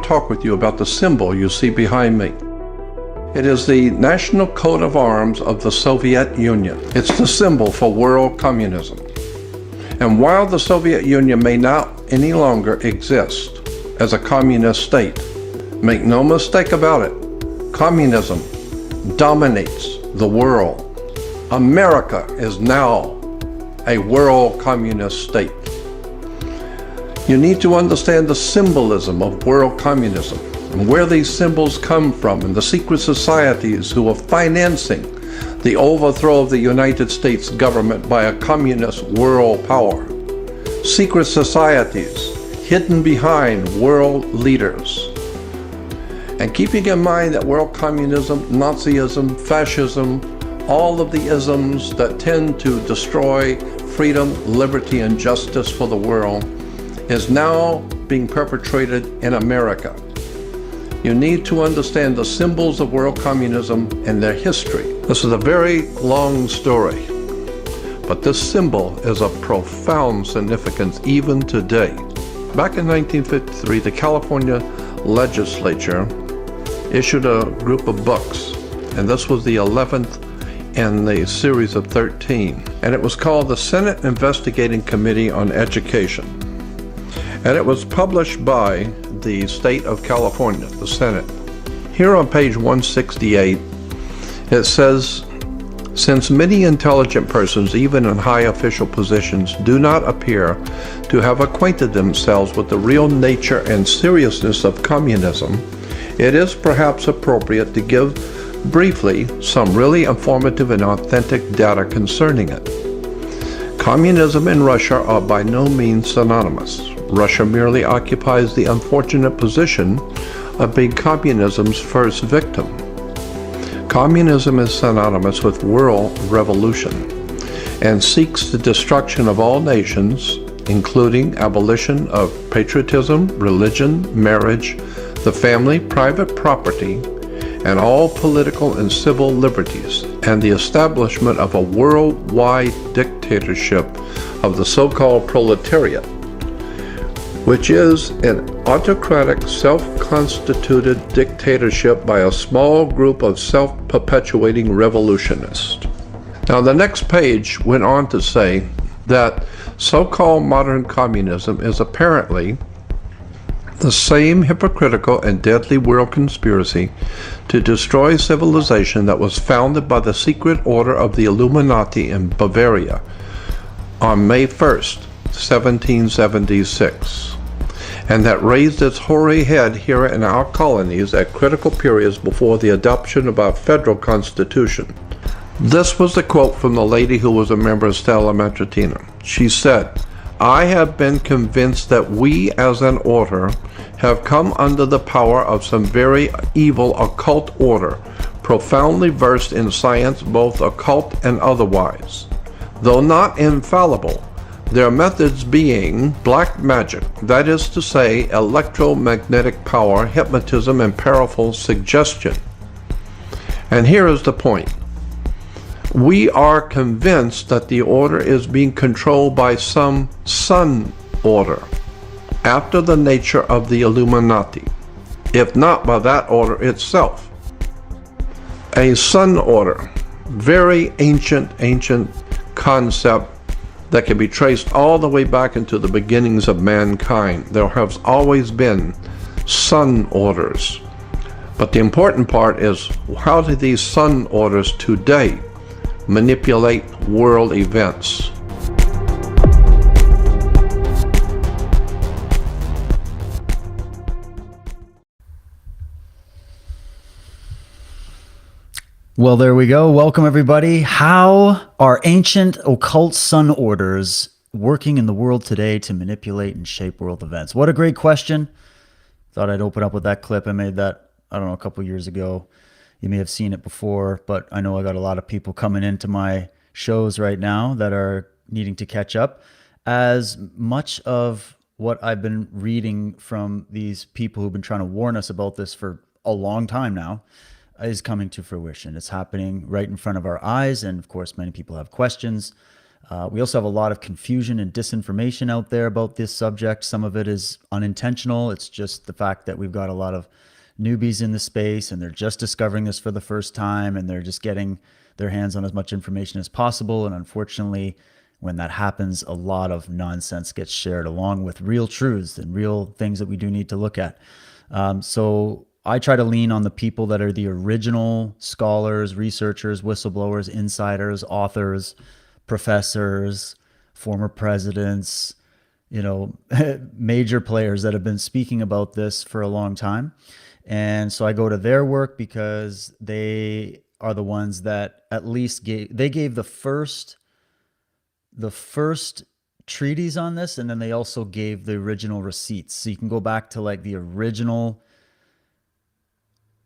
talk with you about the symbol you see behind me. It is the national coat of arms of the Soviet Union. It's the symbol for world communism. And while the Soviet Union may not any longer exist as a communist state, make no mistake about it, communism dominates the world. America is now a world communist state. You need to understand the symbolism of world communism and where these symbols come from and the secret societies who are financing the overthrow of the United States government by a communist world power. Secret societies hidden behind world leaders. And keeping in mind that world communism, Nazism, fascism, all of the isms that tend to destroy freedom, liberty, and justice for the world is now being perpetrated in America. You need to understand the symbols of world communism and their history. This is a very long story, but this symbol is of profound significance even today. Back in 1953, the California legislature issued a group of books, and this was the 11th in the series of 13, and it was called the Senate Investigating Committee on Education. And it was published by the state of California, the Senate. Here on page 168, it says, since many intelligent persons, even in high official positions, do not appear to have acquainted themselves with the real nature and seriousness of communism, it is perhaps appropriate to give briefly some really informative and authentic data concerning it. Communism and Russia are by no means synonymous. Russia merely occupies the unfortunate position of being communism's first victim. Communism is synonymous with world revolution and seeks the destruction of all nations, including abolition of patriotism, religion, marriage, the family, private property, and all political and civil liberties, and the establishment of a worldwide dictatorship of the so-called proletariat, which is an autocratic, self-constituted dictatorship by a small group of self-perpetuating revolutionists. Now, the next page went on to say that so-called modern communism is apparently the same hypocritical and deadly world conspiracy to destroy civilization that was founded by the secret order of the Illuminati in Bavaria on May 1st, 1776, and that raised its hoary head here in our colonies at critical periods before the adoption of our federal constitution. This was the quote from the lady who was a member of Stella Matritina. She said, I have been convinced that we as an order have come under the power of some very evil occult order, profoundly versed in science, both occult and otherwise. Though not infallible, their methods being black magic, that is to say, electromagnetic power, hypnotism, and powerful suggestion. And here is the point. We are convinced that the order is being controlled by some sun order, after the nature of the Illuminati, if not by that order itself. A sun order, very ancient concept that can be traced all the way back into the beginnings of mankind. There has always been sun orders. But the important part is, how do these sun orders today manipulate world events? Well, there we go. Welcome, everybody. How are ancient occult sun orders working in the world today to manipulate and shape world events? What a great question. Thought I'd open up with that clip. I made that, I don't know, a couple years ago. You may have seen it before, but I know I got a lot of people coming into my shows right now that are needing to catch up. As much of what I've been reading from these people who've been trying to warn us about this for a long time now is coming to fruition. It's happening right in front of our eyes. And of course, many people have questions. We also have a lot of confusion and disinformation out there about this subject. Some of it is unintentional. It's just the fact that we've got a lot of newbies in the space and they're just discovering this for the first time and they're just getting their hands on as much information as possible. And unfortunately, when that happens, a lot of nonsense gets shared along with real truths and real things that we do need to look at. So I try to lean on the people that are the original scholars, researchers, whistleblowers, insiders, authors, professors, former presidents, major players that have been speaking about this for a long time. And so I go to their work because they are the ones that at least gave the first treatise on this, and then they also gave the original receipts. So you can go back to like the original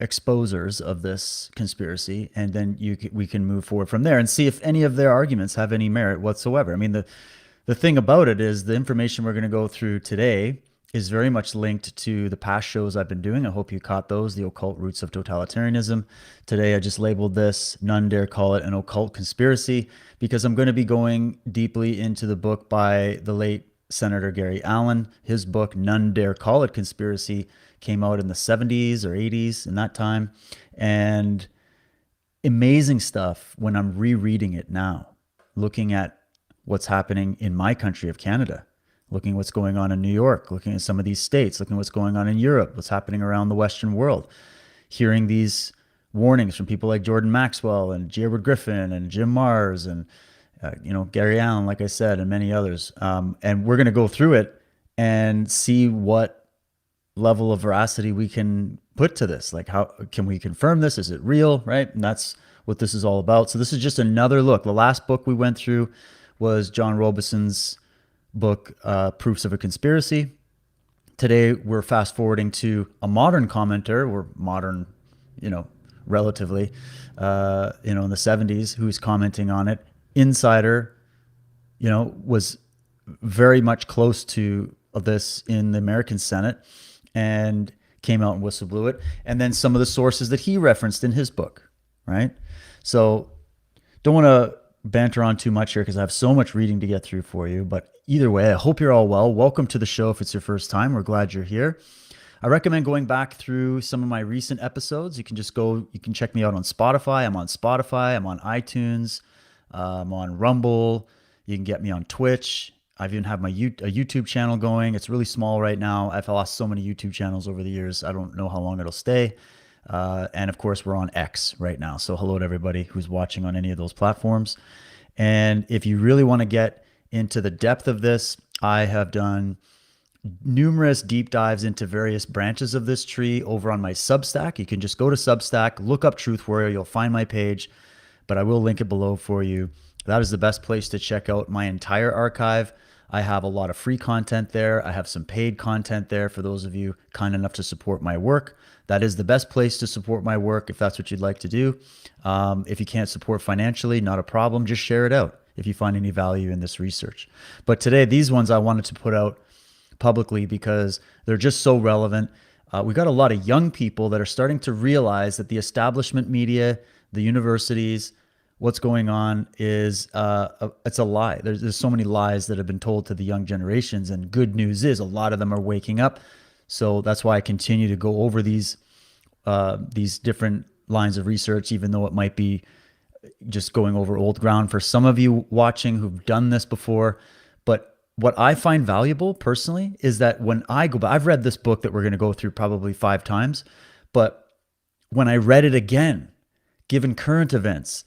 exposers of this conspiracy, and then we can move forward from there and see if any of their arguments have any merit whatsoever. I mean, the thing about it is the information we're going to go through today is very much linked to the past shows I've been doing. I hope you caught those, the occult roots of totalitarianism. Today, I just labeled this, none dare call it an occult conspiracy, because I'm going to be going deeply into the book by the late Senator Gary Allen. His book, None Dare Call It Conspiracy, came out in the 70s or 80s in that time. And amazing stuff when I'm rereading it now, looking at what's happening in my country of Canada, looking at what's going on in New York, looking at some of these states, looking at what's going on in Europe, what's happening around the Western world, hearing these warnings from people like Jordan Maxwell and G. Edward Griffin and Jim Marrs and Gary Allen, like I said, and many others. And we're going to go through it and see what level of veracity we can put to this. Like, how can we confirm this? Is it real? Right? And that's what this is all about. So this is just another look. The last book we went through was John Robeson's book, Proofs of a Conspiracy. Today, we're fast forwarding to a modern commenter, or modern, relatively, in the 70s, who's commenting on it. Insider, was very much close to this in the American Senate and came out and whistleblew it. And then some of the sources that he referenced in his book, right? So don't want to banter on too much here because I have so much reading to get through for you. But either way, I hope you're all well. Welcome to the show if it's your first time. We're glad you're here. I recommend going back through some of my recent episodes. You can check me out on Spotify. I'm on Spotify. I'm on iTunes. I'm on Rumble. You can get me on Twitch. I've even have a YouTube channel going. It's really small right now. I've lost so many YouTube channels over the years. I don't know how long it'll stay. And of course, we're on X right now. So hello to everybody who's watching on any of those platforms. And if you really want to get into the depth of this, I have done numerous deep dives into various branches of this tree over on my Substack. You can just go to Substack, look up Truth Warrior. You'll find my page, but I will link it below for you. That is the best place to check out my entire archive. I have a lot of free content there. I have some paid content there for those of you kind enough to support my work. That is the best place to support my work if that's what you'd like to do. If you can't support financially, not a problem. Just share it out if you find any value in this research. But today, these ones I wanted to put out publicly because they're just so relevant. We got a lot of young people that are starting to realize that the establishment media, the universities, what's going on is it's a lie. There's so many lies that have been told to the young generations, and good news is a lot of them are waking up. So that's why I continue to go over these different lines of research, even though it might be just going over old ground for some of you watching who've done this before. But what I find valuable personally is that when I go back, I've read this book that we're going to go through probably 5 times, but when I read it again, given current events,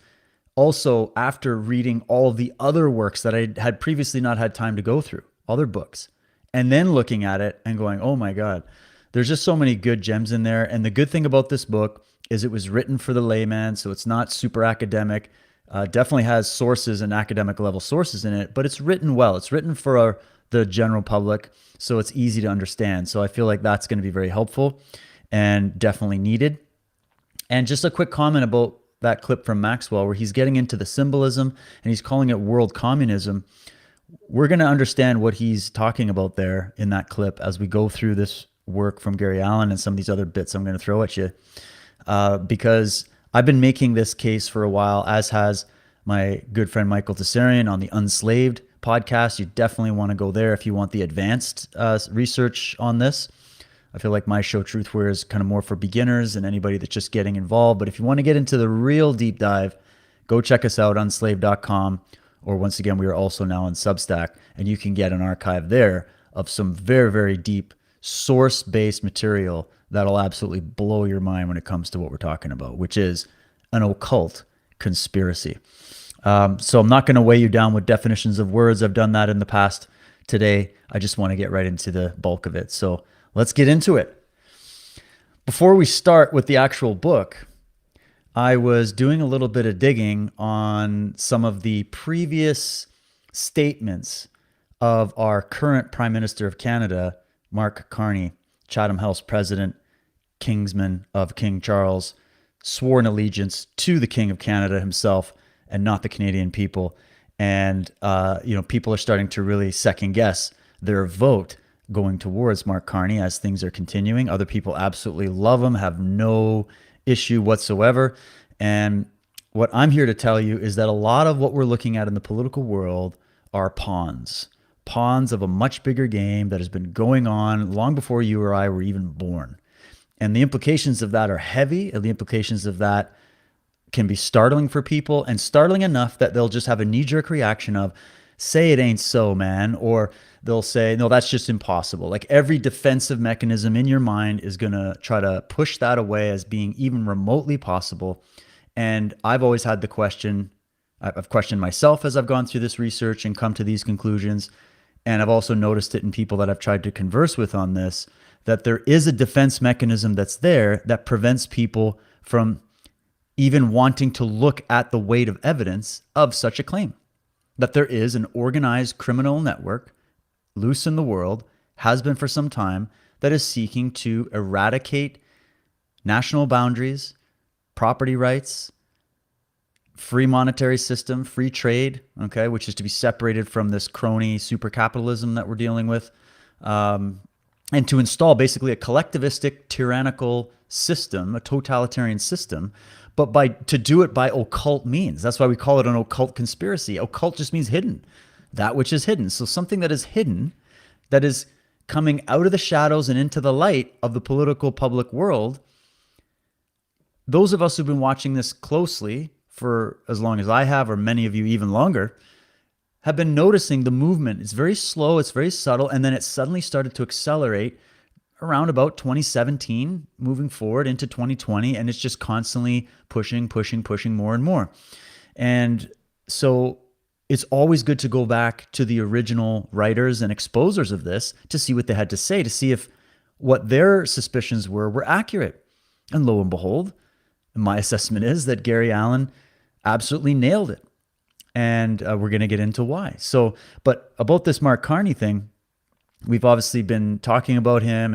also after reading all the other works that I had previously not had time to go through, other books, and then looking at it and going, oh my God, there's just so many good gems in there. And the good thing about this book is it was written for the layman, so it's not super academic. Definitely has sources and academic level sources in it, but it's written well. It's written for the general public, so it's easy to understand. So I feel like that's going to be very helpful and definitely needed. And just a quick comment about that clip from Maxwell where he's getting into the symbolism and he's calling it world communism. We're going to understand what he's talking about there in that clip as we go through this work from Gary Allen and some of these other bits I'm going to throw at you. Because I've been making this case for a while, as has my good friend Michael Tessarian on the Unslaved podcast. You definitely want to go there if you want the advanced research on this. I feel like my show Truthware is kind of more for beginners and anybody that's just getting involved. But if you want to get into the real deep dive, go check us out, unslaved.com. Or once again, we are also now on Substack, and you can get an archive there of some very, very deep source-based material that'll absolutely blow your mind when it comes to what we're talking about, which is an occult conspiracy. So I'm not going to weigh you down with definitions of words. I've done that in the past. Today, I just want to get right into the bulk of it. So let's get into it. Before we start with the actual book, I was doing a little bit of digging on some of the previous statements of our current Prime Minister of Canada, Mark Carney, Chatham House president, kingsman of King Charles, sworn allegiance to the King of Canada himself and not the Canadian people. And, people are starting to really second guess their vote going towards Mark Carney as things are continuing. Other people absolutely love him, have no issue whatsoever. And what I'm here to tell you is that a lot of what we're looking at in the political world are pawns of a much bigger game that has been going on long before you or I were even born. And the implications of that are heavy, and the implications of that can be startling for people, and startling enough that they'll just have a knee-jerk reaction of, say it ain't so, man, or they'll say, no, that's just impossible. Like every defensive mechanism in your mind is going to try to push that away as being even remotely possible. And I've always had the question, I've questioned myself as I've gone through this research and come to these conclusions. And I've also noticed it in people that I've tried to converse with on this, that there is a defense mechanism that's there that prevents people from even wanting to look at the weight of evidence of such a claim. That there is an organized criminal network loose in the world, has been for some time, that is seeking to eradicate national boundaries, property rights, free monetary system, free trade, okay, which is to be separated from this crony super capitalism that we're dealing with, and to install basically a collectivistic, tyrannical system, a totalitarian system, but to do it by occult means. That's why we call it an occult conspiracy. Occult just means hidden, that which is hidden. So something that is hidden, that is coming out of the shadows and into the light of the political public world. Those of us who've been watching this closely for as long as I have, or many of you even longer, have been noticing the movement. It's very slow, it's very subtle, and then it suddenly started to accelerate around about 2017, moving forward into 2020, and it's just constantly pushing more and more. And so it's always good to go back to the original writers and exposers of this to see what they had to say, to see if what their suspicions were accurate. And lo and behold, my assessment is that Gary Allen absolutely nailed it. And we're going to get into why. So, but about this Mark Carney thing, we've obviously been talking about him,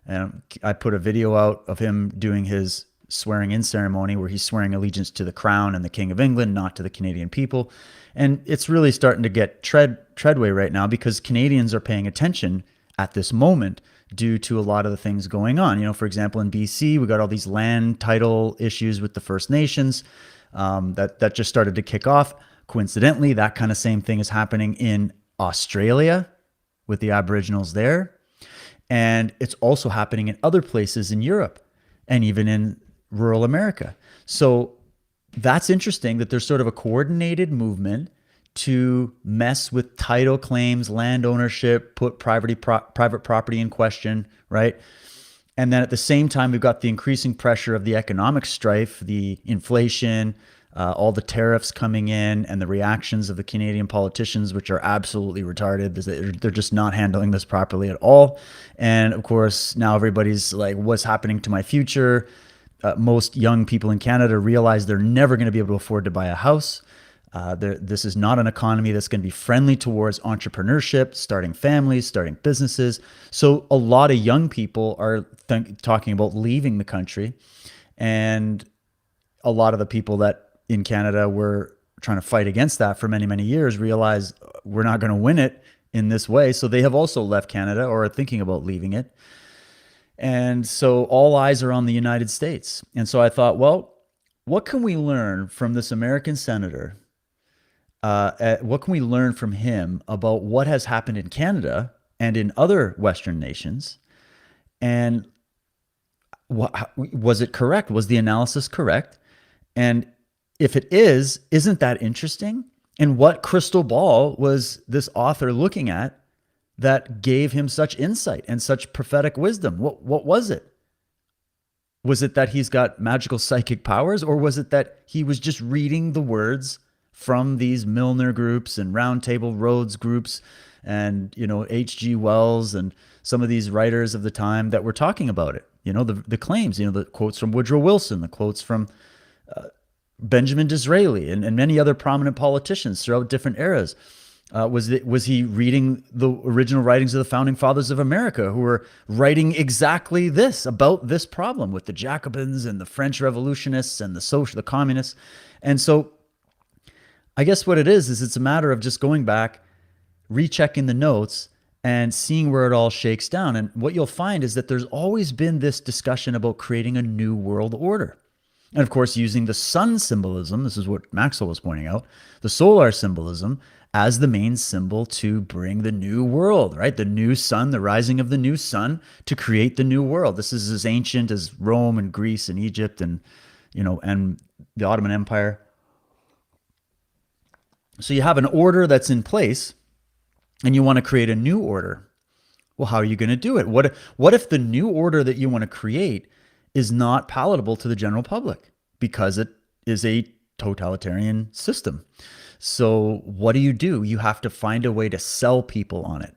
and I put a video out of him doing his swearing in ceremony where he's swearing allegiance to the crown and the King of England, not to the Canadian people. And it's really starting to get treadway right now because Canadians are paying attention at this moment due to a lot of the things going on. You know, for example, in BC, we got all these land title issues with the First Nations that just started to kick off. Coincidentally, that kind of same thing is happening in Australia with the Aboriginals there. And it's also happening in other places in Europe and even in rural America. So that's interesting that there's sort of a coordinated movement to mess with title claims, land ownership, put private property in question, right? And then at the same time, we've got the increasing pressure of the economic strife, the inflation, all the tariffs coming in, and the reactions of the Canadian politicians, which are absolutely retarded. They're just not handling this properly at all. And of course, now everybody's like, what's happening to my future? Most young people in Canada realize they're never going to be able to afford to buy a house. This is not an economy that's going to be friendly towards entrepreneurship, starting families, starting businesses. So a lot of young people are talking about leaving the country. And a lot of the people that in Canada were trying to fight against that for many, many years realize we're not going to win it in this way. So they have also left Canada or are thinking about leaving it. And so all eyes are on the United States. And so I thought, well, what can we learn from this American senator what can we learn from him about what has happened in Canada and in other Western nations? And was it correct? Was the analysis correct? And if it is, isn't that interesting? And what crystal ball was this author looking at that gave him such insight and such prophetic wisdom? What was it? Was it that he's got magical psychic powers, or was it that he was just reading the words from these Milner groups and Round Table Rhodes groups and, H.G. Wells and some of these writers of the time that were talking about it? The claims, the quotes from Woodrow Wilson, the quotes from Benjamin Disraeli and many other prominent politicians throughout different eras. Was he reading the original writings of the founding fathers of America, who were writing exactly this about this problem with the Jacobins and the French revolutionists and the communists? And so I guess what it is it's a matter of just going back, rechecking the notes and seeing where it all shakes down. And what you'll find is that there's always been this discussion about creating a new world order. And of course, using the sun symbolism, this is what Maxwell was pointing out, the solar symbolism as the main symbol to bring the new world, right? The new sun, the rising of the new sun to create the new world. This is as ancient as Rome and Greece and Egypt and, and the Ottoman Empire. So you have an order that's in place and you want to create a new order. Well, how are you going to do it? What if the new order that you want to create is not palatable to the general public because it is a totalitarian system? So what do? You have to find a way to sell people on it.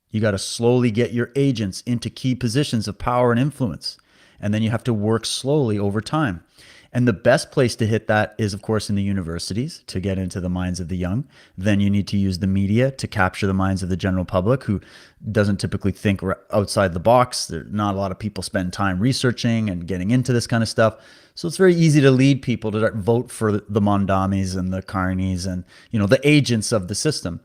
You got to slowly get your agents into key positions of power and influence. And then you have to work slowly over time. And the best place to hit that is, of course, in the universities to get into the minds of the young. Then you need to use the media to capture the minds of the general public who doesn't typically think outside the box. Not a lot of people spend time researching and getting into this kind of stuff. So it's very easy to lead people to vote for the Mondamis and the Carneys and, the agents of the system.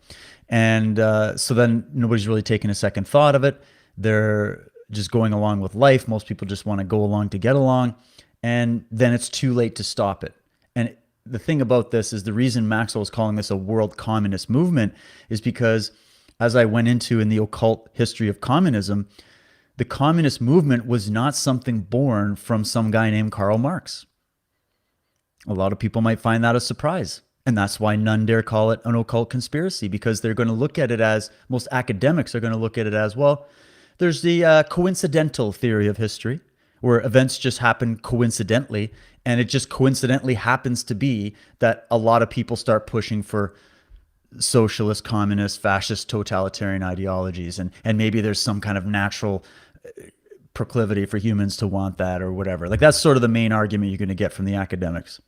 And so then nobody's really taking a second thought of it. They're just going along with life. Most people just want to go along to get along. And then it's too late to stop it. And the thing about this is the reason Maxwell is calling this a world communist movement is because, as I went into in the occult history of communism, the communist movement was not something born from some guy named Karl Marx. A lot of people might find that a surprise. And that's why none dare call it an occult conspiracy, because they're going to look at it as, most academics are going to look at it as, well, there's the coincidental theory of history, where events just happen coincidentally, and it just coincidentally happens to be that a lot of people start pushing for socialist, communist, fascist, totalitarian ideologies, and maybe there's some kind of natural proclivity for humans to want that or whatever. Like, that's sort of the main argument you're going to get from the academics.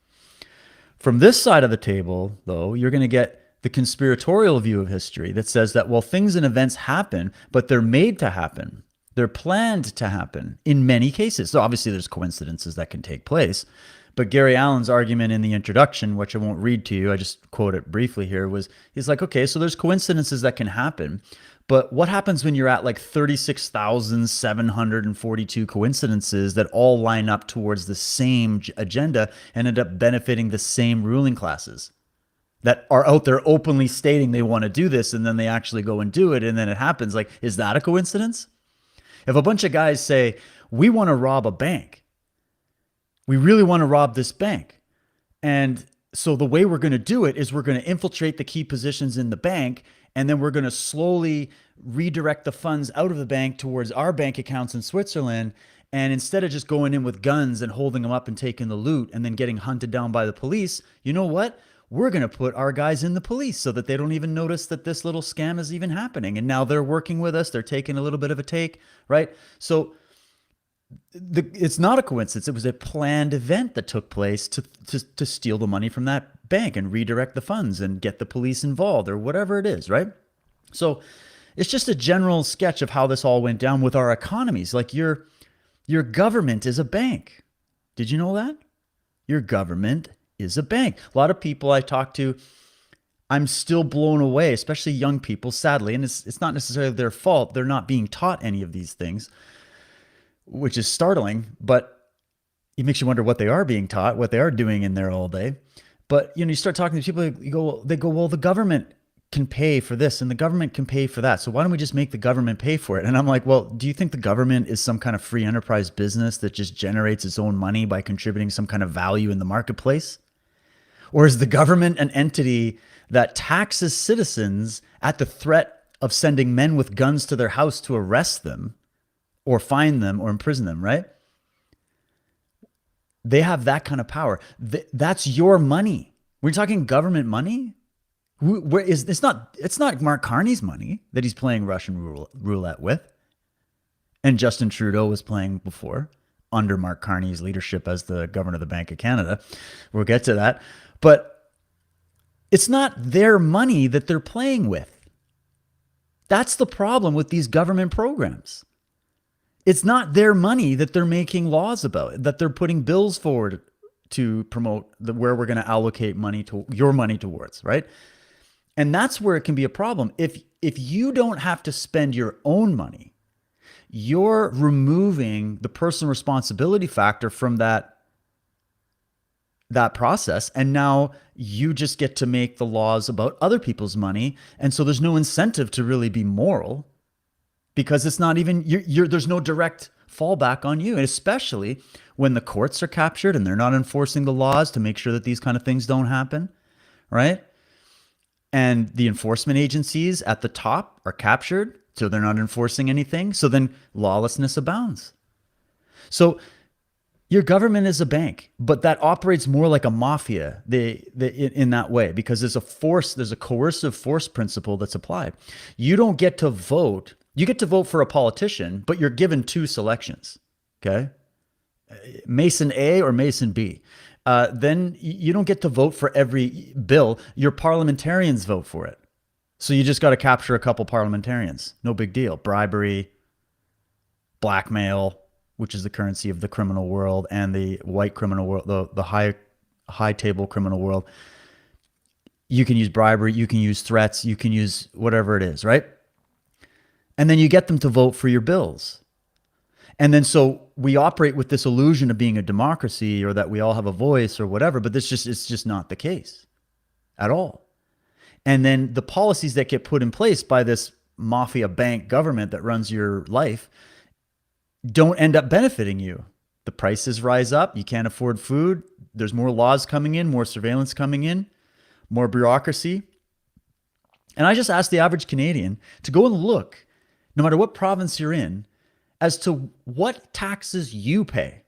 From this side of the table, though, you're going to get the conspiratorial view of history that says that, well, things and events happen, but they're made to happen. They're planned to happen in many cases. So obviously there's coincidences that can take place. But Gary Allen's argument in the introduction, which I won't read to you, I just quote it briefly here, he's like, okay, so there's coincidences that can happen. But what happens when you're at like 36,742 coincidences that all line up towards the same agenda and end up benefiting the same ruling classes that are out there openly stating they want to do this, and then they actually go and do it, and then it happens? Like, is that a coincidence? If a bunch of guys say, we want to rob a bank, we really want to rob this bank, and so the way we're going to do it is we're going to infiltrate the key positions in the bank, and then we're going to slowly redirect the funds out of the bank towards our bank accounts in Switzerland. And instead of just going in with guns and holding them up and taking the loot and then getting hunted down by the police, you know what? We're going to put our guys in the police so that they don't even notice that this little scam is even happening. And now they're working with us. They're taking a little bit of a take, right? So it's not a coincidence. It was a planned event that took place to steal the money from that bank and redirect the funds and get the police involved or whatever it is, right? So it's just a general sketch of how this all went down with our economies. Like, your government is a bank. Did you know that? Your government is a bank. A lot of people I talk to, I'm still blown away, especially young people, sadly, and it's not necessarily their fault. They're not being taught any of these things, which is startling, but it makes you wonder what they are being taught, what they are doing in there all day. But you start talking to people, they go, well, the government can pay for this and the government can pay for that. So why don't we just make the government pay for it? And I'm like, well, do you think the government is some kind of free enterprise business that just generates its own money by contributing some kind of value in the marketplace? Or is the government an entity that taxes citizens at the threat of sending men with guns to their house to arrest them or fine them or imprison them, right? They have that kind of power. That's your money. We're talking government money. It's not Mark Carney's money that he's playing Russian roulette with, and Justin Trudeau was playing before under Mark Carney's leadership as the governor of the Bank of Canada. We'll get to that, but it's not their money that they're playing with. That's the problem with these government programs. It's not their money that they're making laws about, that they're putting bills forward to promote where we're going to allocate money to your money towards, right? And that's where it can be a problem. If you don't have to spend your own money, you're removing the personal responsibility factor from that process. And now you just get to make the laws about other people's money. And so there's no incentive to really be moral, because it's not even, there's no direct fallback on you. And especially when the courts are captured and they're not enforcing the laws to make sure that these kind of things don't happen, right? And the enforcement agencies at the top are captured, so they're not enforcing anything. So then lawlessness abounds. So your government is a bank, but that operates more like a mafia in that way, because there's a coercive force principle that's applied. You don't get to vote. You get to vote for a politician, but you're given two selections, okay? Mason A or Mason B. Then you don't get to vote for every bill. Your parliamentarians vote for it. So you just got to capture a couple parliamentarians. No big deal. Bribery, blackmail, which is the currency of the criminal world and the white criminal world, the high table criminal world. You can use bribery, you can use threats, you can use whatever it is, right? And then you get them to vote for your bills. And then so we operate with this illusion of being a democracy, or that we all have a voice or whatever, but it's just not the case at all. And then the policies that get put in place by this mafia bank government that runs your life don't end up benefiting you. The prices rise up, you can't afford food, there's more laws coming in, more surveillance coming in, more bureaucracy. And I just ask the average Canadian to go and look, no matter what province you're in, as to what taxes you pay.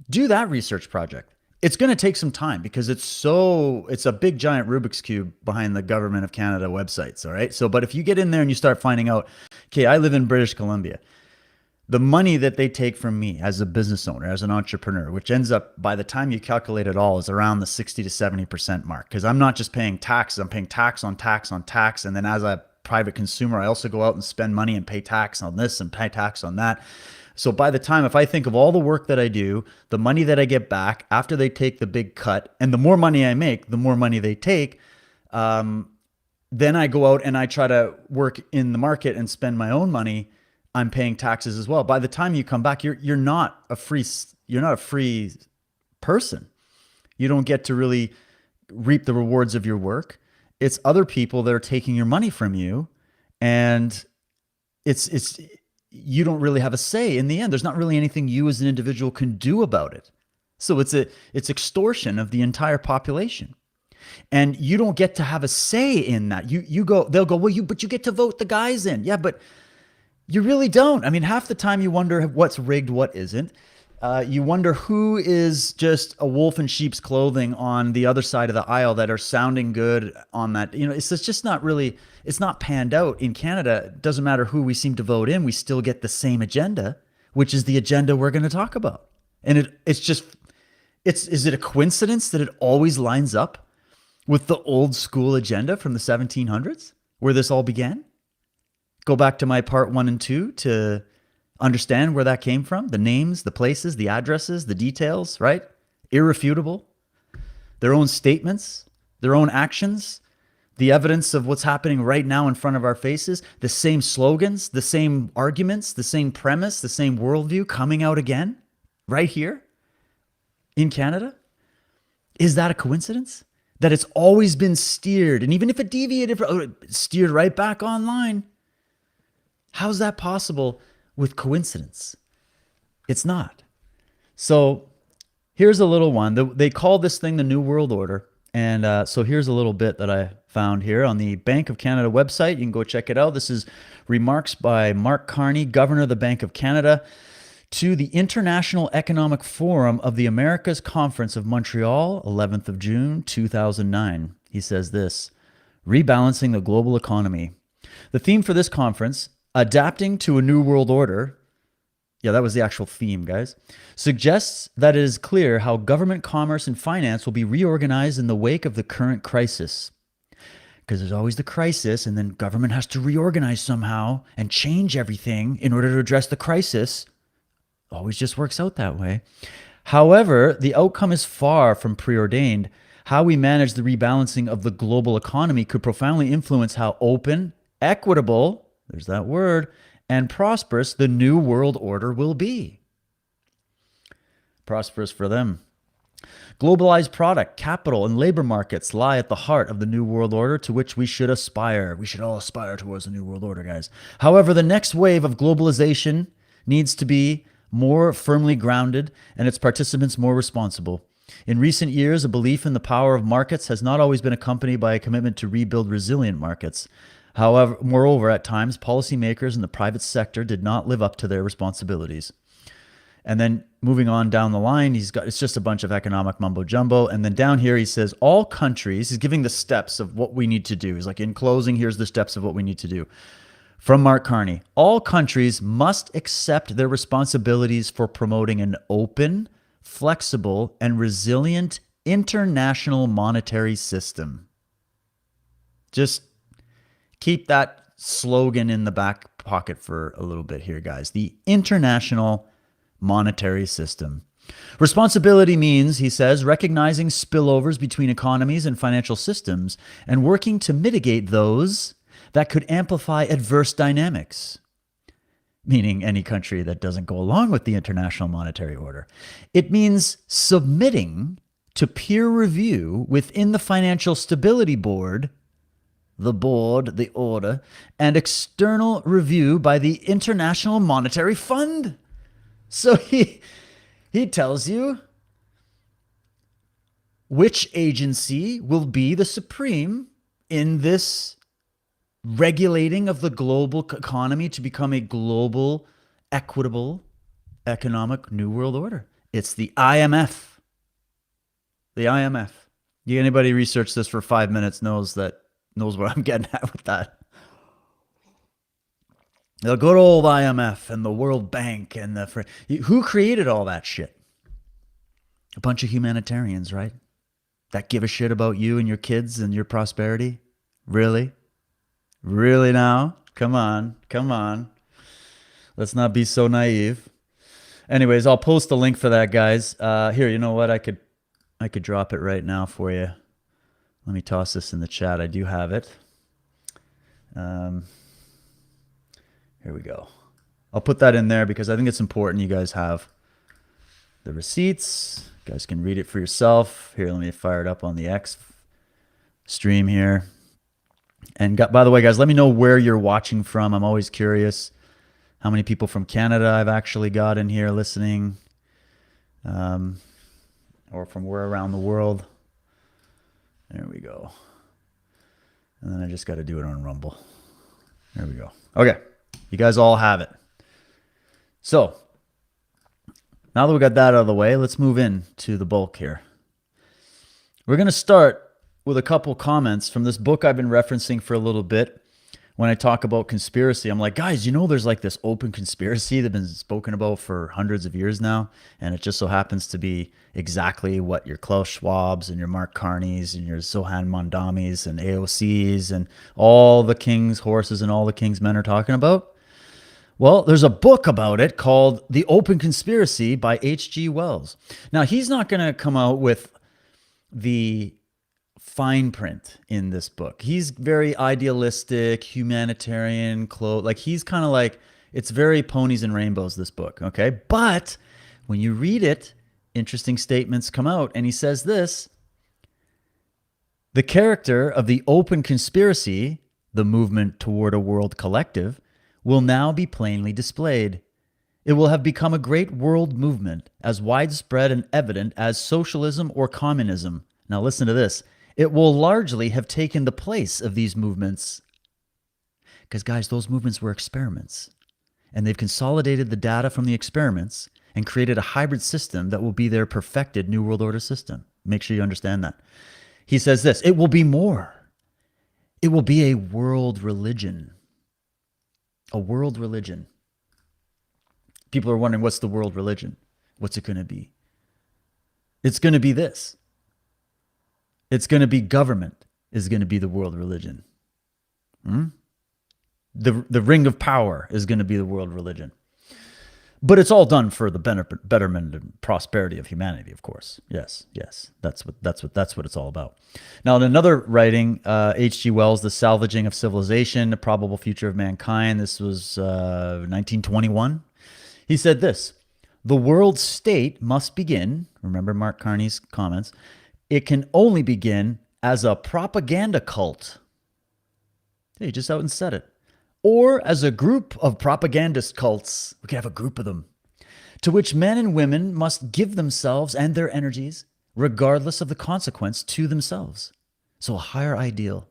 Do that research project. It's going to take some time because it's a big giant Rubik's Cube behind the Government of Canada websites, all right? But if you get in there and you start finding out, okay, I live in British Columbia, the money that they take from me as a business owner, as an entrepreneur, which ends up, by the time you calculate it all, is around the 60 to 70% mark. Because I'm not just paying taxes, I'm paying tax on tax on tax. And then as a private consumer, I also go out and spend money and pay tax on this and pay tax on that. So by the time, if I think of all the work that I do, the money that I get back after they take the big cut, and the more money I make, the more money they take, then I go out and I try to work in the market and spend my own money. I'm paying taxes as well. By the time you come back, you're not a free person. You don't get to really reap the rewards of your work. It's other people that are taking your money from you, and it's you don't really have a say in the end. There's not really anything you as an individual can do about it. So it's extortion of the entire population. And you don't get to have a say in that. They'll go, well, but you get to vote the guys in. Yeah, but you really don't. I mean, half the time you wonder what's rigged, what isn't. You wonder who is just a wolf in sheep's clothing on the other side of the aisle that are sounding good on that. It's just not really, it's not panned out. In Canada, it doesn't matter who we seem to vote in, we still get the same agenda, which is the agenda we're going to talk about. And is it a coincidence that it always lines up with the old school agenda from the 1700s where this all began? Go back to my part 1 and 2 to understand where that came from. The names, the places, the addresses, the details, right? Irrefutable. Their own statements, their own actions, the evidence of what's happening right now in front of our faces, the same slogans, the same arguments, the same premise, the same worldview coming out again right here in Canada. Is that a coincidence? That it's always been steered, and even if it deviated, steered right back online. How's that possible with coincidence? It's not. So here's a little one. They call this thing the New World Order. And so here's a little bit that I found here on the Bank of Canada website. You can go check it out. This is remarks by Mark Carney, Governor of the Bank of Canada, to the International Economic Forum of the Americas Conference of Montreal, 11th of June, 2009. He says this: rebalancing the global economy. The theme for this conference, adapting to a new world order, yeah, that was the actual theme, guys, suggests that it is clear how government, commerce, and finance will be reorganized in the wake of the current crisis. Because there's always the crisis, and then government has to reorganize somehow and change everything in order to address the crisis. Always just works out that way. However, the outcome is far from preordained. How we manage the rebalancing of the global economy could profoundly influence how open, equitable, there's that word, and prosperous the new world order will be. Prosperous for them. Globalized product, capital, and labor markets lie at the heart of the new world order to which we should aspire. We should all aspire towards the new world order, guys. However, the next wave of globalization needs to be more firmly grounded and its participants more responsible. In recent years, a belief in the power of markets has not always been accompanied by a commitment to rebuild resilient markets. However, moreover, at times, policymakers in the private sector did not live up to their responsibilities. And then moving on down the line, it's just a bunch of economic mumbo jumbo. And then down here, he says, all countries, he's giving the steps of what we need to do. He's like, in closing, here's the steps of what we need to do. From Mark Carney, all countries must accept their responsibilities for promoting an open, flexible, and resilient international monetary system. Just keep that slogan in the back pocket for a little bit here, guys. The international monetary system. Responsibility means, he says, recognizing spillovers between economies and financial systems and working to mitigate those that could amplify adverse dynamics, meaning any country that doesn't go along with the international monetary order. It means submitting to peer review within the Financial Stability Board, the board, the order, and external review by the International Monetary Fund. So he tells you which agency will be the supreme in this regulating of the global economy to become a global, equitable, economic new world order. It's the IMF. The IMF. Anybody research this for 5 minutes knows what I'm getting at with that. The good old IMF and the World Bank and who created all that shit? A bunch of humanitarians, right? That give a shit about you and your kids and your prosperity? Really? Really now? Come on. Let's not be so naive. Anyways, I'll post a link for that, guys. Here, you know what? I could drop it right now for you. Let me toss this in the chat. I do have it. Here we go. I'll put that in there because I think it's important you guys have the receipts. You guys can read it for yourself. Here, let me fire it up on the X stream here. And by the way, guys, let me know where you're watching from. I'm always curious how many people from Canada I've actually got in here listening, or from where around the world. There we go. And then I just got to do it on Rumble. There we go. Okay. You guys all have it. So now that we got that out of the way, let's move in to the bulk here. We're going to start with a couple comments from this book I've been referencing for a little bit. When I talk about conspiracy, I'm like, guys, there's like this open conspiracy that's been spoken about for hundreds of years now. And it just so happens to be exactly what your Klaus Schwabs and your Mark Carneys and your Zohan Mondamis and AOCs and all the king's horses and all the king's men are talking about. Well, there's a book about it called The Open Conspiracy by H.G. Wells. Now, he's not going to come out with the fine print in this book. He's very idealistic, humanitarian, he's kind of like, it's very ponies and rainbows, this book, okay? But when you read it, interesting statements come out, and he says this: The character of the open conspiracy, the movement toward a world collective, will now be plainly displayed. It will have become a great world movement, as widespread and evident as socialism or communism. Now listen to this. It will largely have taken the place of these movements. Because, guys, those movements were experiments. And they've consolidated the data from the experiments and created a hybrid system that will be their perfected New World Order system. Make sure you understand that. He says this, it will be more. It will be a world religion. A world religion. People are wondering, what's the world religion? What's it going to be? It's going to be this. It's going to be government is going to be the world religion. The ring of power is going to be the world religion. But it's all done for the betterment and prosperity of humanity, of course. Yes. That's what it's all about. Now, in another writing, H.G. Wells, The Salvaging of Civilization, The Probable Future of Mankind, this was 1921. He said this, the world state must begin, remember Mark Carney's comments, it can only begin as a propaganda cult. Hey, he just out and said it. Or as a group of propagandist cults, we can have a group of them, to which men and women must give themselves and their energies, regardless of the consequence to themselves. So a higher ideal.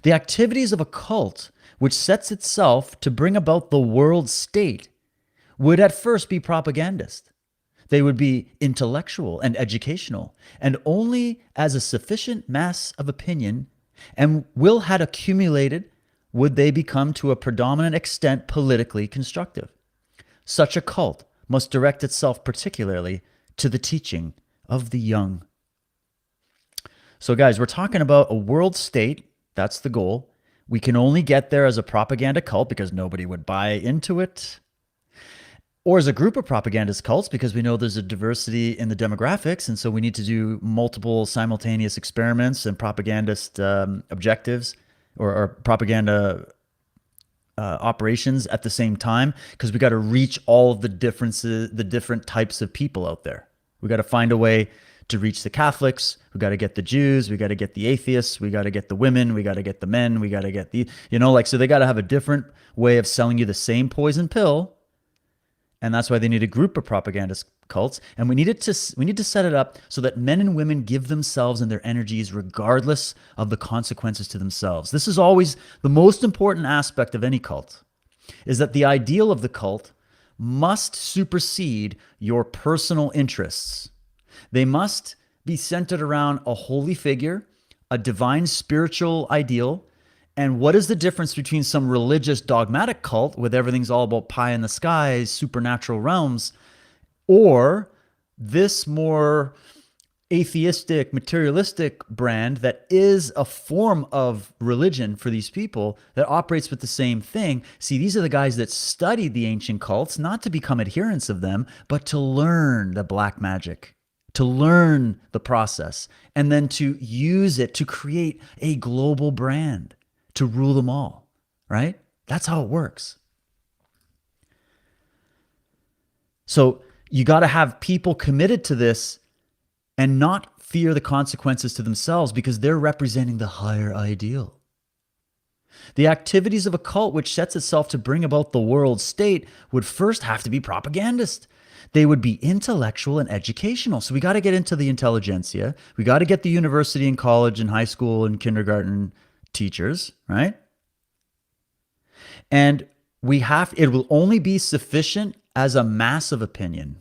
The activities of a cult, which sets itself to bring about the world state, would at first be propagandist. They would be intellectual and educational, and only as a sufficient mass of opinion and will had accumulated would they become to a predominant extent politically constructive. Such a cult must direct itself particularly to the teaching of the young. So guys, we're talking about a world state. That's the goal. We can only get there as a propaganda cult because nobody would buy into it. Or as a group of propagandist cults because we know there's a diversity in the demographics, and so we need to do multiple simultaneous experiments and propagandist objectives or propaganda operations at the same time, because we got to reach all of the differences, the different types of people out there. We got to find a way to reach the Catholics. We got to get the Jews. We got to get the atheists. We got to get the women. We got to get the men. We got to get the, so they got to have a different way of selling you the same poison pill. And that's why they need a group of propagandist cults. And we need to set it up so that men and women give themselves and their energies regardless of the consequences to themselves. This is always the most important aspect of any cult, is that the ideal of the cult must supersede your personal interests. They must be centered around a holy figure, a divine spiritual ideal. And what is the difference between some religious dogmatic cult with everything's all about pie in the skies, supernatural realms, or this more atheistic, materialistic brand that is a form of religion for these people that operates with the same thing? See, these are the guys that studied the ancient cults, not to become adherents of them, but to learn the black magic, to learn the process, and then to use it to create a global brand, to rule them all, right? That's how it works. So you got to have people committed to this and not fear the consequences to themselves because they're representing the higher ideal. The activities of a cult which sets itself to bring about the world state would first have to be propagandist. They would be intellectual and educational. So we got to get into the intelligentsia. We got to get the university and college and high school and kindergarten teachers, right? And it will only be sufficient as a mass of opinion.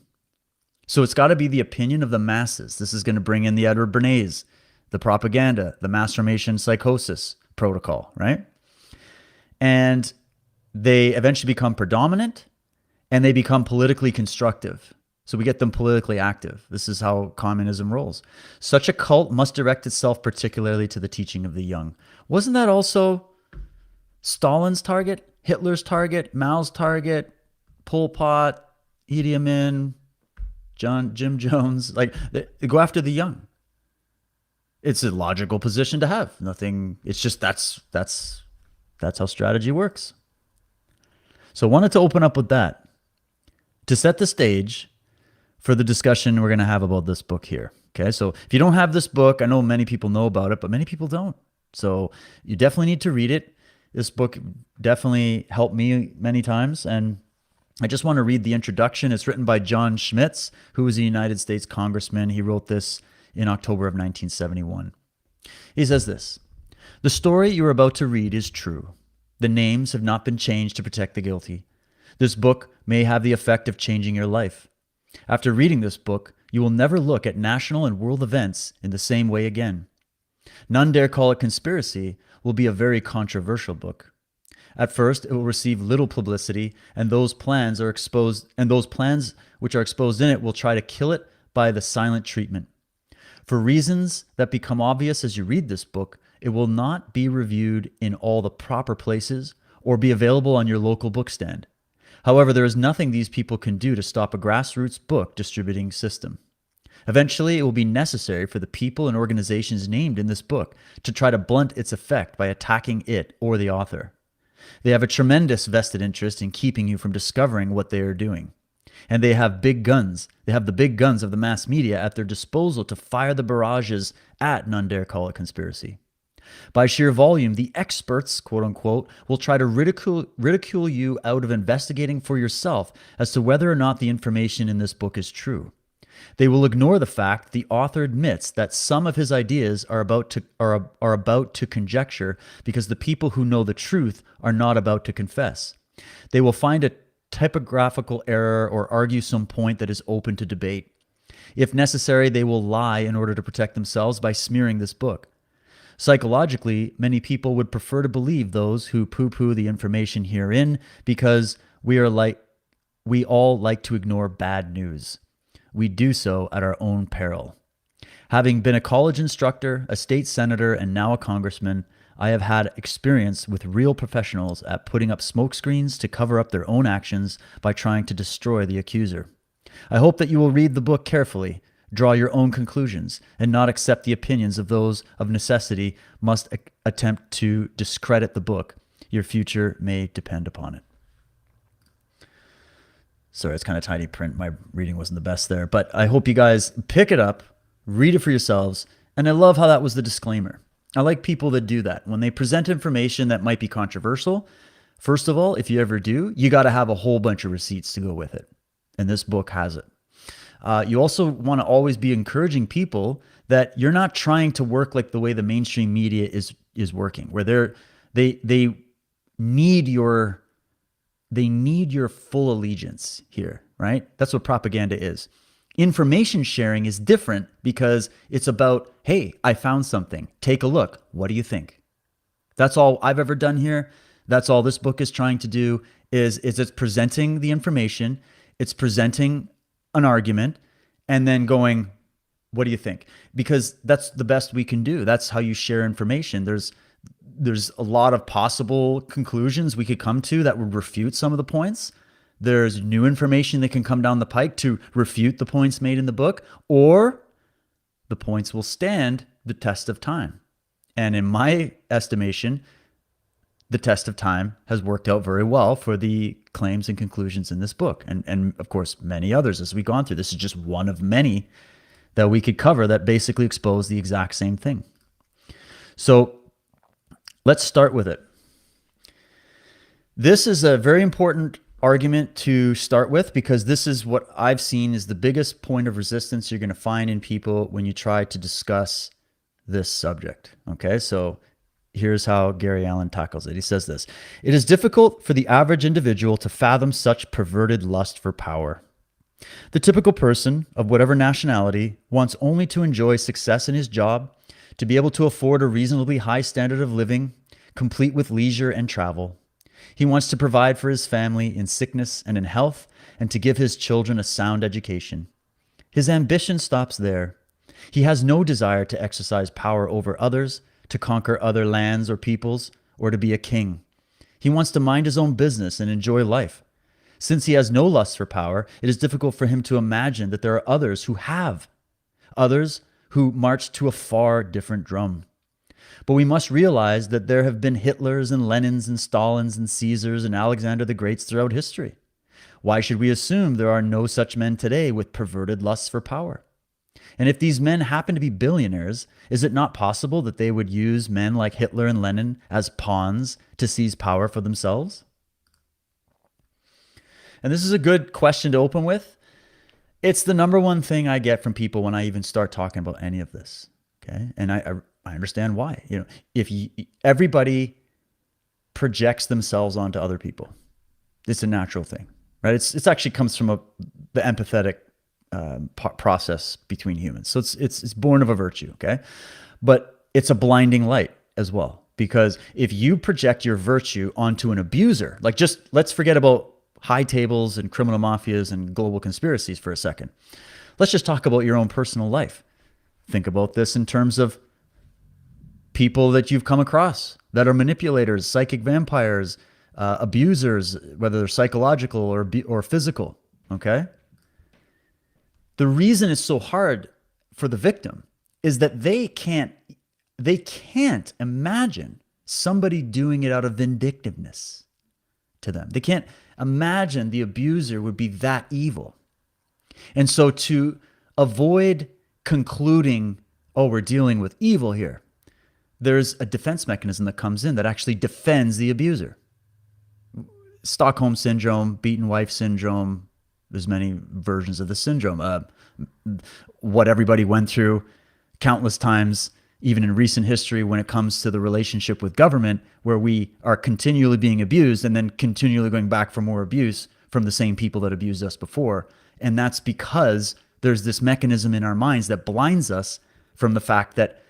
So it's got to be the opinion of the masses. This is going to bring in the Edward Bernays, the propaganda, the mass formation psychosis protocol, right? And they eventually become predominant and they become politically constructive. So we get them politically active. This is how communism rolls. Such a cult must direct itself particularly to the teaching of the young. Wasn't that also Stalin's target, Hitler's target, Mao's target, Pol Pot, Idi Amin, Jim Jones? Like, they go after the young. It's a logical position to have. Nothing. It's just that's how strategy works. So I wanted to open up with that to set the stage for the discussion we're going to have about this book here. Okay, so if you don't have this book, I know many people know about it, but many people don't. So you definitely need to read it. This book definitely helped me many times, and I just want to read the introduction. It's written by John Schmitz, who was a United States congressman. He wrote this in October of 1971. He says this: "The story you are about to read is true. The names have not been changed to protect the guilty. This book may have the effect of changing your life. After reading this book, you will never look at national and world events in the same way again. None Dare Call It Conspiracy will be a very controversial book. At first, it will receive little publicity, and those plans which are exposed in it will try to kill it by the silent treatment. For reasons that become obvious as you read this book, it will not be reviewed in all the proper places or be available on your local bookstand. However, there is nothing these people can do to stop a grassroots book distributing system. Eventually, it will be necessary for the people and organizations named in this book to try to blunt its effect by attacking it or the author. They have a tremendous vested interest in keeping you from discovering what they are doing. And they have big guns. They have the big guns of the mass media at their disposal to fire the barrages at None Dare Call It Conspiracy. By sheer volume, the experts, quote unquote, will try to ridicule you out of investigating for yourself as to whether or not the information in this book is true. They will ignore the fact the author admits that some of his ideas are about to conjecture because the people who know the truth are not about to confess. They will find a typographical error or argue some point that is open to debate. If necessary, they will lie in order to protect themselves by smearing this book. Psychologically, many people would prefer to believe those who poo-poo the information herein because we all like to ignore bad news. We do so at our own peril. Having been a college instructor, a state senator, and now a congressman, I have had experience with real professionals at putting up smokescreens to cover up their own actions by trying to destroy the accuser. I hope that you will read the book carefully, draw your own conclusions, and not accept the opinions of those of necessity must attempt to discredit the book. Your future may depend upon it." Sorry, it's kind of tiny print. My reading wasn't the best there, but I hope you guys pick it up, read it for yourselves, and I love how that was the disclaimer. I like people that do that. When they present information that might be controversial, first of all, if you ever do, you got to have a whole bunch of receipts to go with it, and this book has it. You also want to always be encouraging people that you're not trying to work like the way the mainstream media is working, where they need your full allegiance here, right? That's what propaganda is. Information sharing is different because it's about, hey, I found something. Take a look. What do you think? That's all I've ever done here. That's all this book is trying to do is it's presenting the information. It's presenting an argument and then going, what do you think? Because that's the best we can do. That's how you share information. There's a lot of possible conclusions we could come to that would refute some of the points. There's new information that can come down the pike to refute the points made in the book, or the points will stand the test of time. And in my estimation, the test of time has worked out very well for the claims and conclusions in this book. And of course, many others as we've gone through. This is just one of many that we could cover that basically expose the exact same thing. So let's start with it. This is a very important argument to start with because this is what I've seen is the biggest point of resistance you're going to find in people when you try to discuss this subject. Okay, so here's how Gary Allen tackles it. He says this: "It is difficult for the average individual to fathom such perverted lust for power. The typical person of whatever nationality wants only to enjoy success in his job, to be able to afford a reasonably high standard of living, complete with leisure and travel. He wants to provide for his family in sickness and in health, and to give his children a sound education. His ambition stops there. He has no desire to exercise power over others, to conquer other lands or peoples, or to be a king. He wants to mind his own business and enjoy life. Since he has no lust for power, it is difficult for him to imagine that there are others who have, others who march to a far different drum. But we must realize that there have been Hitlers and Lenins and Stalins and Caesars and Alexander the Greats throughout history. Why should we assume there are no such men today with perverted lusts for power? And if these men happen to be billionaires, is it not possible that they would use men like Hitler and Lenin as pawns to seize power for themselves? And this is a good question to open with. It's the number one thing I get from people when I even start talking about any of this. Okay, and I understand why. If everybody projects themselves onto other people, it's a natural thing, right? It's actually comes from the empathetic process between humans. So it's born of a virtue, okay? But it's a blinding light as well, because if you project your virtue onto an abuser, like just let's forget about high tables and criminal mafias and global conspiracies for a second. Let's just talk about your own personal life. Think about this in terms of people that you've come across that are manipulators, psychic vampires, abusers, whether they're psychological or physical, okay? The reason it's so hard for the victim is that they can't imagine somebody doing it out of vindictiveness to them. They can't imagine the abuser would be that evil. And so to avoid concluding, oh, we're dealing with evil here, there's a defense mechanism that comes in that actually defends the abuser. Stockholm syndrome, beaten wife syndrome, there's many versions of the syndrome. What everybody went through countless times, even in recent history, when it comes to the relationship with government, where we are continually being abused and then continually going back for more abuse from the same people that abused us before. And that's because there's this mechanism in our minds that blinds us from the fact that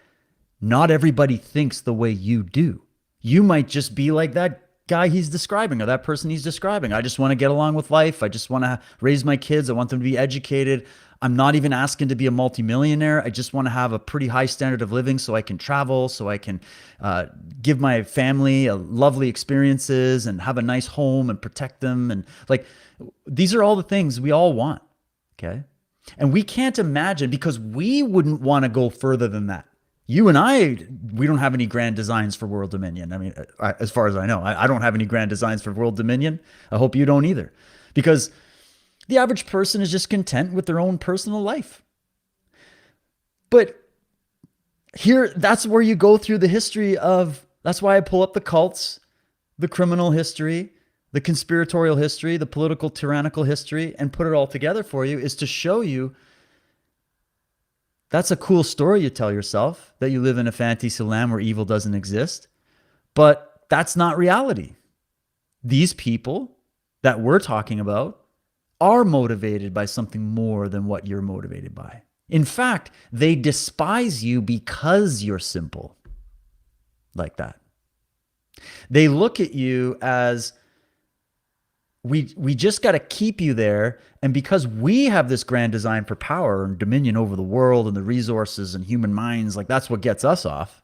not everybody thinks the way you do. You might just be like that guy he's describing or that person he's describing. I just want to get along with life. I just want to raise my kids. I want them to be educated. I'm not even asking to be a multimillionaire. I just want to have a pretty high standard of living so I can travel, so I can give my family lovely experiences and have a nice home and protect them. And like, these are all the things we all want, okay? And we can't imagine, because we wouldn't want to go further than that. You and I, we don't have any grand designs for world dominion. I mean, as far as I know, I don't have any grand designs for world dominion. I hope you don't either, because the average person is just content with their own personal life. But here, that's where you go through the history of, that's why I pull up the cults, the criminal history, the conspiratorial history, the political tyrannical history, and put it all together for you, is to show you that's a cool story you tell yourself, that you live in a fantasy land where evil doesn't exist. But that's not reality. These people that we're talking about are motivated by something more than what you're motivated by. In fact, they despise you because you're simple like that. They look at you as, we just got to keep you there. And because we have this grand design for power and dominion over the world and the resources and human minds, like that's what gets us off.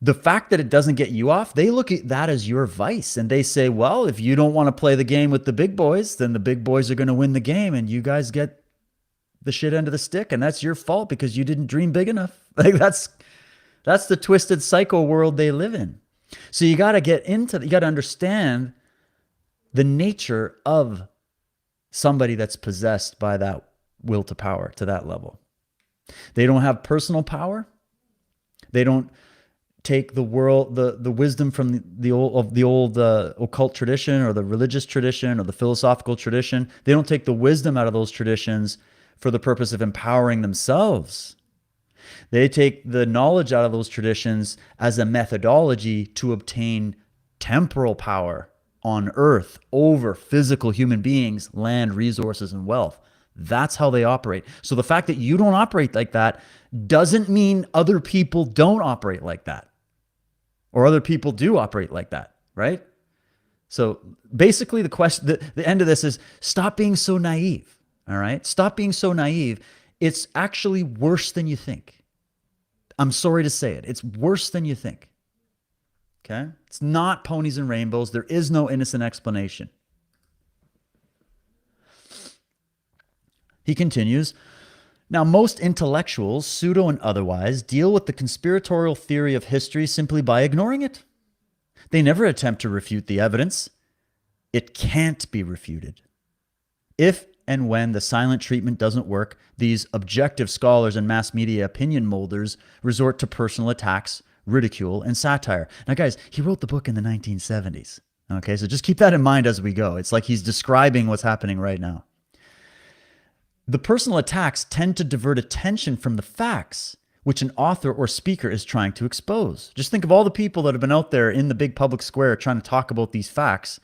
The fact that it doesn't get you off, they look at that as your vice. And they say, well, if you don't want to play the game with the big boys, then the big boys are going to win the game and you guys get the shit end of the stick. And that's your fault because you didn't dream big enough. Like that's the twisted psycho world they live in. So you got to you got to understand the nature of somebody that's possessed by that will to power to that level. They don't have personal power. They don't take the world, the wisdom from the old occult tradition or the religious tradition or the philosophical tradition. They don't take the wisdom out of those traditions for the purpose of empowering themselves. They take the knowledge out of those traditions as a methodology to obtain temporal power on earth over physical human beings, land, resources, and wealth. That's how they operate. So the fact that you don't operate like that doesn't mean other people don't operate like that, or other people do operate like that, right? So basically the end of this is stop being so naive, all right? Stop being so naive. It's actually worse than you think. I'm sorry to say it. It's worse than you think. Okay? It's not ponies and rainbows. There is no innocent explanation. He continues, now most intellectuals, pseudo and otherwise, deal with the conspiratorial theory of history simply by ignoring it. They never attempt to refute the evidence. It can't be refuted. If and when the silent treatment doesn't work, these objective scholars and mass media opinion molders resort to personal attacks, ridicule, and satire. Now, guys, he wrote the book in the 1970s. Okay, so just keep that in mind as we go. It's like he's describing what's happening right now. The personal attacks tend to divert attention from the facts which an author or speaker is trying to expose. Just think of all the people that have been out there in the big public square trying to talk about these facts,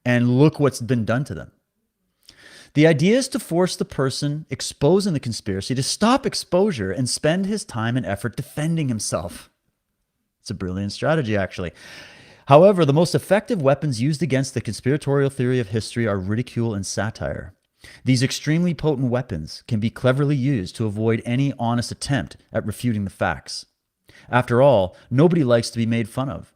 and look what's been done to them. The idea is to force the person exposing the conspiracy to stop exposure and spend his time and effort defending himself. It's a brilliant strategy, actually. However, the most effective weapons used against the conspiratorial theory of history are ridicule and satire. These extremely potent weapons can be cleverly used to avoid any honest attempt at refuting the facts. After all, nobody likes to be made fun of.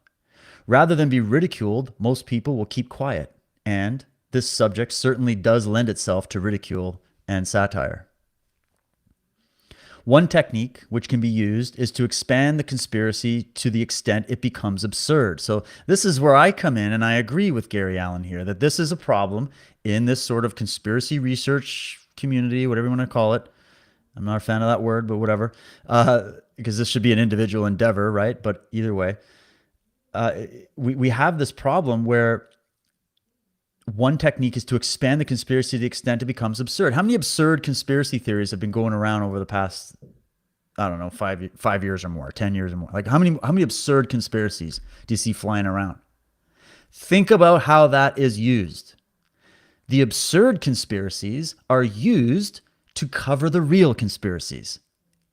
Rather than be ridiculed, most people will keep quiet, and this subject certainly does lend itself to ridicule and satire. One technique which can be used is to expand the conspiracy to the extent it becomes absurd. So this is where I come in, and I agree with Gary Allen here that this is a problem in this sort of conspiracy research community, whatever you want to call it. I'm not a fan of that word, but whatever, because this should be an individual endeavor, right? But either way, we have this problem where one technique is to expand the conspiracy to the extent it becomes absurd. How many absurd conspiracy theories have been going around over the past, I don't know, 5 years or more, 10 years or more? Like how many absurd conspiracies do you see flying around? Think about how that is used. The absurd conspiracies are used to cover the real conspiracies.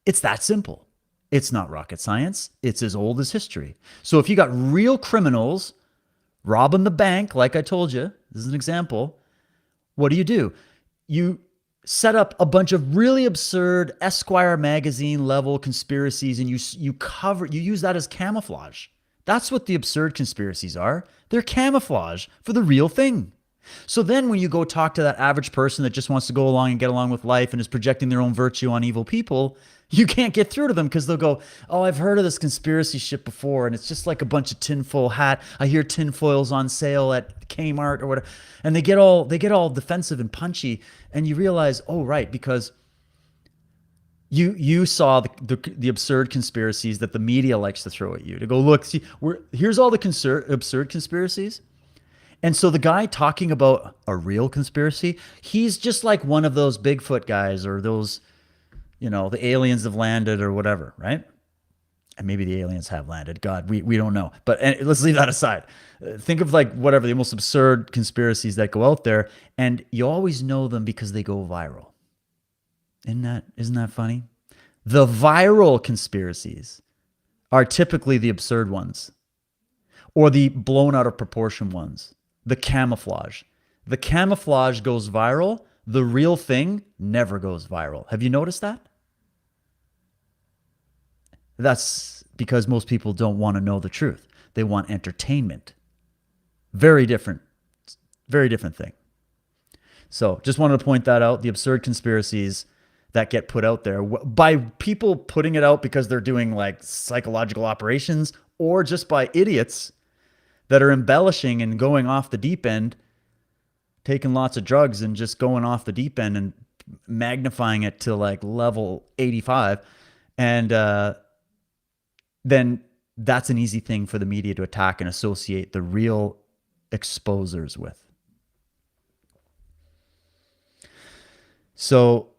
It's that simple. It's not rocket science. It's as old as history. So if you got real criminals robbing the bank, like I told you, this is an example, what do? You set up a bunch of really absurd Esquire magazine level conspiracies, and you use that as camouflage. That's what the absurd conspiracies are. They're camouflage for the real thing. So then when you go talk to that average person that just wants to go along and get along with life and is projecting their own virtue on evil people, you can't get through to them because they'll go, oh, I've heard of this conspiracy shit before, and it's just like a bunch of tinfoil hat. I hear tinfoils on sale at Kmart or whatever. And they get all defensive and punchy, and you realize, oh, right, because you saw the absurd conspiracies that the media likes to throw at you. To go, look, see, here's all the absurd conspiracies. And so the guy talking about a real conspiracy, he's just like one of those Bigfoot guys or those, the aliens have landed or whatever, right? And maybe the aliens have landed. God, we don't know. But let's leave that aside. Think of like whatever, the most absurd conspiracies that go out there, and you always know them because they go viral. Isn't that funny? The viral conspiracies are typically the absurd ones or the blown out of proportion ones. The camouflage. The camouflage goes viral. The real thing never goes viral. Have you noticed that? That's because most people don't want to know the truth. They want entertainment. Very different thing. So just wanted to point that out. The absurd conspiracies that get put out there by people putting it out because they're doing like psychological operations, or just by idiots that are embellishing and going off the deep end, taking lots of drugs and just going off the deep end and magnifying it to like level 85. And then that's an easy thing for the media to attack and associate the real exposers with. So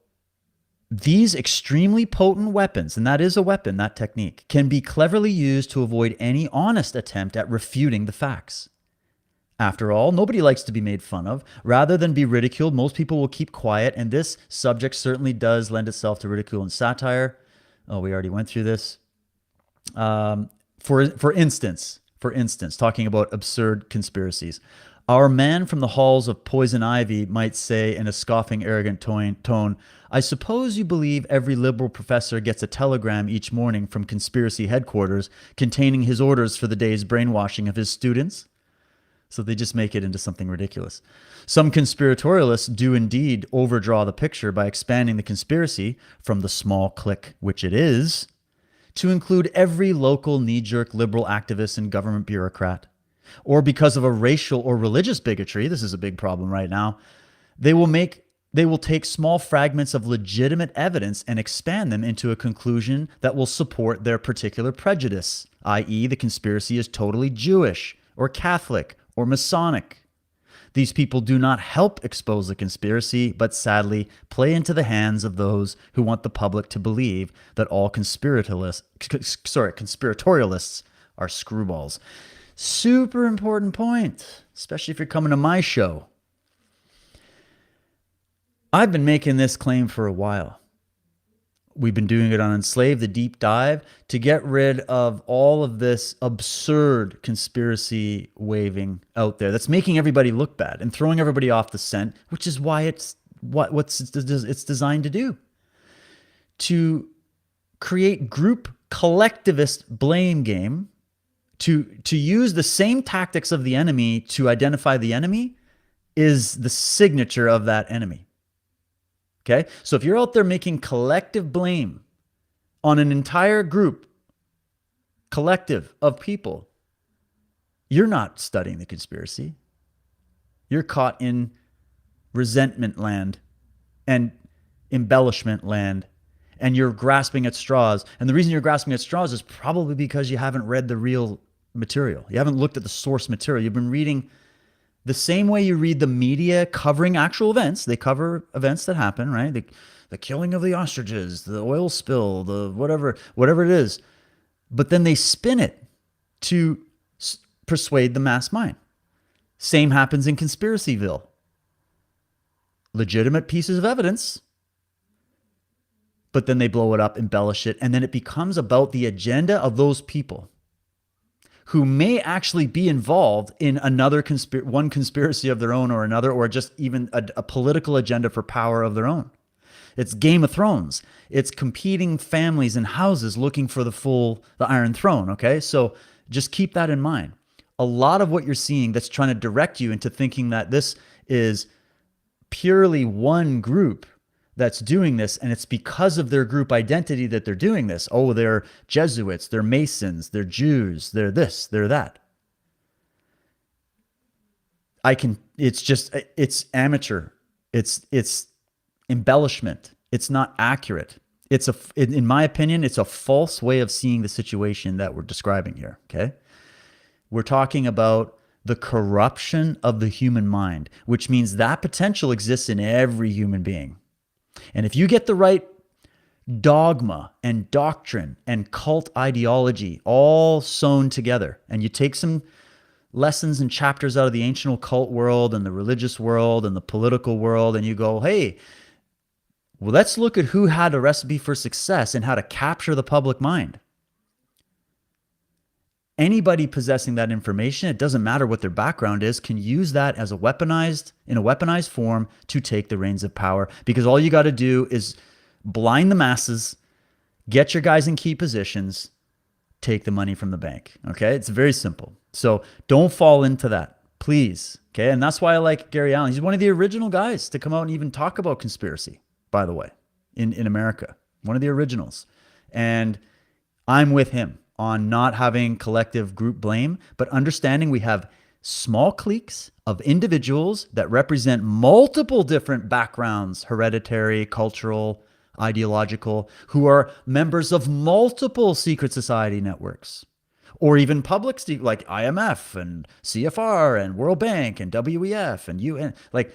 these extremely potent weapons, and that is a weapon, that technique, can be cleverly used to avoid any honest attempt at refuting the facts. After all, nobody likes to be made fun of. Rather than be ridiculed, most people will keep quiet, and this subject certainly does lend itself to ridicule and satire. Oh, we already went through this. For instance, talking about absurd conspiracies, our man from the halls of poison ivy might say in a scoffing, arrogant tone, I suppose you believe every liberal professor gets a telegram each morning from conspiracy headquarters containing his orders for the day's brainwashing of his students? So they just make it into something ridiculous. Some conspiratorialists do indeed overdraw the picture by expanding the conspiracy from the small clique which it is to include every local knee-jerk liberal activist and government bureaucrat. or because of a racial or religious bigotry, this is a big problem right now, they will take small fragments of legitimate evidence and expand them into a conclusion that will support their particular prejudice, i.e., the conspiracy is totally Jewish or Catholic or Masonic. These people do not help expose the conspiracy, but sadly play into the hands of those who want the public to believe that all conspiratorialists are screwballs. Super important point, especially if you're coming to my show. I've been making this claim for a while. We've been doing it on Enslaved, the deep dive, to get rid of all of this absurd conspiracy waving out there that's making everybody look bad and throwing everybody off the scent, which is why it's designed to do. To create group collectivist blame game, to use the same tactics of the enemy to identify the enemy is the signature of that enemy. Okay, so if you're out there making collective blame on an entire group, collective of people, you're not studying the conspiracy. You're caught in resentment land and embellishment land, and you're grasping at straws. And the reason you're grasping at straws is probably because you haven't read the real material. You haven't looked at the source material. You've been reading the same way you read the media covering actual events. They cover events that happen, right? The killing of the ostriches, the oil spill, the whatever it is. But then they spin it to persuade the mass mind. Same happens in Conspiracyville. Legitimate pieces of evidence, but then they blow it up, embellish it, and then it becomes about the agenda of those people who may actually be involved in another one conspiracy of their own or another, or just even a political agenda for power of their own. It's Game of Thrones. It's competing families and houses looking for the Iron Throne, okay? So just keep that in mind. A lot of what you're seeing that's trying to direct you into thinking that this is purely one group that's doing this, and it's because of their group identity that they're doing this. Oh, they're Jesuits, they're Masons, they're Jews, they're this, they're that. It's amateur. It's embellishment. It's not accurate. In my opinion, it's a false way of seeing the situation that we're describing here, okay? We're talking about the corruption of the human mind, which means that potential exists in every human being. And if you get the right dogma and doctrine and cult ideology all sewn together, and you take some lessons and chapters out of the ancient occult world and the religious world and the political world, and you go, hey, well, let's look at who had a recipe for success and how to capture the public mind. Anybody possessing that information, it doesn't matter what their background is, can use that as in a weaponized form to take the reins of power. Because all you got to do is blind the masses, get your guys in key positions, take the money from the bank. Okay, it's very simple. So don't fall into that, please. Okay, and that's why I like Gary Allen. He's one of the original guys to come out and even talk about conspiracy, by the way, in America. One of the originals, and I'm with him on not having collective group blame, but understanding we have small cliques of individuals that represent multiple different backgrounds, hereditary, cultural, ideological, who are members of multiple secret society networks, or even public, like IMF and CFR and World Bank and WEF and UN. Like,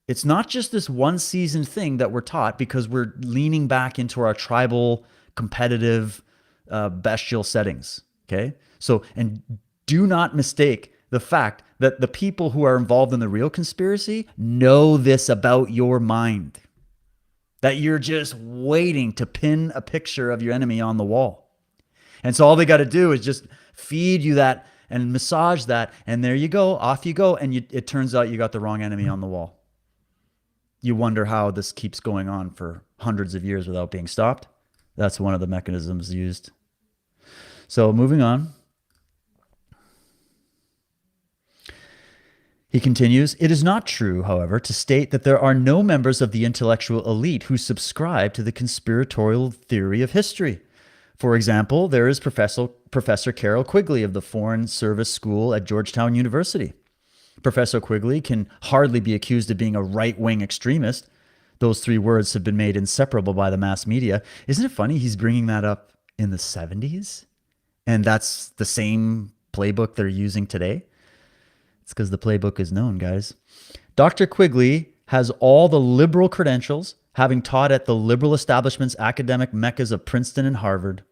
it's not just this one season thing that we're taught because we're leaning back into our tribal, competitive, bestial settings. Okay. So, and do not mistake the fact that the people who are involved in the real conspiracy know this about your mind, that you're just waiting to pin a picture of your enemy on the wall. And so all they got to do is just feed you that and massage that. And there you go. Off you go. And it turns out you got the wrong enemy on the wall. You wonder how this keeps going on for hundreds of years without being stopped. That's one of the mechanisms used. So moving on. He continues, it is not true, however, to state that there are no members of the intellectual elite who subscribe to the conspiratorial theory of history. For example, there is Professor Professor Carol Quigley of the Foreign Service School at Georgetown University. Professor Quigley can hardly be accused of being a right-wing extremist. Those three words have been made inseparable by the mass media. Isn't it funny he's bringing that up in the 70s? And that's the same playbook they're using today? It's because the playbook is known, guys. Dr. Quigley has all the liberal credentials, having taught at the liberal establishment's academic meccas of Princeton and Harvard.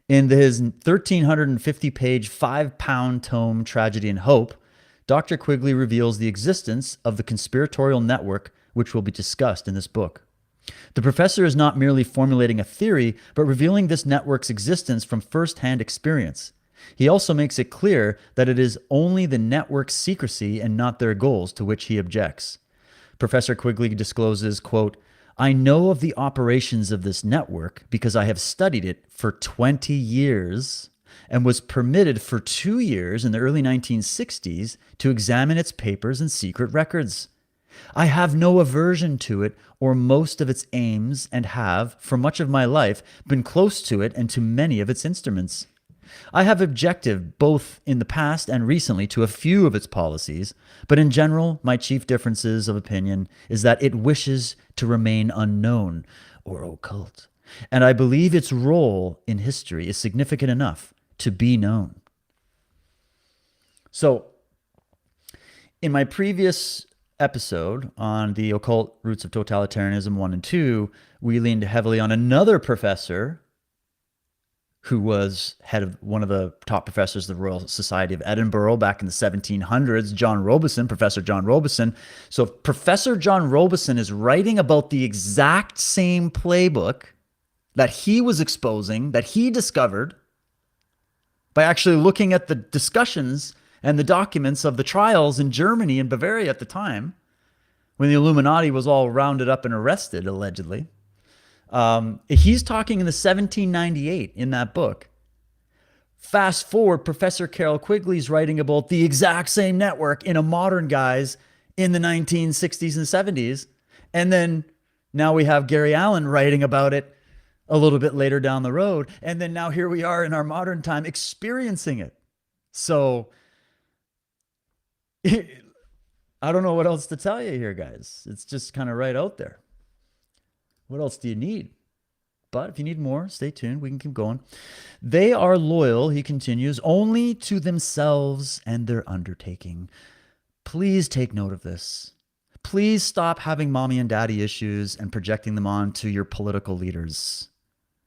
In his 1,350-page, 5-pound tome, Tragedy and Hope, Dr. Quigley reveals the existence of the conspiratorial network which will be discussed in this book. The professor is not merely formulating a theory, but revealing this network's existence from first-hand experience. He also makes it clear that it is only the network's secrecy and not their goals to which he objects. Professor Quigley discloses, quote, "I know of the operations of this network because I have studied it for 20 years and was permitted for 2 years in the early 1960s to examine its papers and secret records. I have no aversion to it or most of its aims and have, for much of my life, been close to it and to many of its instruments. I have objected both in the past and recently to a few of its policies, but in general, my chief differences of opinion is that it wishes to remain unknown or occult, and I believe its role in history is significant enough to be known." So, in my previous episode on the Occult Roots of Totalitarianism 1 and 2, we leaned heavily on another professor who was head of one of the top professors of the Royal Society of Edinburgh back in the 1700s, John Robison, Professor John Robison. So if Professor John Robison is writing about the exact same playbook that he was exposing, that he discovered by actually looking at the discussions and the documents of the trials in Germany and Bavaria at the time, when the Illuminati was all rounded up and arrested, allegedly. He's talking in the 1798 in that book. Fast forward, Professor Carol Quigley's writing about the exact same network in a modern guise in the 1960s and 70s. And then now we have Gary Allen writing about it a little bit later down the road. And then now here we are in our modern time experiencing it. So I don't know what else to tell you here, guys. It's just kind of right out there. What else do you need? But if you need more, stay tuned. We can keep going. They are loyal, he continues, only to themselves and their undertaking. Please take note of this. Please stop having mommy and daddy issues and projecting them on to your political leaders.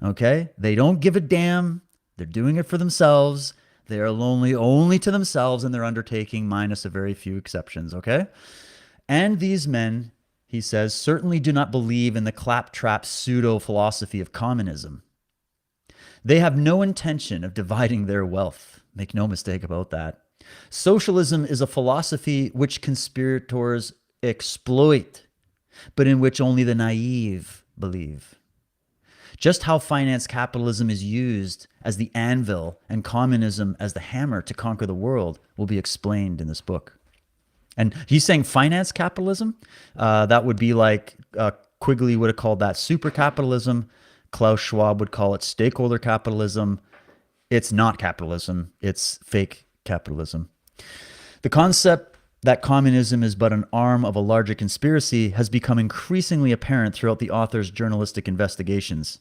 Okay? They don't give a damn. They're doing it for themselves. They are lonely only to themselves and their undertaking, minus a very few exceptions. Okay? And these men, he says, certainly do not believe in the claptrap pseudo-philosophy of communism. They have no intention of dividing their wealth. Make no mistake about that. Socialism is a philosophy which conspirators exploit, but in which only the naive believe. Just how finance capitalism is used as the anvil and communism as the hammer to conquer the world will be explained in this book. And he's saying finance capitalism, that would be like Quigley would have called that super capitalism. Klaus Schwab would call it stakeholder capitalism. It's not capitalism. It's fake capitalism. The concept that communism is but an arm of a larger conspiracy has become increasingly apparent throughout the author's journalistic investigations.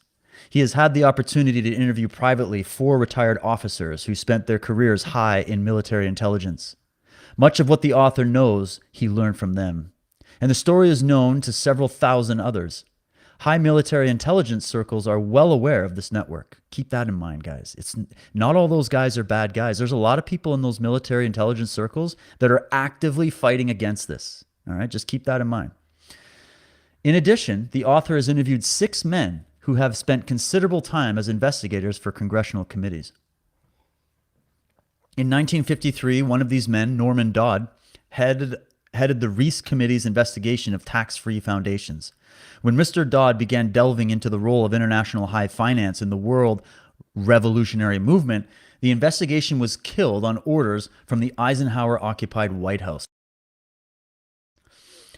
He has had the opportunity to interview privately 4 retired officers who spent their careers high in military intelligence. Much of what the author knows, he learned from them. And the story is known to several thousand others. High military intelligence circles are well aware of this network. Keep that in mind, guys. It's not all those guys are bad guys. There's a lot of people in those military intelligence circles that are actively fighting against this. All right, just keep that in mind. In addition, the author has interviewed 6 men who have spent considerable time as investigators for congressional committees. In 1953, one of these men, Norman Dodd, headed the Reese Committee's investigation of tax-free foundations. When Mr. Dodd began delving into the role of international high finance in the world revolutionary movement, the investigation was killed on orders from the Eisenhower-occupied White House.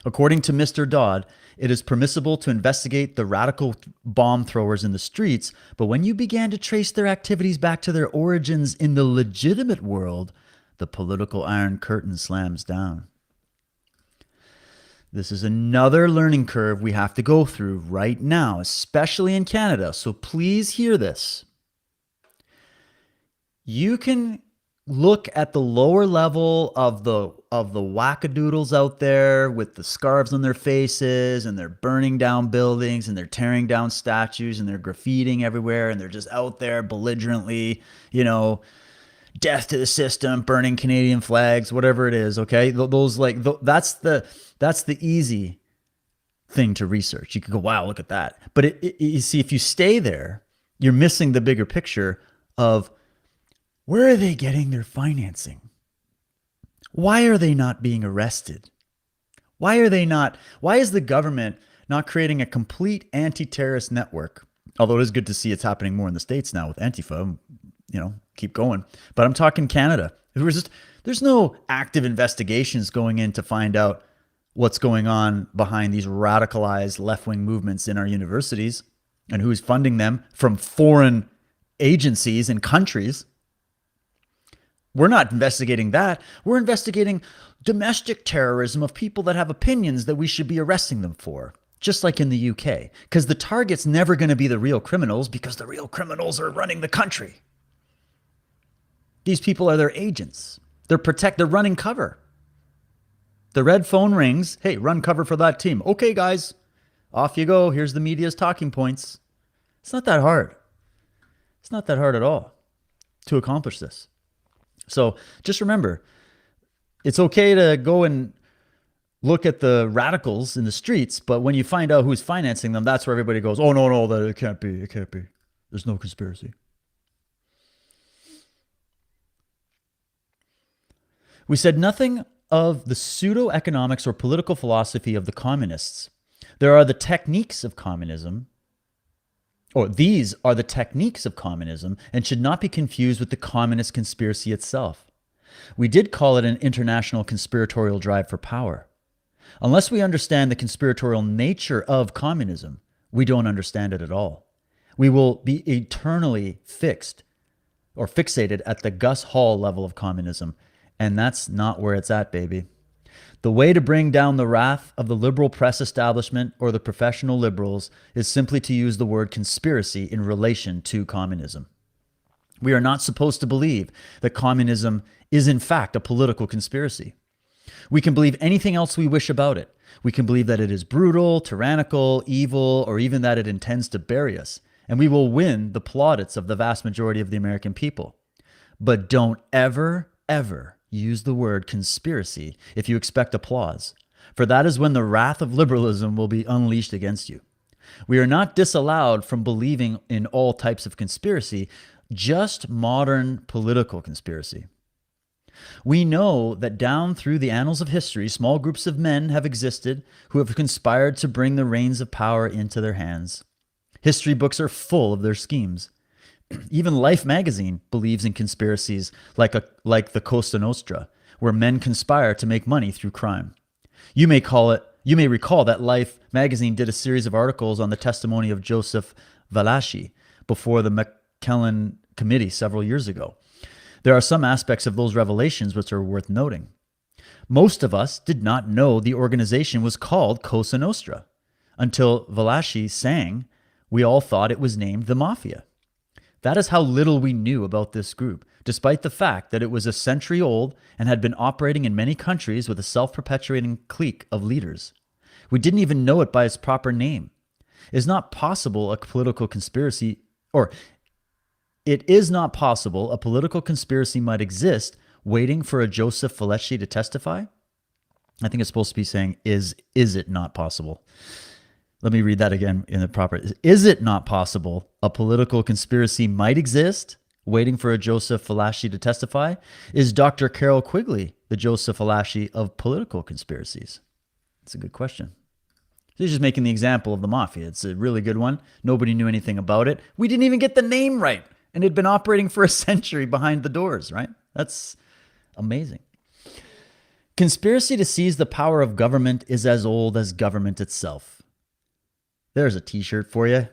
According to Mr. Dodd, it is permissible to investigate the radical bomb throwers in the streets, but when you began to trace their activities back to their origins in the legitimate world, the political Iron Curtain slams down. This is another learning curve we have to go through right now, especially in Canada, so please hear this. You can look at the lower level of the wackadoodles out there with the scarves on their faces, and they're burning down buildings, and they're tearing down statues, and they're graffitiing everywhere, and they're just out there belligerently, death to the system, burning Canadian flags, whatever it is. Okay, that's the easy thing to research. You could go, wow, look at that. But you see, if you stay there, you're missing the bigger picture of where are they getting their financing? Why are they not being arrested? Why is the government not creating a complete anti-terrorist network? Although it is good to see it's happening more in the States now with Antifa, keep going. But I'm talking Canada. There's no active investigations going in to find out what's going on behind these radicalized left-wing movements in our universities and who's funding them from foreign agencies and countries. We're not investigating that. We're investigating domestic terrorism of people that have opinions that we should be arresting them for, just like in the UK. Because the target's never going to be the real criminals, because the real criminals are running the country. These people are their agents. They're running cover. The red phone rings. Hey, run cover for that team. Okay, guys, off you go. Here's the media's talking points. It's not that hard. It's not that hard at all to accomplish this. So just remember, it's okay to go and look at the radicals in the streets, but when you find out who's financing them, that's where everybody goes, oh, no, that it can't be. There's no conspiracy. We said nothing of the pseudo-economics or political philosophy of the communists. There are the techniques of communism, or these are the techniques of communism, and should not be confused with the communist conspiracy itself. We did call it an international conspiratorial drive for power. Unless we understand the conspiratorial nature of communism, we don't understand it at all. We will be eternally fixed or fixated at the Gus Hall level of communism, and that's not where it's at, baby. The way to bring down the wrath of the liberal press establishment or the professional liberals is simply to use the word conspiracy in relation to communism. We are not supposed to believe that communism is in fact a political conspiracy. We can believe anything else we wish about it. We can believe that it is brutal, tyrannical, evil, or even that it intends to bury us, and we will win the plaudits of the vast majority of the American people. But don't ever use the word conspiracy if you expect applause, for that is when the wrath of liberalism will be unleashed against you. We are not disallowed from believing in all types of conspiracy, just modern political conspiracy. We know that down through the annals of history, small groups of men have existed who have conspired to bring the reins of power into their hands. History books are full of their schemes. Even Life magazine believes in conspiracies like the Cosa Nostra, where men conspire to make money through crime. You may recall that Life magazine did a series of articles on the testimony of Joseph Valachi before the McKellen Committee several years ago. There are some aspects of those revelations which are worth noting. Most of us did not know the organization was called Cosa Nostra. Until Valachi sang, we all thought it was named the Mafia. That is how little we knew about this group, despite the fact that it was a century old and had been operating in many countries with a self-perpetuating clique of leaders. We didn't even know it by its proper name. It is not possible a political conspiracy might exist waiting for a Joseph Valachi to testify. I think it's supposed to be saying, is it not possible? Let me read that again in the proper. Is it not possible a political conspiracy might exist waiting for a Joseph Valachi to testify? Is Dr. Carol Quigley the Joseph Valachi of political conspiracies? That's a good question. He's just making the example of the Mafia. It's a really good one. Nobody knew anything about it. We didn't even get the name right. And it had been operating for a century behind the doors, right? That's amazing. Conspiracy to seize the power of government is as old as government itself. There's a t-shirt for you.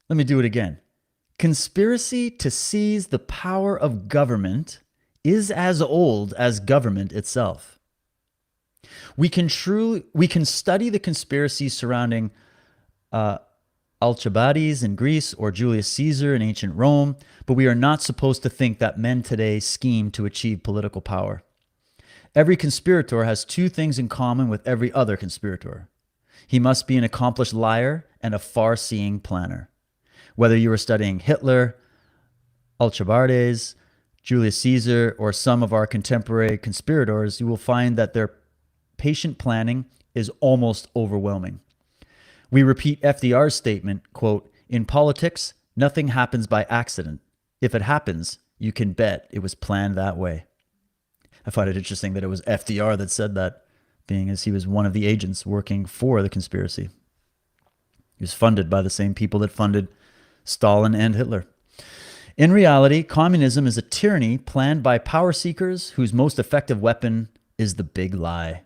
Let me do it again. Conspiracy to seize the power of government is as old as government itself. We can study the conspiracies surrounding Alcibiades in Greece or Julius Caesar in ancient Rome, but we are not supposed to think that men today scheme to achieve political power. Every conspirator has two things in common with every other conspirator. He must be an accomplished liar and a far-seeing planner. Whether you are studying Hitler, Alcibiades, Julius Caesar, or some of our contemporary conspirators, you will find that their patient planning is almost overwhelming. We repeat FDR's statement, quote, "In politics, nothing happens by accident. If it happens, you can bet it was planned that way." I find it interesting that it was FDR that said that, being as he was one of the agents working for the conspiracy. He was funded by the same people that funded Stalin and Hitler. In reality, communism is a tyranny planned by power seekers whose most effective weapon is the big lie.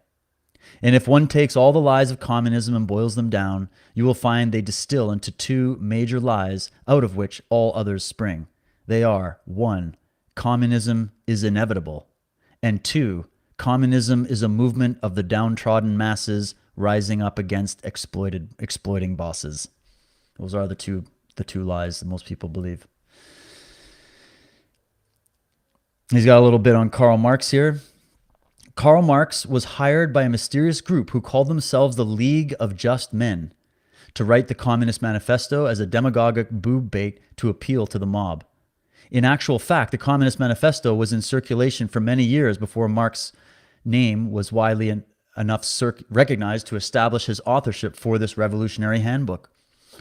And if one takes all the lies of communism and boils them down, you will find they distill into two major lies out of which all others spring. They are, 1, communism is inevitable, and 2, communism is a movement of the downtrodden masses rising up against exploiting bosses. Those are the two lies that most people believe. He's got a little bit on Karl Marx here. Karl Marx was hired by a mysterious group who called themselves the League of Just Men to write the Communist Manifesto as a demagogic boob bait to appeal to the mob. In actual fact, the Communist Manifesto was in circulation for many years before Marx's name was widely enough recognized to establish his authorship for this revolutionary handbook.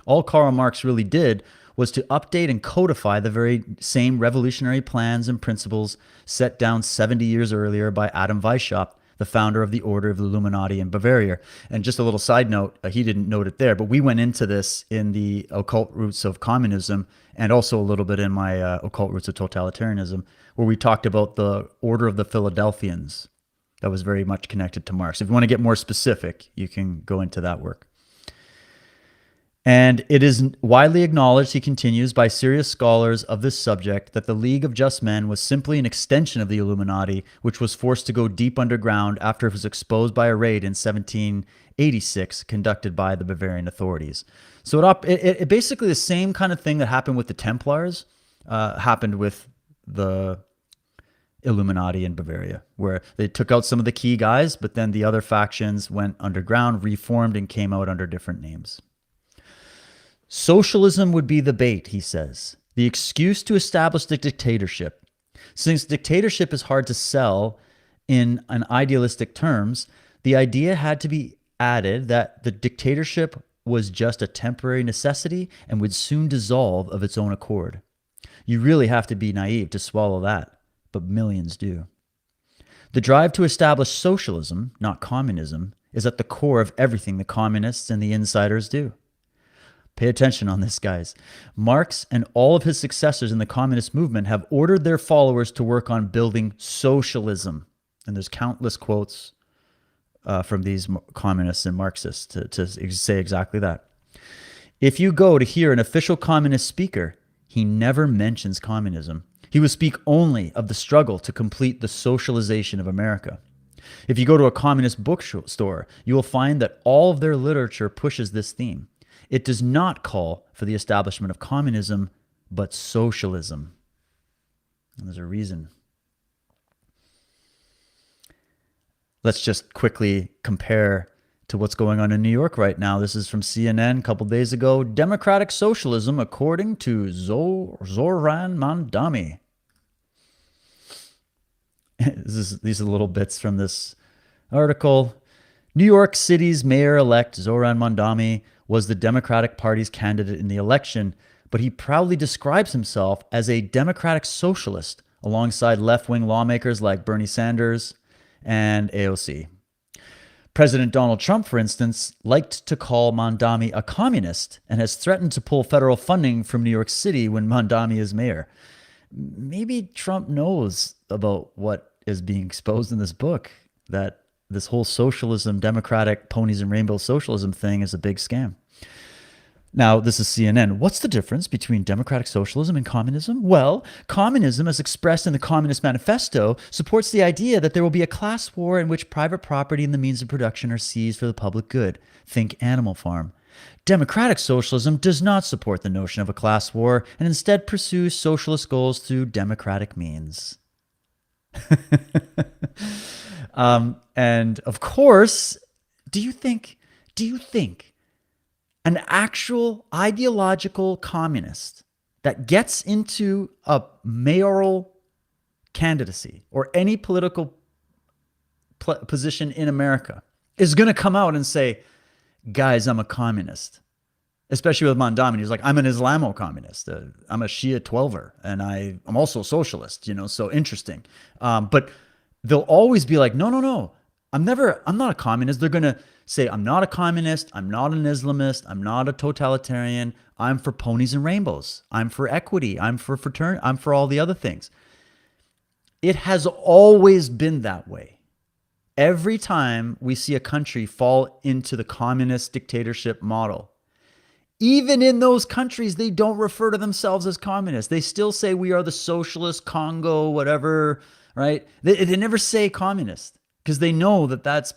All Karl Marx really did was to update and codify the very same revolutionary plans and principles set down 70 years earlier by Adam Weishaupt, the founder of the Order of the Illuminati in Bavaria. And just a little side note, he didn't note it there, but we went into this in the Occult Roots of Communism and also a little bit in my Occult Roots of Totalitarianism, where we talked about the Order of the Philadelphians. That was very much connected to Marx. If you want to get more specific, you can go into that work. And it is widely acknowledged, he continues, by serious scholars of this subject that the League of Just Men was simply an extension of the Illuminati, which was forced to go deep underground after it was exposed by a raid in 1786 conducted by the Bavarian authorities. So it basically the same kind of thing that happened with the Templars happened with the Illuminati in Bavaria, where they took out some of the key guys, but then the other factions went underground, reformed, and came out under different names. Socialism would be the bait, he says, the excuse to establish the dictatorship. Since dictatorship is hard to sell in an idealistic terms, the idea had to be added that the dictatorship was just a temporary necessity and would soon dissolve of its own accord. You really have to be naive to swallow that, but millions do. The drive to establish socialism, not communism, is at the core of everything the communists and the insiders do. Pay attention on this, guys. Marx and all of his successors in the communist movement have ordered their followers to work on building socialism. And there's countless quotes from these communists and Marxists to say exactly that. If you go to hear an official communist speaker, he never mentions communism. He will speak only of the struggle to complete the socialization of America. If you go to a communist bookstore, you will find that all of their literature pushes this theme. It does not call for the establishment of communism, but socialism. And there's a reason. Let's just quickly compare to what's going on in New York right now. This is from CNN a couple days ago. Democratic socialism according to Zoran Mandami. These are little bits from this article. New York City's mayor-elect Zoran Mandami was the Democratic Party's candidate in the election, but he proudly describes himself as a democratic socialist alongside left-wing lawmakers like Bernie Sanders and AOC. President Donald Trump, for instance, liked to call Mandami a communist and has threatened to pull federal funding from New York City when Mandami is mayor. Maybe Trump knows about what is being exposed in this book, that this whole socialism, democratic ponies and rainbows socialism thing is a big scam. Now, this is CNN. What's the difference between democratic socialism and communism? Well, communism, as expressed in the Communist Manifesto, supports the idea that there will be a class war in which private property and the means of production are seized for the public good. Think Animal Farm. Democratic socialism does not support the notion of a class war and instead pursues socialist goals through democratic means. And of course, do you think an actual ideological communist that gets into a mayoral candidacy or any political position in America is going to come out and say, guys, I'm a communist? Especially with Mondami, he's like, I'm an Islamo-communist. I'm a Shia 12er, and I'm also a socialist, so interesting. But they'll always be like, no, I'm not a communist. They're going to say, I'm not a communist, I'm not an Islamist, I'm not a totalitarian, I'm for ponies and rainbows, I'm for equity, I'm for fraternity, I'm for all the other things. It has always been that way. Every time we see a country fall into the communist dictatorship model, even in those countries, they don't refer to themselves as communists. They still say we are the socialist Congo, whatever, right? They never say communist because they know that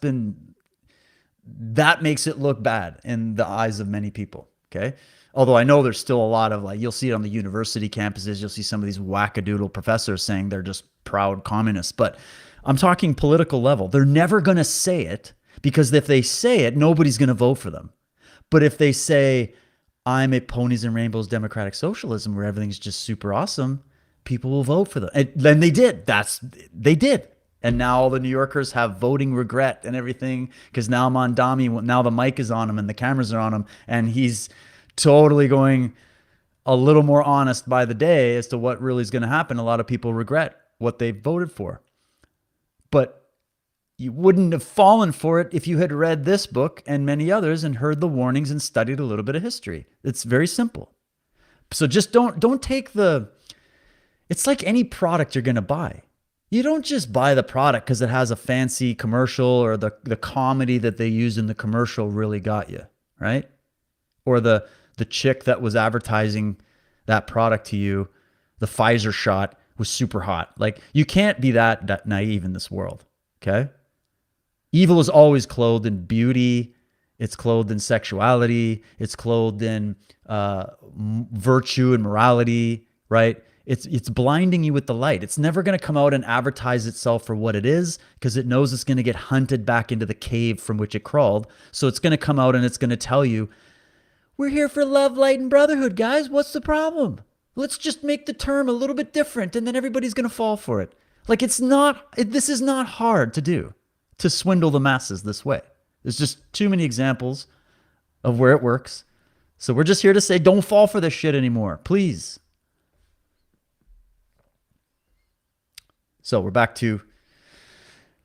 makes it look bad in the eyes of many people, okay? Although I know there's still a lot of you'll see it on the university campuses, you'll see some of these wackadoodle professors saying they're just proud communists. But I'm talking political level. They're never going to say it because if they say it, nobody's going to vote for them. But if they say, I'm a ponies and rainbows democratic socialism where everything's just super awesome, people will vote for them. And then they did. They did. And now all the New Yorkers have voting regret and everything because now Mondami, now the mic is on him and the cameras are on him, and he's totally going a little more honest by the day as to what really is going to happen. A lot of people regret what they voted for. But you wouldn't have fallen for it if you had read this book and many others and heard the warnings and studied a little bit of history. It's very simple. So just don't take it's like any product you're going to buy. You don't just buy the product because it has a fancy commercial or the comedy that they used in the commercial really got you, right? Or the chick that was advertising that product to you, the Pfizer shot, was super hot. You can't be that naive in this world, okay? Evil is always clothed in beauty. It's clothed in sexuality. It's clothed in virtue and morality, right? It's blinding you with the light. It's never going to come out and advertise itself for what it is because it knows it's going to get hunted back into the cave from which it crawled. So it's going to come out and it's going to tell you, we're here for love, light, and brotherhood, guys. What's the problem? Let's just make the term a little bit different and then everybody's going to fall for it. This is not hard to do, to swindle the masses this way. There's just too many examples of where it works. So we're just here to say, don't fall for this shit anymore, please. So we're back to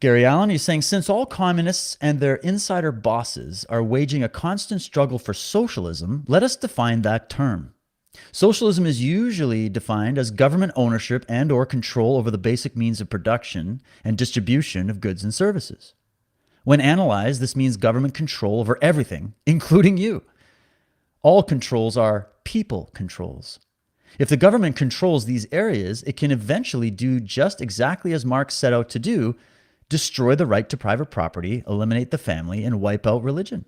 Gary Allen. He's saying, since all communists and their insider bosses are waging a constant struggle for socialism, let us define that term. Socialism is usually defined as government ownership and or control over the basic means of production and distribution of goods and services. When analyzed, this means government control over everything, including you. All controls are people controls. If the government controls these areas, it can eventually do just exactly as Marx set out to do, destroy the right to private property, eliminate the family, and wipe out religion,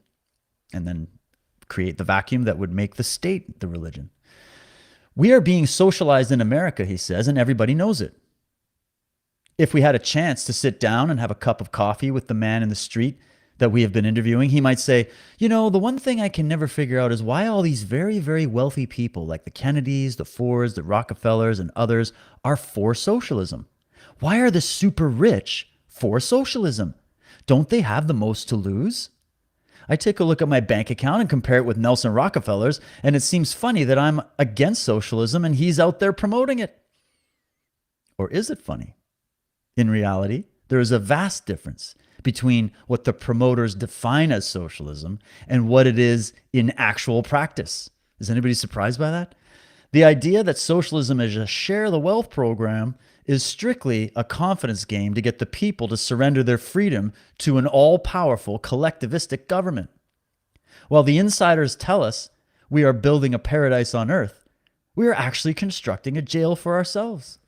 and then create the vacuum that would make the state the religion. We are being socialized in America, he says, and everybody knows it. If we had a chance to sit down and have a cup of coffee with the man in the street that we have been interviewing, he might say, the one thing I can never figure out is why all these very, very wealthy people like the Kennedys, the Fords, the Rockefellers, and others are for socialism. Why are the super rich for socialism? Don't they have the most to lose? I take a look at my bank account and compare it with Nelson Rockefeller's, and it seems funny that I'm against socialism and he's out there promoting it. Or is it funny? In reality, there is a vast difference between what the promoters define as socialism and what it is in actual practice. Is anybody surprised by that? The idea that socialism is a share the wealth program is strictly a confidence game to get the people to surrender their freedom to an all-powerful collectivistic government. While the insiders tell us we are building a paradise on earth, we are actually constructing a jail for ourselves.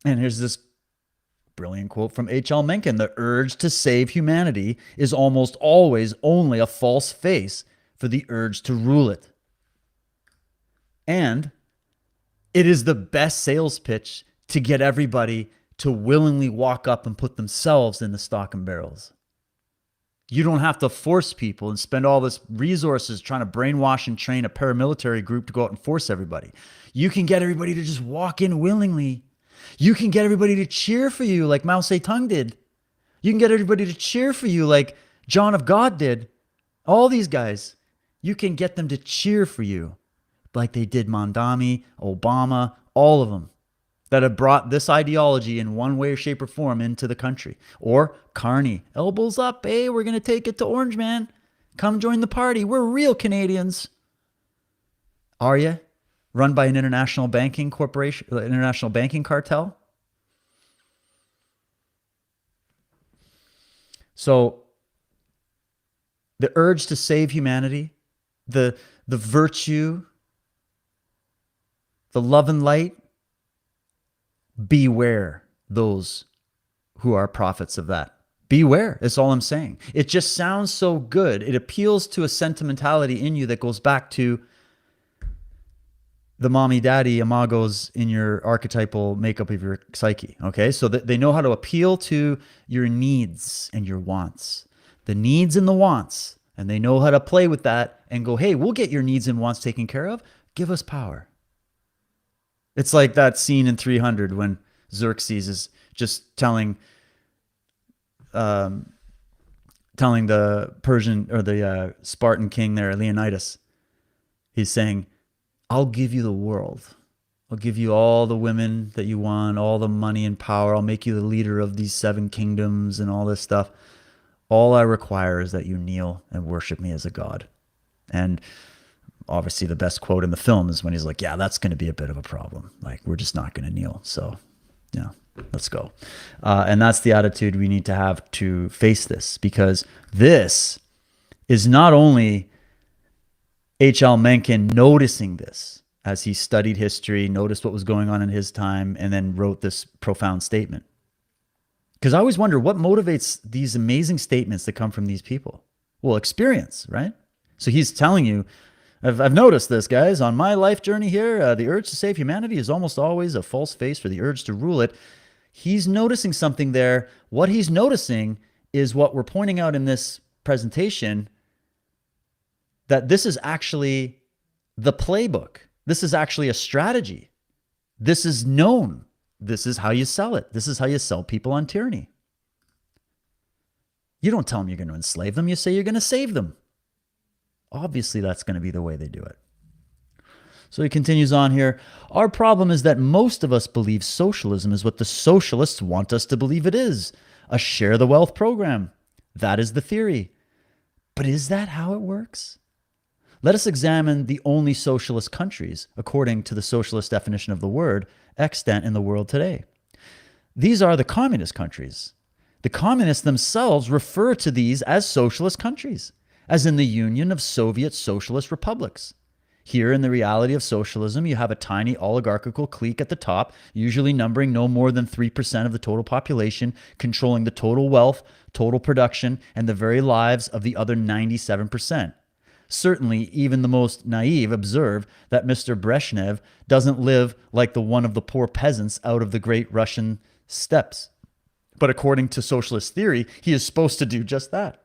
And here's this brilliant quote from H.L. Mencken: "The urge to save humanity is almost always only a false face for the urge to rule it. And it is the best sales pitch to get everybody to willingly walk up and put themselves in the stock and barrels. You don't have to force people and spend all this resources trying to brainwash and train a paramilitary group to go out and force everybody. You can get everybody to just walk in willingly. You can get everybody to cheer for you like Mao Zedong did. You can get everybody to cheer for you like John of God did. All these guys, you can get them to cheer for you like they did Mondami, Obama, all of them that have brought this ideology in one way, shape, or form into the country. Or Carney, elbows up, hey, we're going to take it to Orange, man. Come join the party. We're real Canadians. Are you? Run by an international banking corporation, international banking cartel. So the urge to save humanity, the virtue, the love and light, beware those who are prophets of that. Beware, that's all I'm saying. It just sounds so good. It appeals to a sentimentality in you that goes back to the mommy daddy imagos in your archetypal makeup of your psyche. Okay, so that they know how to appeal to your needs and your wants, the needs and the wants, and they know how to play with that and go, hey, we'll get your needs and wants taken care of. Give us power. It's like that scene in 300 when Xerxes is just telling the Persian or the Spartan king there, Leonidas, he's saying, I'll give you the world. I'll give you all the women that you want, all the money and power. I'll make you the leader of these 7 kingdoms and all this stuff. All I require is that you kneel and worship me as a god. And obviously the best quote in the film is when he's like, yeah, that's going to be a bit of a problem. Like, we're just not going to kneel. So, yeah, let's go. And that's the attitude we need to have to face this, because this is not only H.L. Mencken noticing this as he studied history, noticed what was going on in his time, and then wrote this profound statement. Because I always wonder what motivates these amazing statements that come from these people. Well, experience, right? So he's telling you, I've noticed this, guys. On my life journey here, the urge to save humanity is almost always a false face for the urge to rule it. He's noticing something there. What he's noticing is what we're pointing out in this presentation, that this is actually the playbook. This is actually a strategy. This is known. This is how you sell it. This is how you sell people on tyranny. You don't tell them you're going to enslave them. You say you're going to save them. Obviously, that's going to be the way they do it. So he continues on here. Our problem is that most of us believe socialism is what the socialists want us to believe it is, a share the wealth program. That is the theory. But is that how it works? Let us examine the only socialist countries, according to the socialist definition of the word, extant in the world today. These are the communist countries. The communists themselves refer to these as socialist countries, as in the Union of Soviet Socialist Republics. Here, in the reality of socialism, you have a tiny oligarchical clique at the top, usually numbering no more than 3% of the total population, controlling the total wealth, total production, and the very lives of the other 97%. Certainly, even the most naive observe that Mr. Brezhnev doesn't live like the one of the poor peasants out of the great Russian steppes. But according to socialist theory, he is supposed to do just that.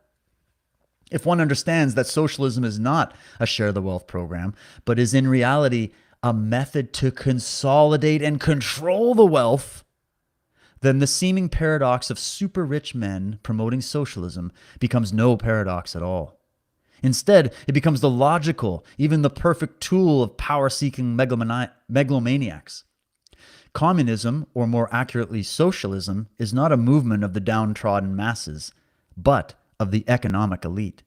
If one understands that socialism is not a share the wealth program, but is in reality a method to consolidate and control the wealth, then the seeming paradox of super rich men promoting socialism becomes no paradox at all. Instead, it becomes the logical, even the perfect tool of power-seeking megalomaniacs. Communism, or more accurately socialism, is not a movement of the downtrodden masses, but of the economic elite.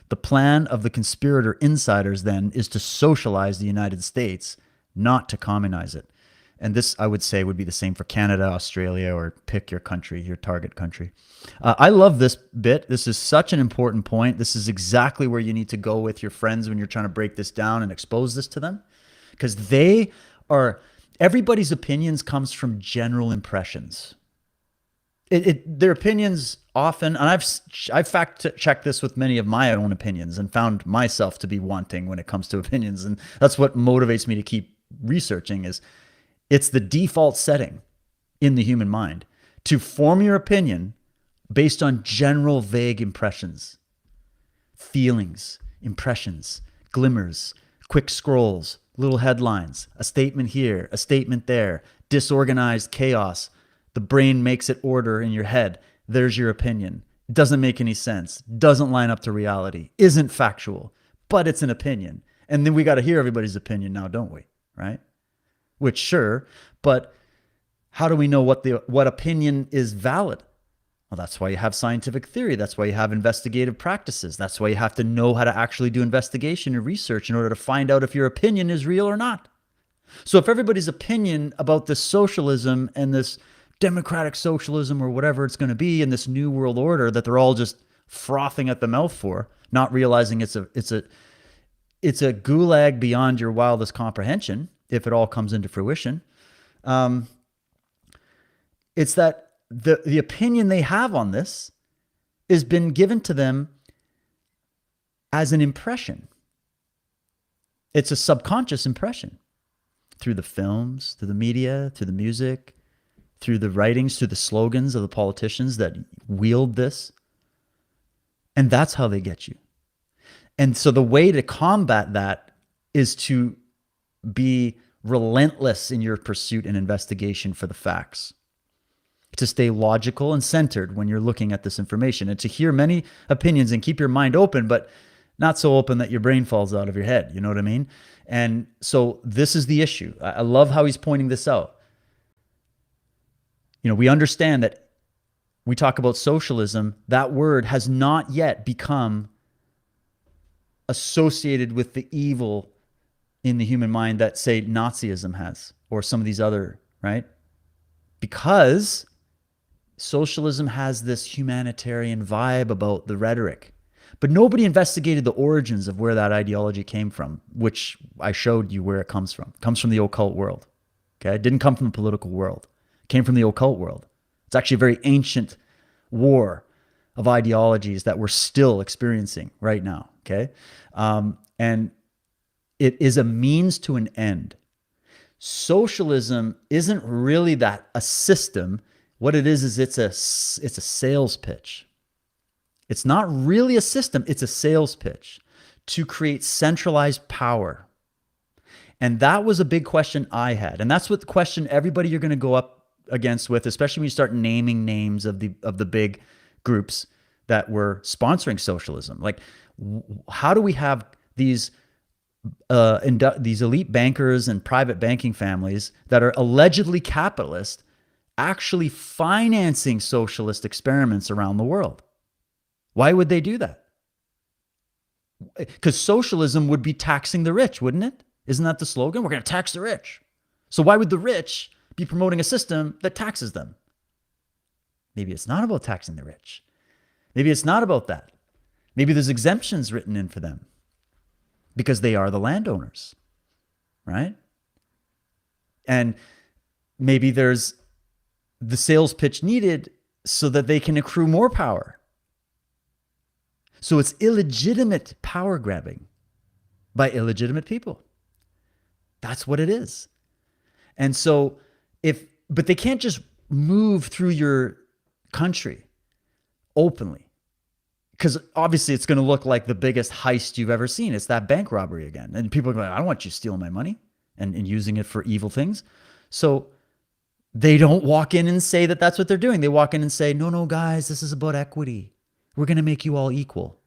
The plan of the conspirator insiders, then, is to socialize the United States, not to commonize it. And this, I would say, would be the same for Canada, Australia, or pick your country, your target country. I love this bit. This is such an important point. This is exactly where you need to go with your friends when you're trying to break this down and expose this to them. Because everybody's opinions comes from general impressions. Their opinions often, and I've fact checked this with many of my own opinions and found myself to be wanting when it comes to opinions. And that's what motivates me to keep researching is it's the default setting in the human mind to form your opinion based on general vague impressions, feelings, impressions, glimmers, quick scrolls, little headlines, a statement here, a statement there, disorganized chaos. The brain makes it order in your head. There's your opinion. It doesn't make any sense. Doesn't line up to reality. Isn't factual, but it's an opinion. And then we got to hear everybody's opinion now, don't we? Right? Which sure, but how do we know what opinion is valid? Well, that's why you have scientific theory. That's why you have investigative practices. That's why you have to know how to actually do investigation and research in order to find out if your opinion is real or not. So if everybody's opinion about this socialism and this democratic socialism or whatever it's going to be in this new world order that they're all just frothing at the mouth for, not realizing it's a gulag beyond your wildest comprehension, if it all comes into fruition, it's that the opinion they have on this has been given to them as an impression. It's a subconscious impression through the films, through the media, through the music, through the writings, through the slogans of the politicians that wield this. And that's how they get you. And so the way to combat that is to be relentless in your pursuit and investigation for the facts, to stay logical and centered when you're looking at this information, and to hear many opinions and keep your mind open, but not so open that your brain falls out of your head. You know what I mean? And so this is the issue. I love how he's pointing this out. You know, we understand that we talk about socialism, that word has not yet become associated with the evil in the human mind that, say, Nazism has, or some of these other, right? Because socialism has this humanitarian vibe about the rhetoric. But nobody investigated the origins of where that ideology came from, which I showed you where it comes from. It comes from the occult world. Okay? It didn't come from the political world. It came from the occult world. It's actually a very ancient war of ideologies that we're still experiencing right now. Okay? And it is a means to an end. Socialism isn't really a system. What it is it's a sales pitch. It's not really a system. It's a sales pitch to create centralized power. And that was a big question I had. And that's what the question everybody you're going to go up against with, especially when you start naming names of the big groups that were sponsoring socialism. Like, how do we have these elite bankers and private banking families that are allegedly capitalist actually financing socialist experiments around the world? Why would they do that? Because socialism would be taxing the rich, wouldn't it? Isn't that the slogan? We're going to tax the rich. So why would the rich be promoting a system that taxes them? Maybe it's not about taxing the rich. Maybe it's not about that. Maybe there's exemptions written in for them because they are the landowners, right? And maybe there's the sales pitch needed so that they can accrue more power. So it's illegitimate power grabbing by illegitimate people. That's what it is. And so but they can't just move through your country openly, because obviously it's going to look like the biggest heist you've ever seen. It's that bank robbery again. And people are going, I don't want you stealing my money and using it for evil things. So they don't walk in and say that that's what they're doing. They walk in and say, no, guys, this is about equity. We're going to make you all equal.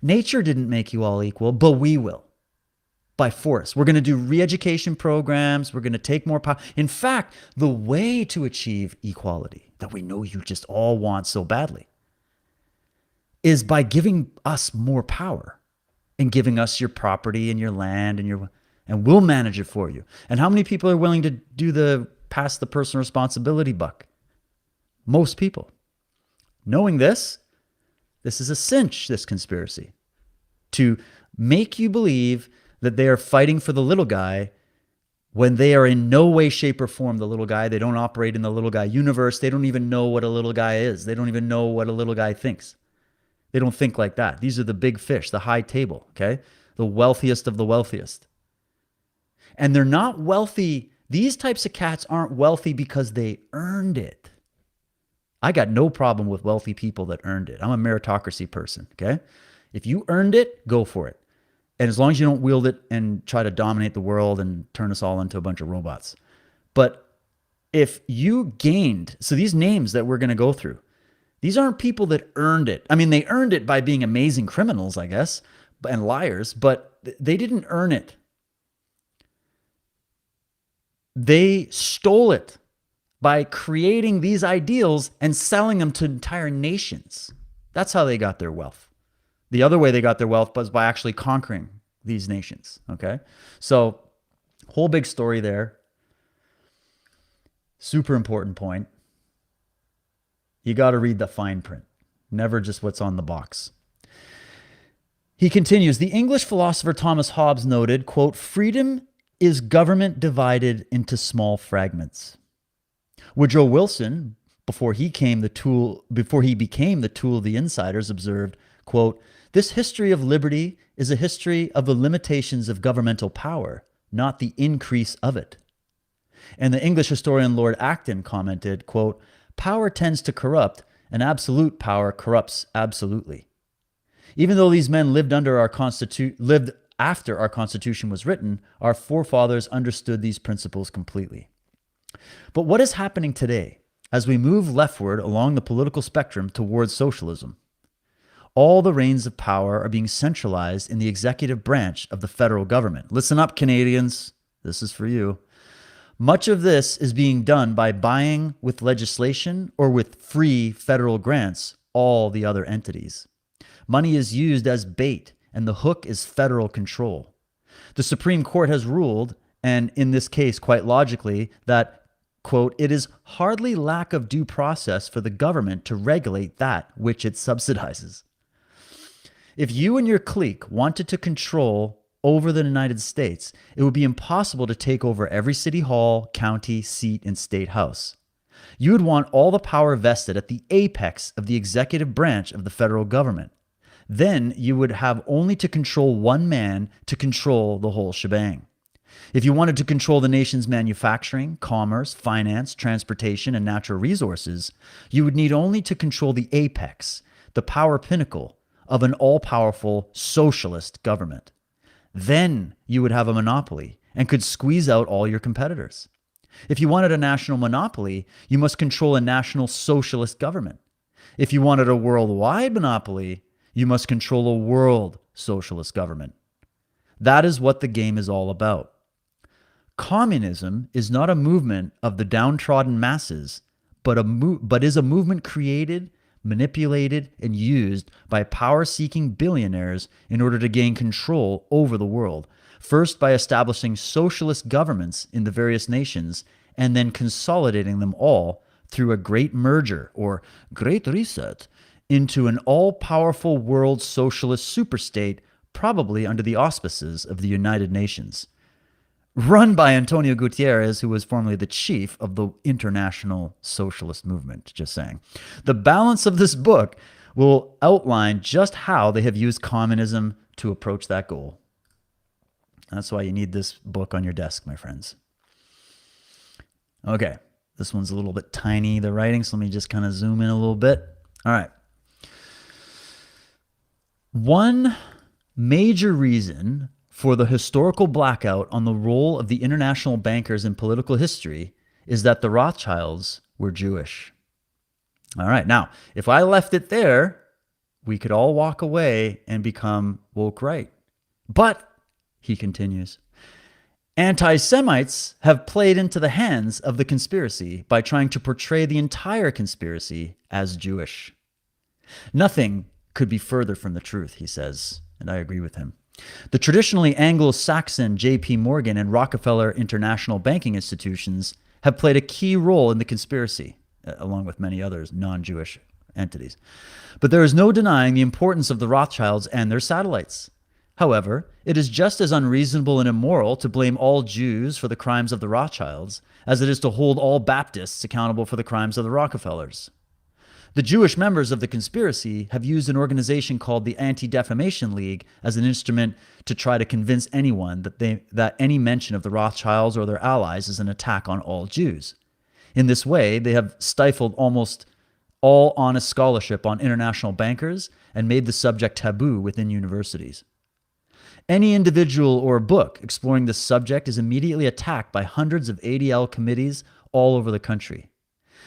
Nature didn't make you all equal, but we will. By force. We're going to do re-education programs. We're going to take more power. In fact, the way to achieve equality that we know you just all want so badly is by giving us more power and giving us your property and your land and and we'll manage it for you. And how many people are willing to do the pass the personal responsibility buck? Most people. Knowing this is a cinch, this conspiracy, to make you believe that they are fighting for the little guy when they are in no way, shape, or form the little guy. They don't operate in the little guy universe. They don't even know what a little guy is. They don't even know what a little guy thinks. They don't think like that. These are the big fish, the high table, okay? The wealthiest of the wealthiest. And they're not wealthy. These types of cats aren't wealthy because they earned it. I got no problem with wealthy people that earned it. I'm a meritocracy person, okay? If you earned it, go for it. And as long as you don't wield it and try to dominate the world and turn us all into a bunch of robots. But if you gained, so these names that we're going to go through, these aren't people that earned it. I mean, they earned it by being amazing criminals, I guess, and liars, but they didn't earn it. They stole it by creating these ideals and selling them to entire nations. That's how they got their wealth. The other way they got their wealth was by actually conquering these nations, okay? So, whole big story there. Super important point. You got to read the fine print, never just what's on the box. He continues, the English philosopher Thomas Hobbes noted, quote, freedom is government divided into small fragments. Woodrow Wilson, before he became the tool of the insiders, observed, quote, this history of liberty is a history of the limitations of governmental power, not the increase of it. And the English historian Lord Acton commented, quote, power tends to corrupt, and absolute power corrupts absolutely. Even though these men lived after our Constitution was written, our forefathers understood these principles completely. But what is happening today as we move leftward along the political spectrum towards socialism? All the reins of power are being centralized in the executive branch of the federal government. Listen up, Canadians. This is for you. Much of this is being done by buying with legislation or with free federal grants all the other entities. Money is used as bait, and the hook is federal control. The Supreme Court has ruled, and in this case quite logically, that, quote, it is hardly lack of due process for the government to regulate that which it subsidizes. If you and your clique wanted to control over the United States, it would be impossible to take over every city hall, county, seat, and state house. You would want all the power vested at the apex of the executive branch of the federal government. Then you would have only to control one man to control the whole shebang. If you wanted to control the nation's manufacturing, commerce, finance, transportation, and natural resources, you would need only to control the apex, the power pinnacle of an all-powerful socialist government. Then you would have a monopoly and could squeeze out all your competitors. If you wanted a national monopoly, you must control a national socialist government. If you wanted a worldwide monopoly, you must control a world socialist government. That is what the game is all about. Communism is not a movement of the downtrodden masses, but is a movement created, manipulated, and used by power-seeking billionaires in order to gain control over the world, first by establishing socialist governments in the various nations, and then consolidating them all through a great merger or great reset into an all-powerful world socialist superstate, probably under the auspices of the United Nations, run by Antonio Gutierrez, who was formerly the chief of the International Socialist Movement, just saying. The balance of this book will outline just how they have used communism to approach that goal. That's why you need this book on your desk, my friends. Okay, this one's a little bit tiny, the writing, so let me just kind of zoom in a little bit. All right. One major reason for the historical blackout on the role of the international bankers in political history is that the Rothschilds were Jewish. All right, now, if I left it there, we could all walk away and become woke right. But, he continues, anti-Semites have played into the hands of the conspiracy by trying to portray the entire conspiracy as Jewish. Nothing could be further from the truth, he says, and I agree with him. The traditionally Anglo-Saxon J.P. Morgan and Rockefeller international banking institutions have played a key role in the conspiracy, along with many others non-Jewish entities. But there is no denying the importance of the Rothschilds and their satellites. However, it is just as unreasonable and immoral to blame all Jews for the crimes of the Rothschilds as it is to hold all Baptists accountable for the crimes of the Rockefellers. The Jewish members of the conspiracy have used an organization called the Anti-Defamation League as an instrument to try to convince anyone that any mention of the Rothschilds or their allies is an attack on all Jews. In this way, they have stifled almost all honest scholarship on international bankers and made the subject taboo within universities. Any individual or book exploring this subject is immediately attacked by hundreds of ADL committees all over the country.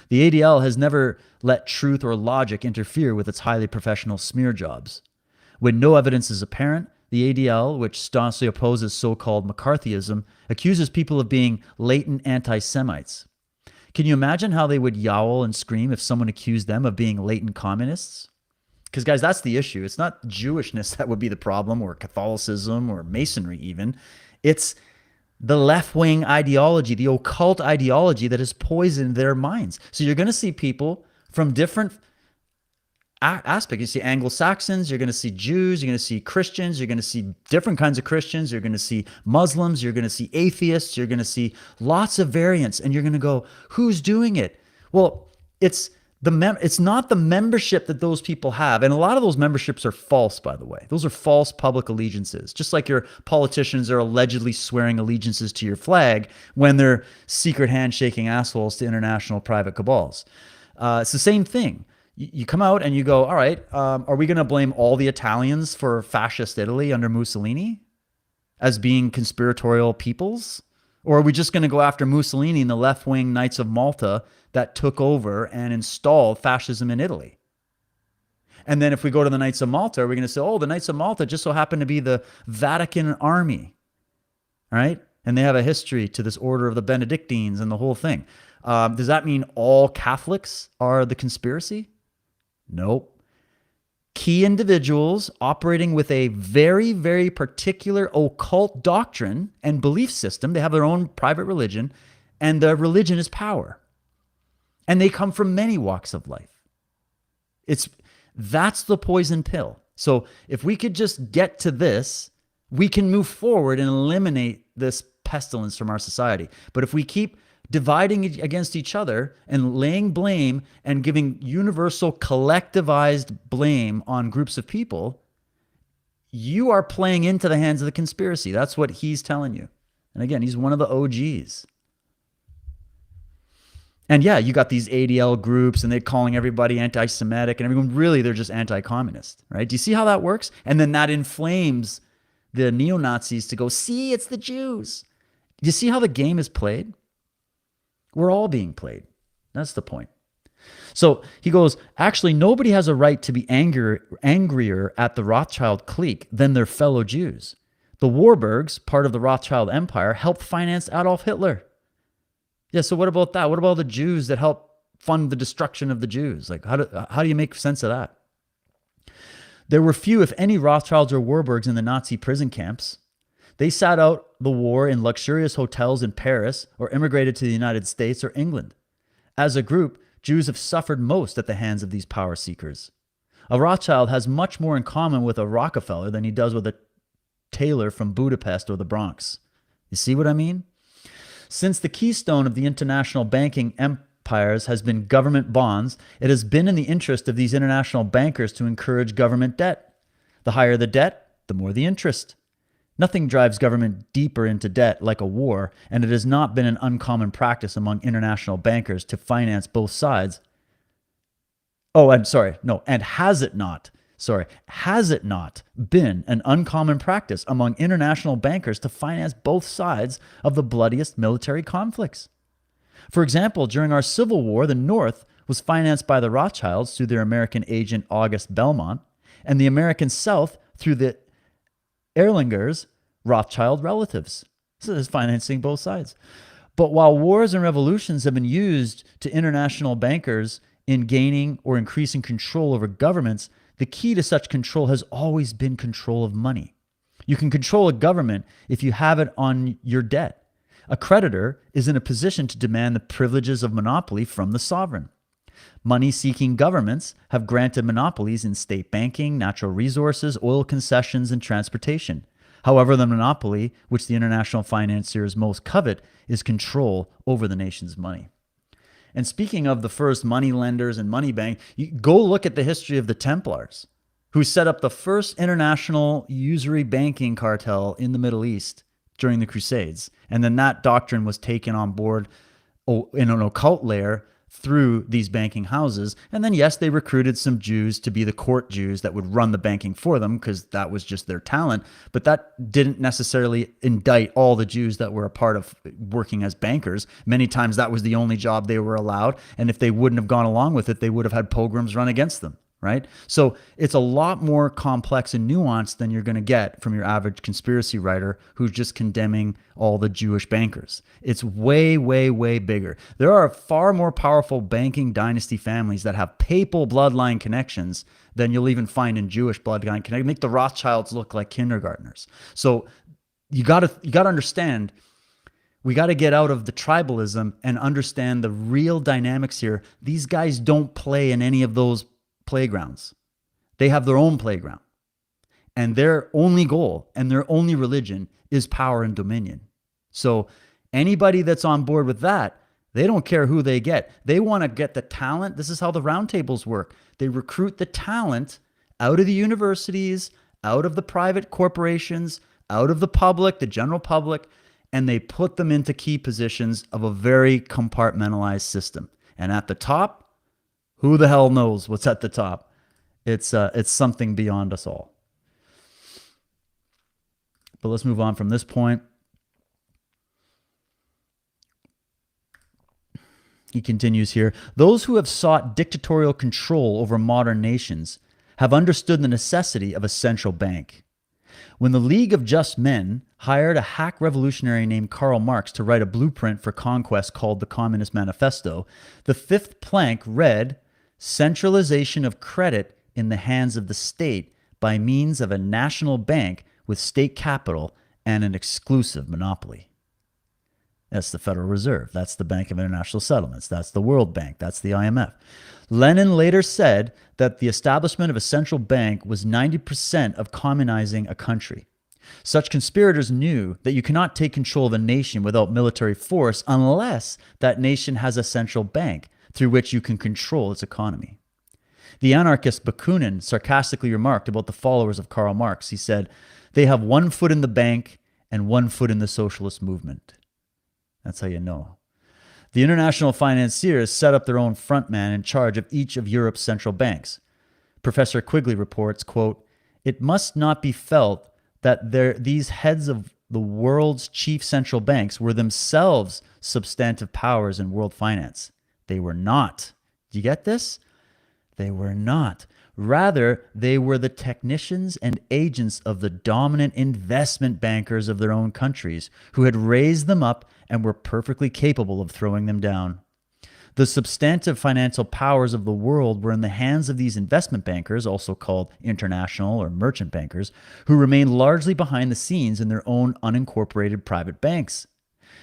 The ADL has never let truth or logic interfere with its highly professional smear jobs. When no evidence is apparent, the ADL, which staunchly opposes so-called McCarthyism, accuses people of being latent anti-Semites. Can you imagine how they would yowl and scream if someone accused them of being latent communists? Because, guys, that's the issue. It's not Jewishness that would be the problem, or Catholicism, or Masonry even. It's the left-wing ideology, the occult ideology that has poisoned their minds. So you're going to see people from different aspects. You see Anglo-Saxons, you're going to see Jews, you're going to see Christians, you're going to see different kinds of Christians, you're going to see Muslims, you're going to see atheists, you're going to see lots of variants, and you're going to go, who's doing it? Well, it's not the membership that those people have. And a lot of those memberships are false, by the way. Those are false public allegiances. Just like your politicians are allegedly swearing allegiances to your flag when they're secret handshaking assholes to international private cabals. It's the same thing. You come out and you go, all right, are we going to blame all the Italians for fascist Italy under Mussolini as being conspiratorial peoples? Or are we just going to go after Mussolini and the left-wing Knights of Malta that took over and installed fascism in Italy? And then if we go to the Knights of Malta, we're going to say, oh, the Knights of Malta just so happen to be the Vatican army, right? And they have a history to this order of the Benedictines and the whole thing. Does that mean all Catholics are the conspiracy? Nope. Key individuals operating with a very, very particular occult doctrine and belief system. They have their own private religion, and the religion is power. And they come from many walks of life. That's the poison pill. So if we could just get to this, we can move forward and eliminate this pestilence from our society. But if we keep dividing against each other and laying blame and giving universal collectivized blame on groups of people, you are playing into the hands of the conspiracy. That's what he's telling you. And again, he's one of the OGs. And yeah, you got these ADL groups and they're calling everybody anti-Semitic and everyone really, they're just anti-communist, right? Do you see how that works? And then that inflames the neo-Nazis to go, see, it's the Jews. Do you see how the game is played? We're all being played. That's the point. So he goes, actually, nobody has a right to be angrier at the Rothschild clique than their fellow Jews. The Warburgs, part of the Rothschild Empire, helped finance Adolf Hitler. Yeah, so what about that? What about all the Jews that helped fund the destruction of the Jews? Like, how do you make sense of that? There were few, if any, Rothschilds or Warburgs in the Nazi prison camps. They sat out the war in luxurious hotels in Paris or immigrated to the United States or England. As a group, Jews have suffered most at the hands of these power seekers. A Rothschild has much more in common with a Rockefeller than he does with a tailor from Budapest or the Bronx. You see what I mean? Since the keystone of the international banking empires has been government bonds, it has been in the interest of these international bankers to encourage government debt. The higher the debt, the more the interest. Nothing drives government deeper into debt like a war, and it has not been an uncommon practice among international bankers to finance both sides. Has it not been an uncommon practice among international bankers to finance both sides of the bloodiest military conflicts? For example, during our Civil War, the North was financed by the Rothschilds through their American agent August Belmont, and the American South through the Erlanger's Rothschild relatives. So there's financing both sides. But while wars and revolutions have been used to international bankers in gaining or increasing control over governments, the key to such control has always been control of money. You can control a government if you have it on your debt. A creditor is in a position to demand the privileges of monopoly from the sovereign. Money-seeking governments have granted monopolies in state banking, natural resources, oil concessions, and transportation. However, the monopoly, which the international financiers most covet, is control over the nation's money. And speaking of the first money lenders and money bank, you go look at the history of the Templars, who set up the first international usury banking cartel in the Middle East during the Crusades. And then that doctrine was taken on board in an occult layer through these banking houses. And then, yes, they recruited some Jews to be the court Jews that would run the banking for them because that was just their talent. But that didn't necessarily indict all the Jews that were a part of working as bankers. Many times that was the only job they were allowed. And if they wouldn't have gone along with it, they would have had pogroms run against them. Right? So it's a lot more complex and nuanced than you're going to get from your average conspiracy writer who's just condemning all the Jewish bankers. It's way, way, way bigger. There are far more powerful banking dynasty families that have papal bloodline connections than you'll even find in Jewish bloodline connections. Make the Rothschilds look like kindergartners. So you got to understand, we got to get out of the tribalism and understand the real dynamics here. These guys don't play in any of those playgrounds. They have their own playground. And their only goal and their only religion is power and dominion. So anybody that's on board with that, they don't care who they get. They want to get the talent. This is how the roundtables work. They recruit the talent out of the universities, out of the private corporations, out of the public, the general public, and they put them into key positions of a very compartmentalized system. And at the top, who the hell knows what's at the top? It's something beyond us all. But let's move on from this point. He continues here. Those who have sought dictatorial control over modern nations have understood the necessity of a central bank. When the League of Just Men hired a hack revolutionary named Karl Marx to write a blueprint for conquest called the Communist Manifesto, the fifth plank read, centralization of credit in the hands of the state by means of a national bank with state capital and an exclusive monopoly. That's the Federal Reserve. That's the Bank of International Settlements. That's the World Bank. That's the IMF. Lenin later said that the establishment of a central bank was 90% of communizing a country. Such conspirators knew that you cannot take control of a nation without military force unless that nation has a central bank through which you can control its economy. The anarchist Bakunin sarcastically remarked about the followers of Karl Marx. He said, they have 1 foot in the bank and 1 foot in the socialist movement. That's how you know. The international financiers set up their own frontman in charge of each of Europe's central banks. Professor Quigley reports, quote, it must not be felt that these heads of the world's chief central banks were themselves substantive powers in world finance. They were not. Do you get this? They were not. Rather, they were the technicians and agents of the dominant investment bankers of their own countries who had raised them up and were perfectly capable of throwing them down. The substantive financial powers of the world were in the hands of these investment bankers, also called international or merchant bankers, who remained largely behind the scenes in their own unincorporated private banks.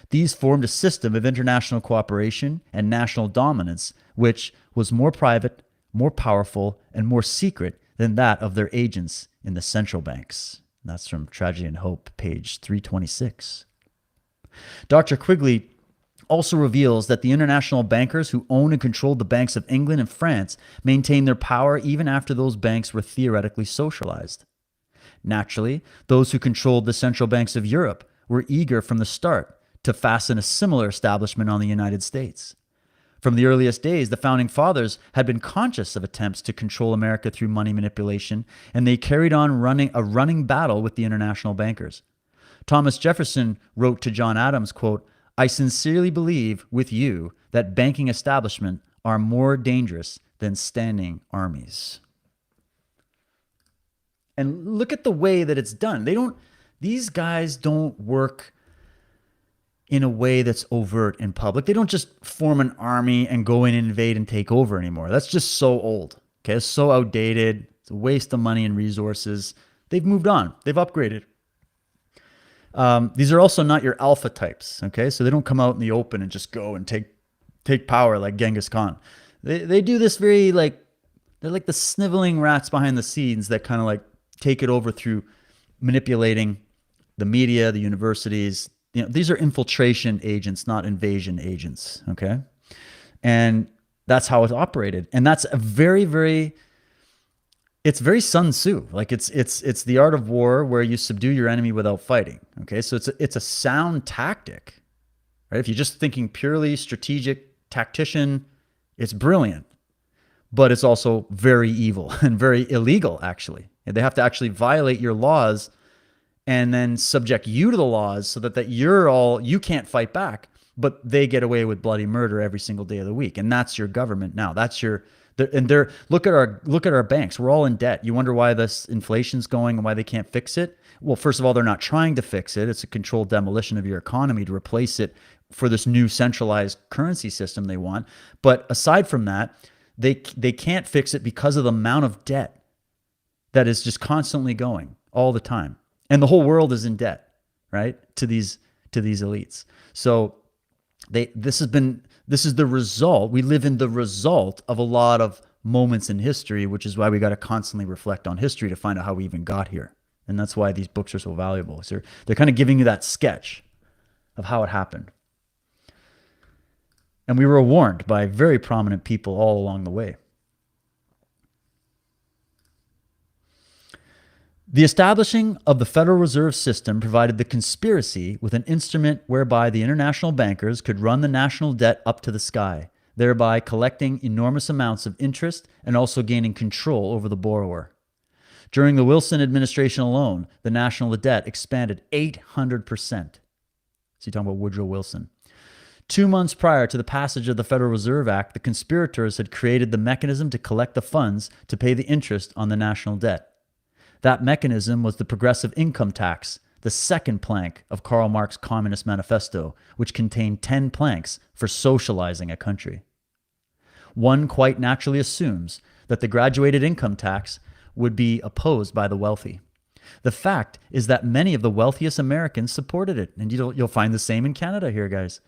These formed a system of international cooperation and national dominance, which was more private, more powerful, and more secret than that of their agents in the central banks. That's from Tragedy and Hope, page 326. Dr. Quigley also reveals that the international bankers who owned and controlled the banks of England and France maintained their power even after those banks were theoretically socialized. Naturally, those who controlled the central banks of Europe were eager from the start to fasten a similar establishment on the United States. From the earliest days, the Founding Fathers had been conscious of attempts to control America through money manipulation, and they carried on a running battle with the international bankers. Thomas Jefferson wrote to John Adams, quote, I sincerely believe with you that banking establishments are more dangerous than standing armies. And look at the way that it's done. These guys don't work in a way that's overt in public. They don't just form an army and go in and invade and take over anymore. That's just so old. Okay, it's so outdated. It's a waste of money and resources. They've moved on. They've upgraded. These are also not your alpha types, okay? So they don't come out in the open and just go and take power like Genghis Khan. They do this very like, they're like the sniveling rats behind the scenes that kind of like take it over through manipulating the media, the universities. You know, these are infiltration agents, not invasion agents, okay? And that's how it's operated. And that's a very, very, it's very Sun Tzu. Like it's the art of war where you subdue your enemy without fighting. Okay, so it's a sound tactic, right? If you're just thinking purely strategic tactician, it's brilliant, but it's also very evil and very illegal. Actually, and they have to actually violate your laws and then subject you to the laws so that you can't fight back, but they get away with bloody murder every single day of the week, and that's your government now. That's your look at our banks. We're all in debt. You wonder why this inflation's going and why they can't fix it. Well, first of all, they're not trying to fix it. It's a controlled demolition of your economy to replace it for this new centralized currency system they want. But aside from that, they can't fix it because of the amount of debt that is just constantly going all the time, and the whole world is in debt, right? To these elites. So this is the result. We live in the result of a lot of moments in history, which is why we got to constantly reflect on history to find out how we even got here. And that's why these books are so valuable. So they're kind of giving you that sketch of how it happened. And we were warned by very prominent people all along the way. The establishing of the Federal Reserve System provided the conspiracy with an instrument whereby the international bankers could run the national debt up to the sky, thereby collecting enormous amounts of interest and also gaining control over the borrower. During the Wilson administration alone, the national debt expanded 800%. So you're talking about Woodrow Wilson. 2 months prior to the passage of the Federal Reserve Act, the conspirators had created the mechanism to collect the funds to pay the interest on the national debt. That mechanism was the progressive income tax, the second plank of Karl Marx's Communist Manifesto, which contained 10 planks for socializing a country. One quite naturally assumes that the graduated income tax would be opposed by the wealthy. The fact is that many of the wealthiest Americans supported it, and you'll find the same in Canada here, guys.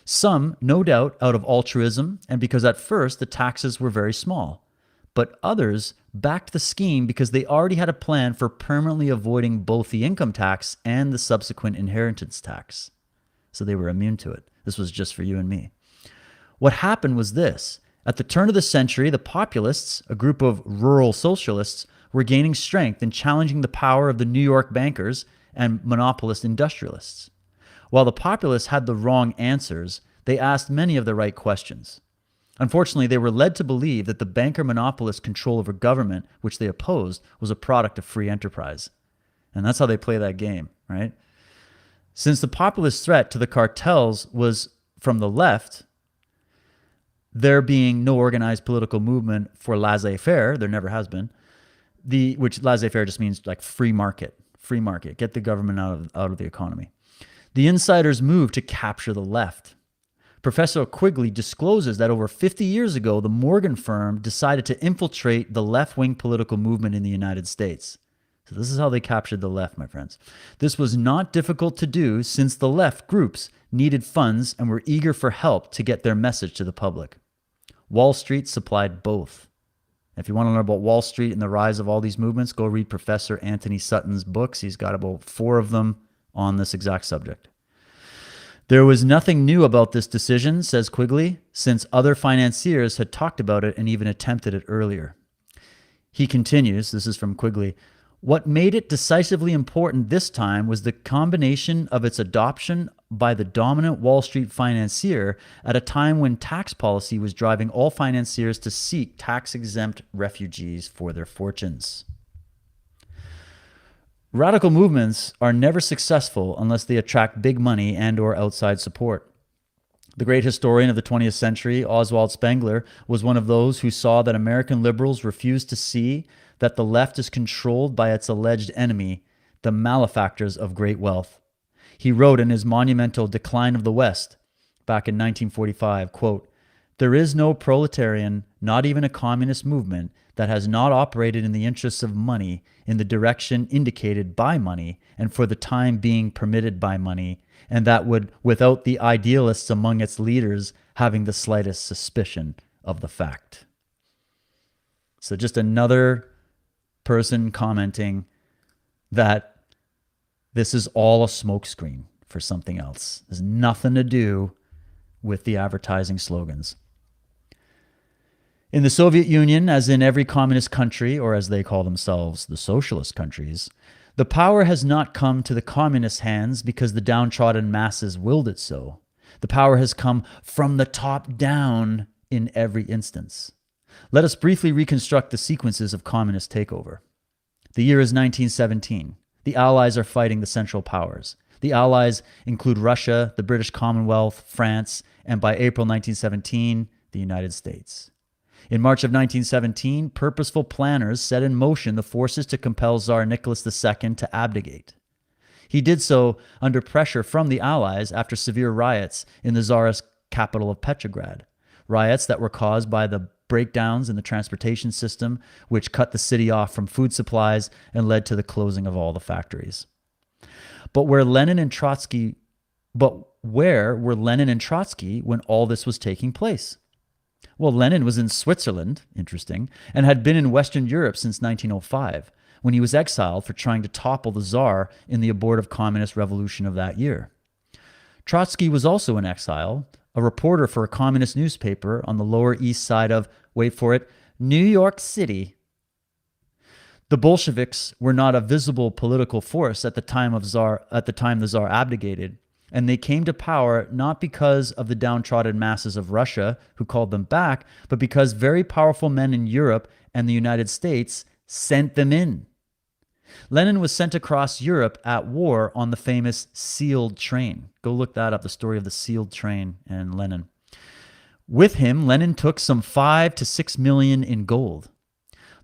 Some, no doubt, out of altruism and because at first the taxes were very small. But others backed the scheme because they already had a plan for permanently avoiding both the income tax and the subsequent inheritance tax. So they were immune to it. This was just for you and me. What happened was this. At the turn of the century, the populists, a group of rural socialists, were gaining strength and challenging the power of the New York bankers and monopolist industrialists. While the populists had the wrong answers, they asked many of the right questions. Unfortunately, they were led to believe that the banker monopolist control over government, which they opposed, was a product of free enterprise. And that's how they play that game, right? Since the populist threat to the cartels was from the left, there being no organized political movement for laissez-faire, there never has been, which laissez-faire just means like free market, get the government out of the economy. The insiders moved to capture the left. Professor Quigley discloses that over 50 years ago, the Morgan firm decided to infiltrate the left-wing political movement in the United States. So this is how they captured the left, my friends. This was not difficult to do since the left groups needed funds and were eager for help to get their message to the public. Wall Street supplied both. If you want to learn about Wall Street and the rise of all these movements, go read Professor Anthony Sutton's books. He's got about 4 of them on this exact subject. There was nothing new about this decision, says Quigley, since other financiers had talked about it and even attempted it earlier. He continues, this is from Quigley, what made it decisively important this time was the combination of its adoption by the dominant Wall Street financier at a time when tax policy was driving all financiers to seek tax-exempt refugees for their fortunes. Radical movements are never successful unless they attract big money and or outside support. The great historian of the 20th century, Oswald Spengler, was one of those who saw that American liberals refused to see that the left is controlled by its alleged enemy, the malefactors of great wealth. He wrote in his monumental Decline of the West, back in 1945, quote, There is no proletarian, not even a communist movement, that has not operated in the interests of money in the direction indicated by money and for the time being permitted by money, and that would, without the idealists among its leaders having the slightest suspicion of the fact. So just another person commenting that this is all a smokescreen for something else. There's nothing to do with the advertising slogans. In the Soviet Union, as in every communist country, or as they call themselves, the socialist countries, the power has not come to the communist hands because the downtrodden masses willed it so. The power has come from the top down in every instance. Let us briefly reconstruct the sequences of communist takeover. The year is 1917. The Allies are fighting the Central Powers. The Allies include Russia, the British Commonwealth, France, and by April 1917, the United States. In March of 1917, purposeful planners set in motion the forces to compel Tsar Nicholas II to abdicate. He did so under pressure from the Allies after severe riots in the Tsarist capital of Petrograd, riots that were caused by the breakdowns in the transportation system, which cut the city off from food supplies and led to the closing of all the factories. But where were Lenin and Trotsky when all this was taking place? Well, Lenin was in Switzerland, interesting, and had been in Western Europe since 1905, when he was exiled for trying to topple the Tsar in the abortive communist revolution of that year. Trotsky was also in exile, a reporter for a communist newspaper on the Lower East Side of, wait for it, New York City. The Bolsheviks were not a visible political force at the time the Tsar abdicated, and they came to power not because of the downtrodden masses of Russia who called them back, but because very powerful men in Europe and the United States sent them in. Lenin was sent across Europe at war on the famous sealed train. Go look that up, the story of the sealed train and Lenin. With him, Lenin took some 5 to 6 million in gold.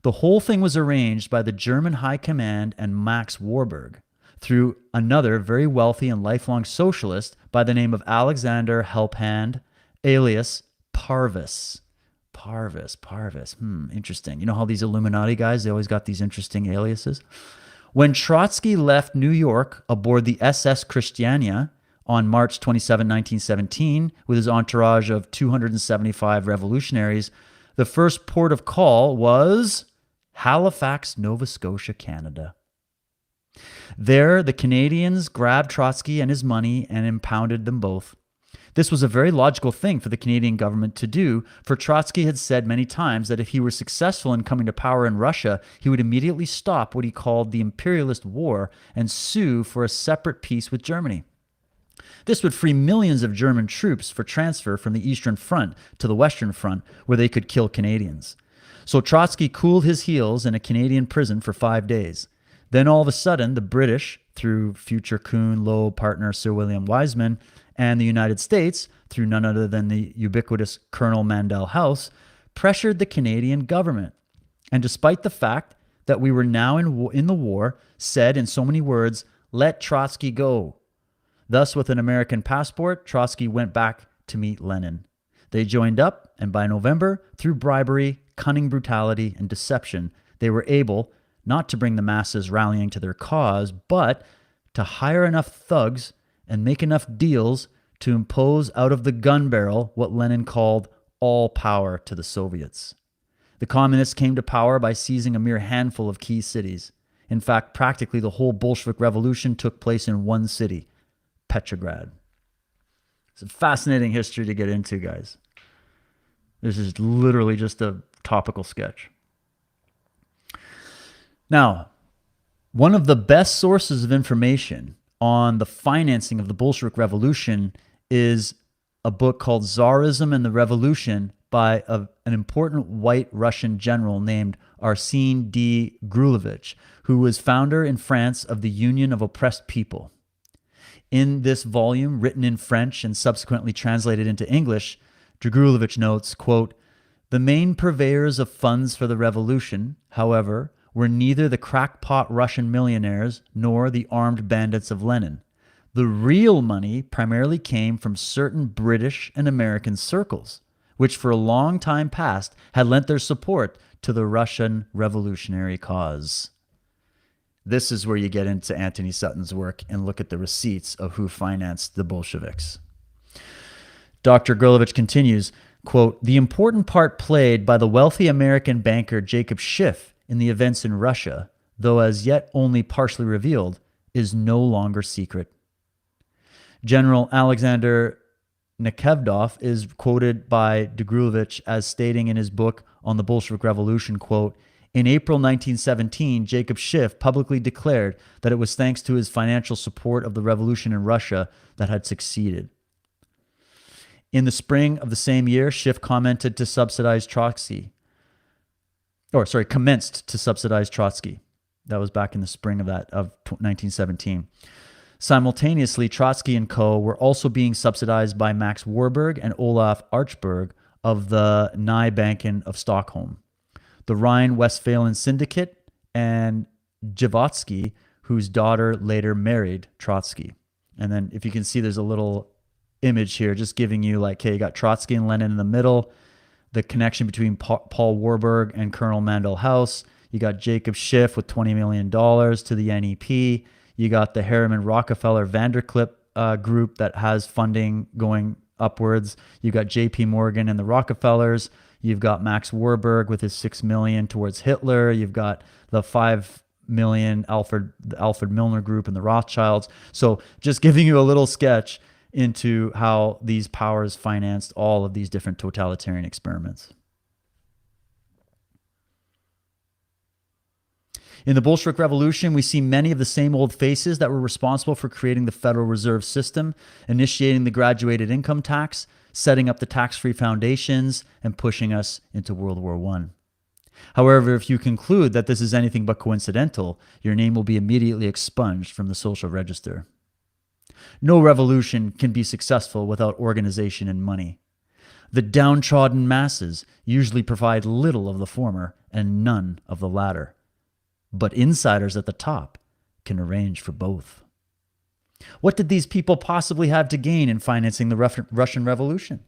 The whole thing was arranged by the German High Command and Max Warburg through another very wealthy and lifelong socialist by the name of Alexander Helphand, alias Parvis. Parvis. Interesting. You know how these Illuminati guys, they always got these interesting aliases? When Trotsky left New York aboard the SS Christiania on March 27, 1917, with his entourage of 275 revolutionaries, the first port of call was Halifax, Nova Scotia, Canada. There, the Canadians grabbed Trotsky and his money and impounded them both. This was a very logical thing for the Canadian government to do, for Trotsky had said many times that if he were successful in coming to power in Russia, he would immediately stop what he called the imperialist war and sue for a separate peace with Germany. This would free millions of German troops for transfer from the Eastern Front to the Western Front, where they could kill Canadians. So Trotsky cooled his heels in a Canadian prison for 5 days. Then all of a sudden, the British, through future Kuhn Loeb partner Sir William Wiseman, and the United States, through none other than the ubiquitous Colonel Mandel House, pressured the Canadian government. And despite the fact that we were now in the war, said in so many words, "Let Trotsky go." Thus, with an American passport, Trotsky went back to meet Lenin. They joined up, and by November, through bribery, cunning brutality, and deception, they were able not to bring the masses rallying to their cause, but to hire enough thugs and make enough deals to impose out of the gun barrel what Lenin called all power to the Soviets. The communists came to power by seizing a mere handful of key cities. In fact, practically the whole Bolshevik Revolution took place in one city, Petrograd. It's a fascinating history to get into, guys. This is literally just a topical sketch. Now, one of the best sources of information on the financing of the Bolshevik Revolution is a book called Tsarism and the Revolution by an important white Russian general named Arsène D. Grulevich, who was founder in France of the Union of Oppressed People. In this volume, written in French and subsequently translated into English, Grulevich notes, quote, "The main purveyors of funds for the revolution, however, were neither the crackpot Russian millionaires nor the armed bandits of Lenin. The real money primarily came from certain British and American circles, which for a long time past had lent their support to the Russian revolutionary cause. This is where you get into Anthony Sutton's work and look at the receipts of who financed the Bolsheviks. Dr. Gerlovich continues, quote, "The important part played by the wealthy American banker Jacob Schiff in the events in Russia, though as yet only partially revealed, is no longer secret. General Alexander Nekevdov is quoted by Degrulovich as stating in his book on the Bolshevik Revolution, quote, in April 1917, Jacob Schiff publicly declared that it was thanks to his financial support of the revolution in Russia that had succeeded. In the spring of the same year, Schiff commenced to subsidize Trotsky. That was back in the spring of 1917. Simultaneously, Trotsky and co. were also being subsidized by Max Warburg and Olaf Archberg of the Nye Banken of Stockholm, the Rhine-Westphalian Syndicate, and Javotsky, whose daughter later married Trotsky. And then if you can see, there's a little image here just giving you like, okay, you got Trotsky and Lenin in the middle, the connection between Paul Warburg and Colonel Mandel House. You got Jacob Schiff with $20 million to the NEP. You got the Harriman Rockefeller Vanderklipp group that has funding going upwards. You got JP Morgan and the Rockefellers. You've got Max Warburg with his $6 million towards Hitler. You've got the $5 million the Alfred Milner group and the Rothschilds. So just giving you a little sketch into how these powers financed all of these different totalitarian experiments. In the Bolshevik Revolution, we see many of the same old faces that were responsible for creating the Federal Reserve System, initiating the graduated income tax, setting up the tax-free foundations, and pushing us into World War I. However, if you conclude that this is anything but coincidental, your name will be immediately expunged from the social register. No revolution can be successful without organization and money. The downtrodden masses usually provide little of the former and none of the latter. But insiders at the top can arrange for both. What did these people possibly have to gain in financing the Russian Revolution?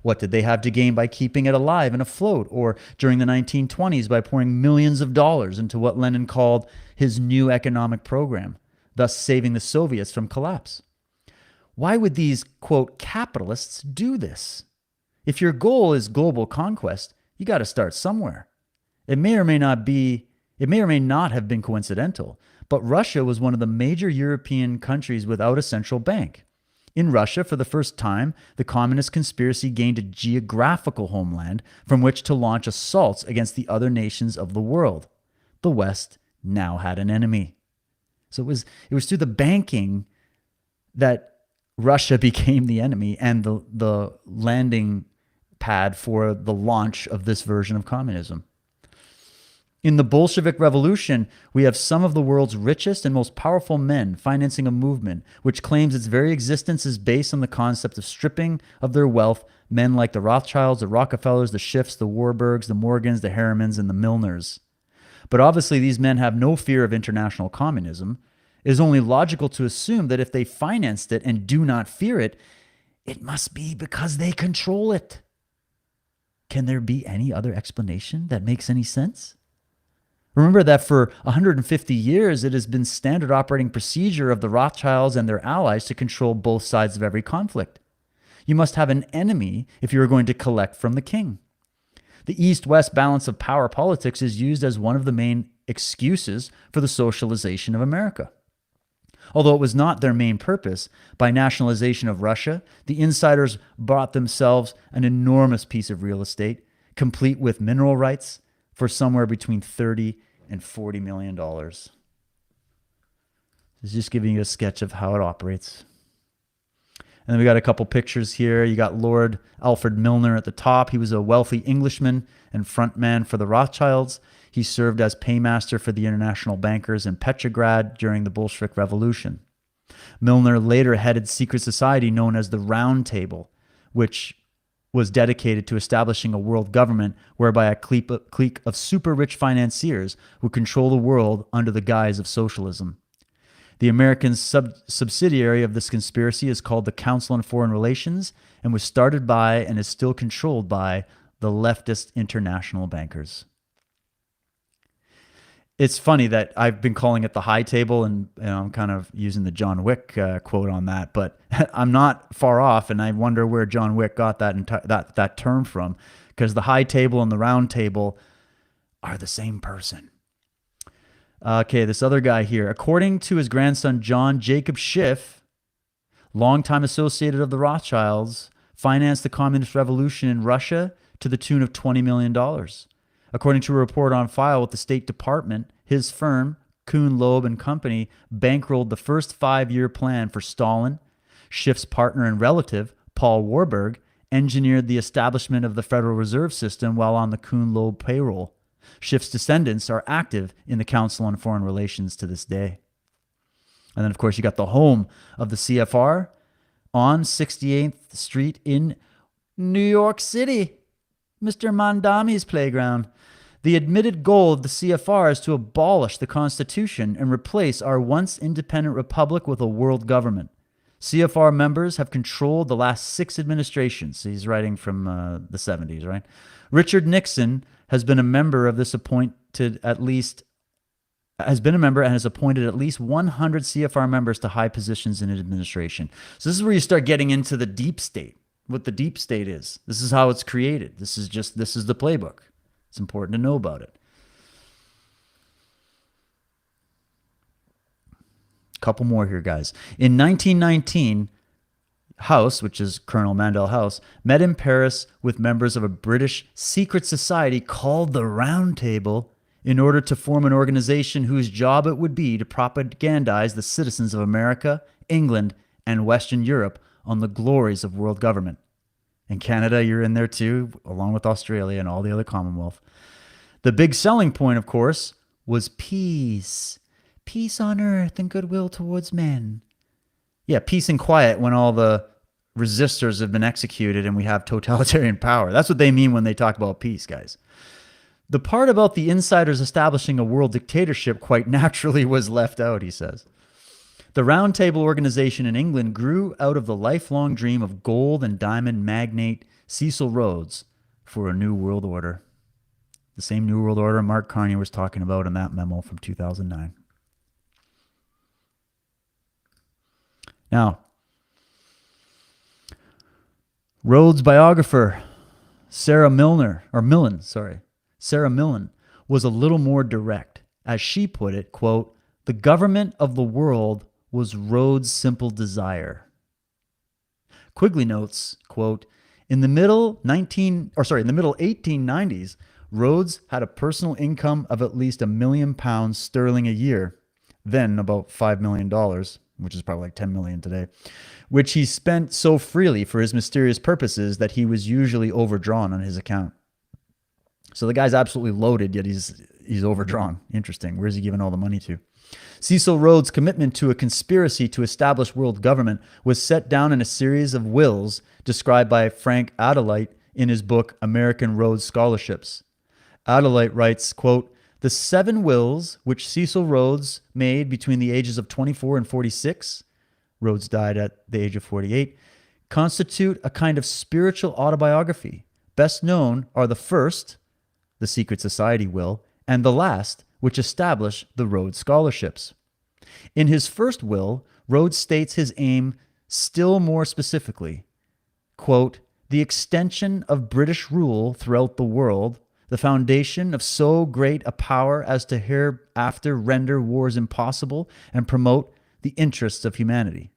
What did they have to gain by keeping it alive and afloat, or during the 1920s by pouring millions of dollars into what Lenin called his new economic program, thus saving the Soviets from collapse? Why would these, quote, capitalists do this? If your goal is global conquest, you got to start somewhere. It may or may not have been coincidental, but Russia was one of the major European countries without a central bank. In Russia, for the first time, the communist conspiracy gained a geographical homeland from which to launch assaults against the other nations of the world. The West now had an enemy. So it was through the banking that Russia became the enemy and the landing pad for the launch of this version of communism. In the Bolshevik Revolution, we have some of the world's richest and most powerful men financing a movement which claims its very existence is based on the concept of stripping of their wealth men like the Rothschilds, the Rockefellers, the Schiffs, the Warburgs, the Morgans, the Harrimans, and the Milners. But obviously these men have no fear of international communism. It is only logical to assume that if they financed it and do not fear it, it must be because they control it. Can there be any other explanation that makes any sense? Remember that for 150 years, it has been standard operating procedure of the Rothschilds and their allies to control both sides of every conflict. You must have an enemy if you are going to collect from the king. The East-West balance of power politics is used as one of the main excuses for the socialization of America. Although it was not their main purpose, by nationalization of Russia, the insiders bought themselves an enormous piece of real estate, complete with mineral rights, for somewhere between $30 and $40 million. This is just giving you a sketch of how it operates. And then we got a couple pictures here. You got Lord Alfred Milner at the top. He was a wealthy Englishman and frontman for the Rothschilds. He served as paymaster for the international bankers in Petrograd during the Bolshevik Revolution. Milner later headed secret society known as the Round Table, which was dedicated to establishing a world government whereby a clique of super-rich financiers would control the world under the guise of socialism. The American subsidiary of this conspiracy is called the Council on Foreign Relations and was started by and is still controlled by the leftist international bankers. It's funny that I've been calling it the high table, and I'm kind of using the John Wick quote on that, but I'm not far off, and I wonder where John Wick got that term from, because the high table and the round table are the same person. Okay, this other guy here. According to his grandson, John Jacob Schiff, longtime associated of the Rothschilds, financed the communist revolution in Russia to the tune of $20 million. According to a report on file with the State Department, his firm, Kuhn, Loeb and Company, bankrolled the first 5-year plan for Stalin. Schiff's partner and relative, Paul Warburg, engineered the establishment of the Federal Reserve System while on the Kuhn, Loeb payroll. Schiff's descendants are active in the Council on Foreign Relations to this day. And then, of course, you got the home of the CFR on 68th Street in New York City, Mr. Mondami's playground. The admitted goal of the CFR is to abolish the Constitution and replace our once independent republic with a world government. CFR members have controlled the last 6 administrations. He's writing from the 70s, right? Richard Nixon has been a member of this appointed at least has been a member and has appointed at least 100 CFR members to high positions in administration. So this is where you start getting into the deep state, what the deep state is. This is how it's created. This is the playbook. It's important to know about it. Couple more here, guys. In 1919, House, which is Colonel Mandel House, met in Paris with members of a British secret society called the Round Table in order to form an organization whose job it would be to propagandize the citizens of America, England, and Western Europe on the glories of world government. In Canada, you're in there too, along with Australia and all the other Commonwealth. The big selling point, of course, was peace. Peace on earth and goodwill towards men. Yeah, peace and quiet when all the resistors have been executed and we have totalitarian power. That's what they mean when they talk about peace, guys. The part about the insiders establishing a world dictatorship quite naturally was left out, he says. The Round Table organization in England grew out of the lifelong dream of gold and diamond magnate Cecil Rhodes for a new world order. The same new world order Mark Carney was talking about in that memo from 2009. Now, Rhodes' biographer, Sarah Millen, was a little more direct. As she put it, quote, "The government of the world was Rhodes' simple desire." Quigley notes, quote, in the middle 1890s, Rhodes had a personal income of at least £1 million sterling a year, then about $5 million, which is probably like 10 million today, which he spent so freely for his mysterious purposes that he was usually overdrawn on his account. So the guy's absolutely loaded, yet he's overdrawn. Interesting. Where's he giving all the money to? Cecil Rhodes' commitment to a conspiracy to establish world government was set down in a series of wills described by Frank Adelaide in his book, American Rhodes Scholarships. Adelaide writes, quote, "The 7 wills which Cecil Rhodes made between the ages of 24 and 46, Rhodes died at the age of 48, constitute a kind of spiritual autobiography. Best known are the first, the Secret Society will, and the last, which establish the Rhodes Scholarships. In his first will, Rhodes states his aim still more specifically, quote, the extension of British rule throughout the world, the foundation of so great a power as to hereafter render wars impossible and promote the interests of humanity."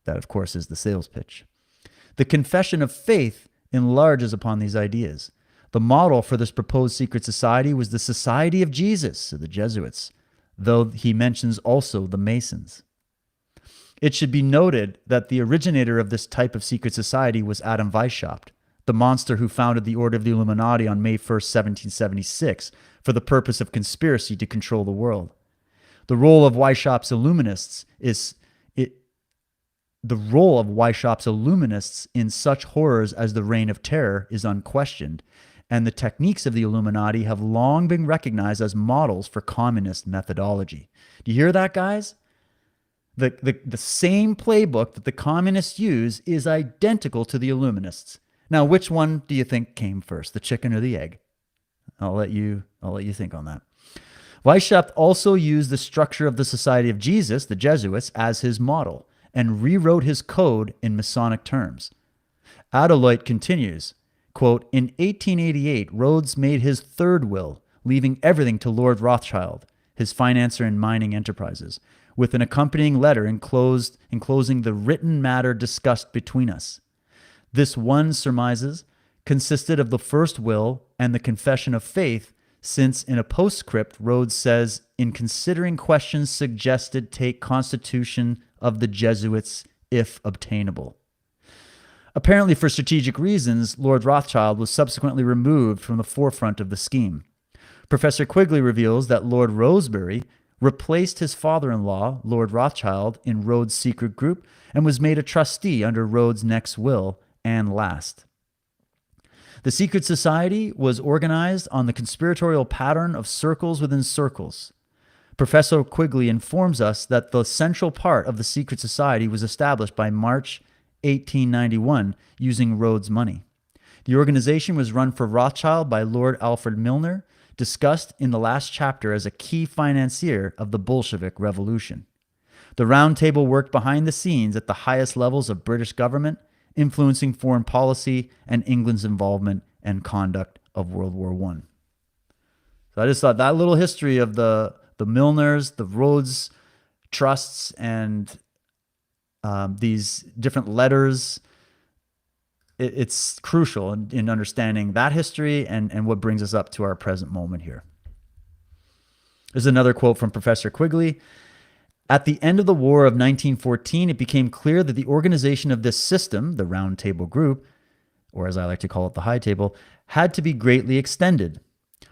That, of course, is the sales pitch. The confession of faith enlarges upon these ideas. The model for this proposed secret society was the Society of Jesus, the Jesuits, though he mentions also the Masons. It should be noted that the originator of this type of secret society was Adam Weishaupt, the monster who founded the Order of the Illuminati on May 1st, 1776, for the purpose of conspiracy to control the world. The role of Weishaupt's Illuminists in such horrors as the Reign of Terror is unquestioned, and the techniques of the Illuminati have long been recognized as models for communist methodology. Do you hear that, guys? The same playbook that the communists use is identical to the Illuminists. Now, which one do you think came first, the chicken or the egg? I'll let you think on that. Weishaupt also used the structure of the Society of Jesus, the Jesuits, as his model and rewrote his code in Masonic terms. Adaloit continues, quote, in 1888, Rhodes made his third will, leaving everything to Lord Rothschild, his financier in mining enterprises, with an accompanying letter enclosing the written matter discussed between us. This, one surmises, consisted of the first will and the confession of faith, since in a postscript, Rhodes says, in considering questions suggested, take constitution of the Jesuits if obtainable. Apparently for strategic reasons, Lord Rothschild was subsequently removed from the forefront of the scheme. Professor Quigley reveals that Lord Rosebery replaced his father-in-law, Lord Rothschild, in Rhodes' secret group and was made a trustee under Rhodes' next will and last. The secret society was organized on the conspiratorial pattern of circles within circles. Professor Quigley informs us that the central part of the secret society was established by March 1891 using Rhodes' money. The organization was run for Rothschild by Lord Alfred Milner, discussed in the last chapter as a key financier of the Bolshevik Revolution. The Round Table worked behind the scenes at the highest levels of British government, influencing foreign policy and England's involvement and conduct of World War I. So I just thought that little history of the Milners, the Rhodes trusts, and these different letters, it's crucial in understanding that history and what brings us up to our present moment here. There's another quote from Professor Quigley. At the end of the War of 1914, it became clear that the organization of this system, the Round Table Group, or as I like to call it, the High Table, had to be greatly extended.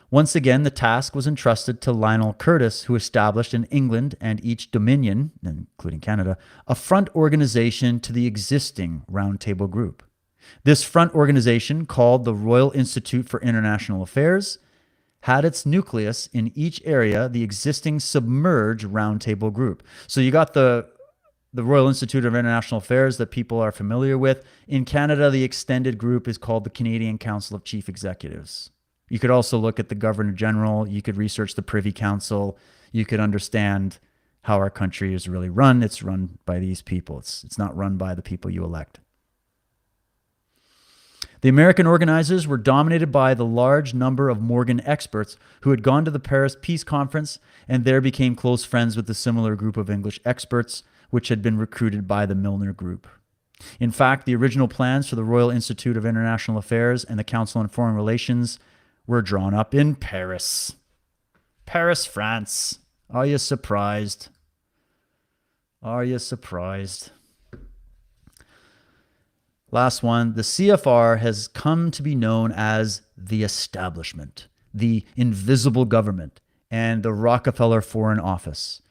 Once again, the task was entrusted to Lionel Curtis, who established in England and each dominion, including Canada, a front organization to the existing Round Table Group. This front organization, called the Royal Institute for International Affairs, had its nucleus in each area the existing submerged Round Table Group. So you got the Royal Institute of International Affairs that people are familiar with. In Canada, the extended group is called the Canadian Council of Chief Executives. You could also look at the Governor General. You could research the Privy Council. You could understand how our country is really run. It's run by these people. It's not run by the people you elect. The American organizers were dominated by the large number of Morgan experts who had gone to the Paris Peace Conference and there became close friends with the similar group of English experts, which had been recruited by the Milner Group. In fact, the original plans for the Royal Institute of International Affairs and the Council on Foreign Relations were drawn up in Paris. Paris, France. Are you surprised? Are you surprised? Last one. The CFR has come to be known as the establishment, the invisible government, and the Rockefeller Foreign Office.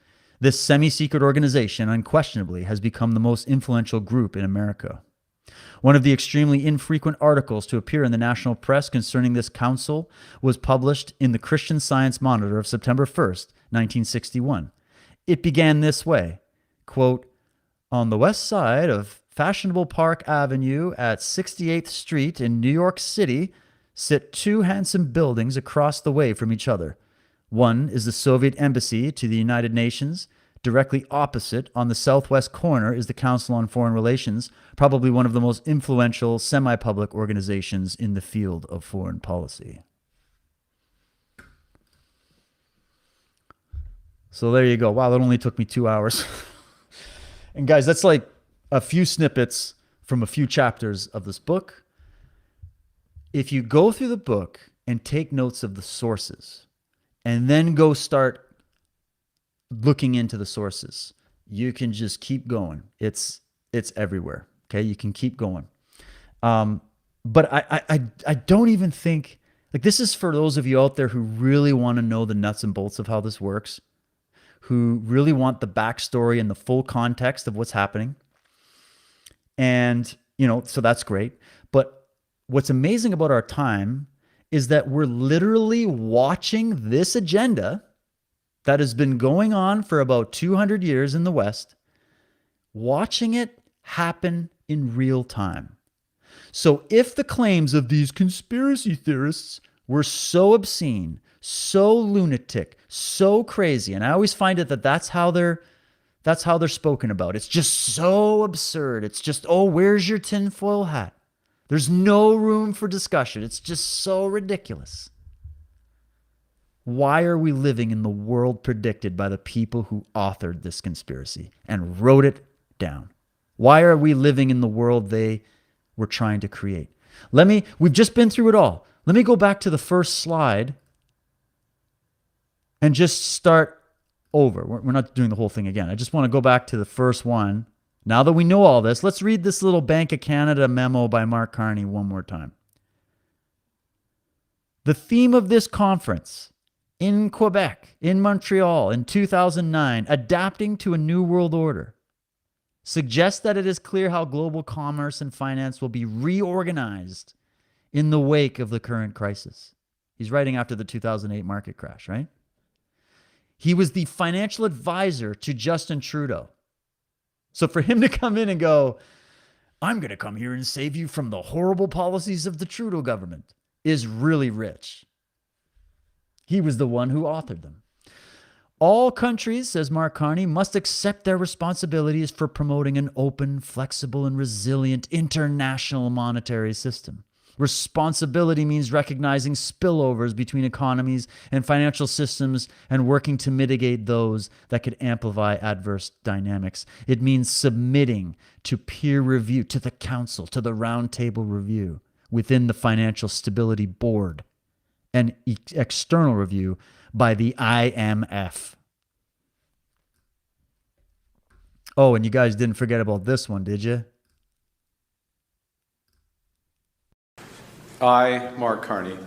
This semi-secret organization unquestionably has become the most influential group in America. One of the extremely infrequent articles to appear in the national press concerning this council was published in the Christian Science Monitor of September 1st, 1961. It began this way, quote, on the west side of Fashionable Park Avenue at 68th Street in New York City sit two handsome buildings across the way from each other. One is the Soviet Embassy to the United Nations. Directly opposite, on the southwest corner, is the Council on Foreign Relations, probably one of the most influential semi-public organizations in the field of foreign policy. So there you go. Wow, that only took me 2 hours. And guys, that's like a few snippets from a few chapters of this book. If you go through the book and take notes of the sources, and then go start looking into the sources, you can just keep going. It's everywhere. Okay, you can keep going. But I don't even think, like, this is for those of you out there who really want to know the nuts and bolts of how this works, who really want the backstory and the full context of what's happening. And, so that's great. But what's amazing about our time is that we're literally watching this agenda that has been going on for about 200 years in the West watching it happen in real time. So if the claims of these conspiracy theorists were so obscene, so lunatic, so crazy, and I always find it that that's how they're spoken about. It's just so absurd. It's just, oh, where's your tinfoil hat? There's no room for discussion. It's just so ridiculous. Why are we living in the world predicted by the people who authored this conspiracy and wrote it down? Why are we living in the world they were trying to create? We've just been through it all. Let me go back to the first slide and just start over. We're not doing the whole thing again. I just want to go back to the first one. Now that we know all this, let's read this little Bank of Canada memo by Mark Carney one more time. The theme of this conference in Quebec, in Montreal, in 2009, adapting to a new world order, suggests that it is clear how global commerce and finance will be reorganized in the wake of the current crisis. He's writing after the 2008 market crash, right? He was the financial advisor to Justin Trudeau. So for him to come in and go, I'm going to come here and save you from the horrible policies of the Trudeau government, is really rich. He was the one who authored them. All countries, says Mark Carney, must accept their responsibilities for promoting an open, flexible, and resilient international monetary system. Responsibility means recognizing spillovers between economies and financial systems and working to mitigate those that could amplify adverse dynamics. It means submitting to peer review, to the council, to the roundtable review within the Financial Stability Board, and external review by the IMF. Oh, and you guys didn't forget about this one, did you? I, Mark Carney,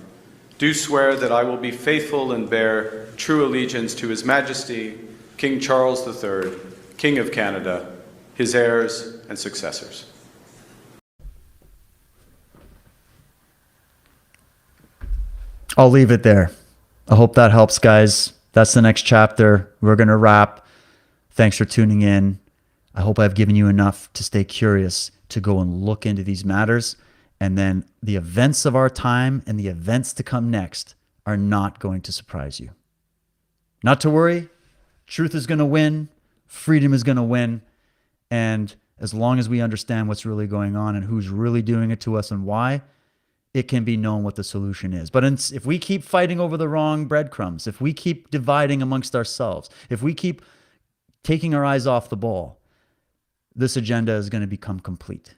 do swear that I will be faithful and bear true allegiance to His Majesty, King Charles III, King of Canada, his heirs and successors. I'll leave it there. I hope that helps, guys. That's the next chapter. We're going to wrap. Thanks for tuning in. I hope I've given you enough to stay curious to go and look into these matters. And then the events of our time and the events to come next are not going to surprise you. Not to worry. Truth is going to win. Freedom is going to win. And as long as we understand what's really going on and who's really doing it to us and why, it can be known what the solution is. But if we keep fighting over the wrong breadcrumbs, if we keep dividing amongst ourselves, if we keep taking our eyes off the ball, this agenda is going to become complete.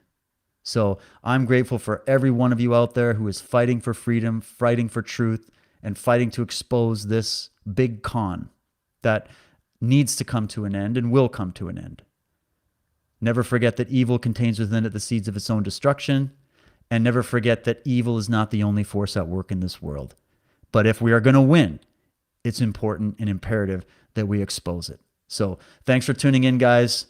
So I'm grateful for every one of you out there who is fighting for freedom, fighting for truth, and fighting to expose this big con that needs to come to an end and will come to an end. Never forget that evil contains within it the seeds of its own destruction. And never forget that evil is not the only force at work in this world. But if we are going to win, it's important and imperative that we expose it. So thanks for tuning in, guys.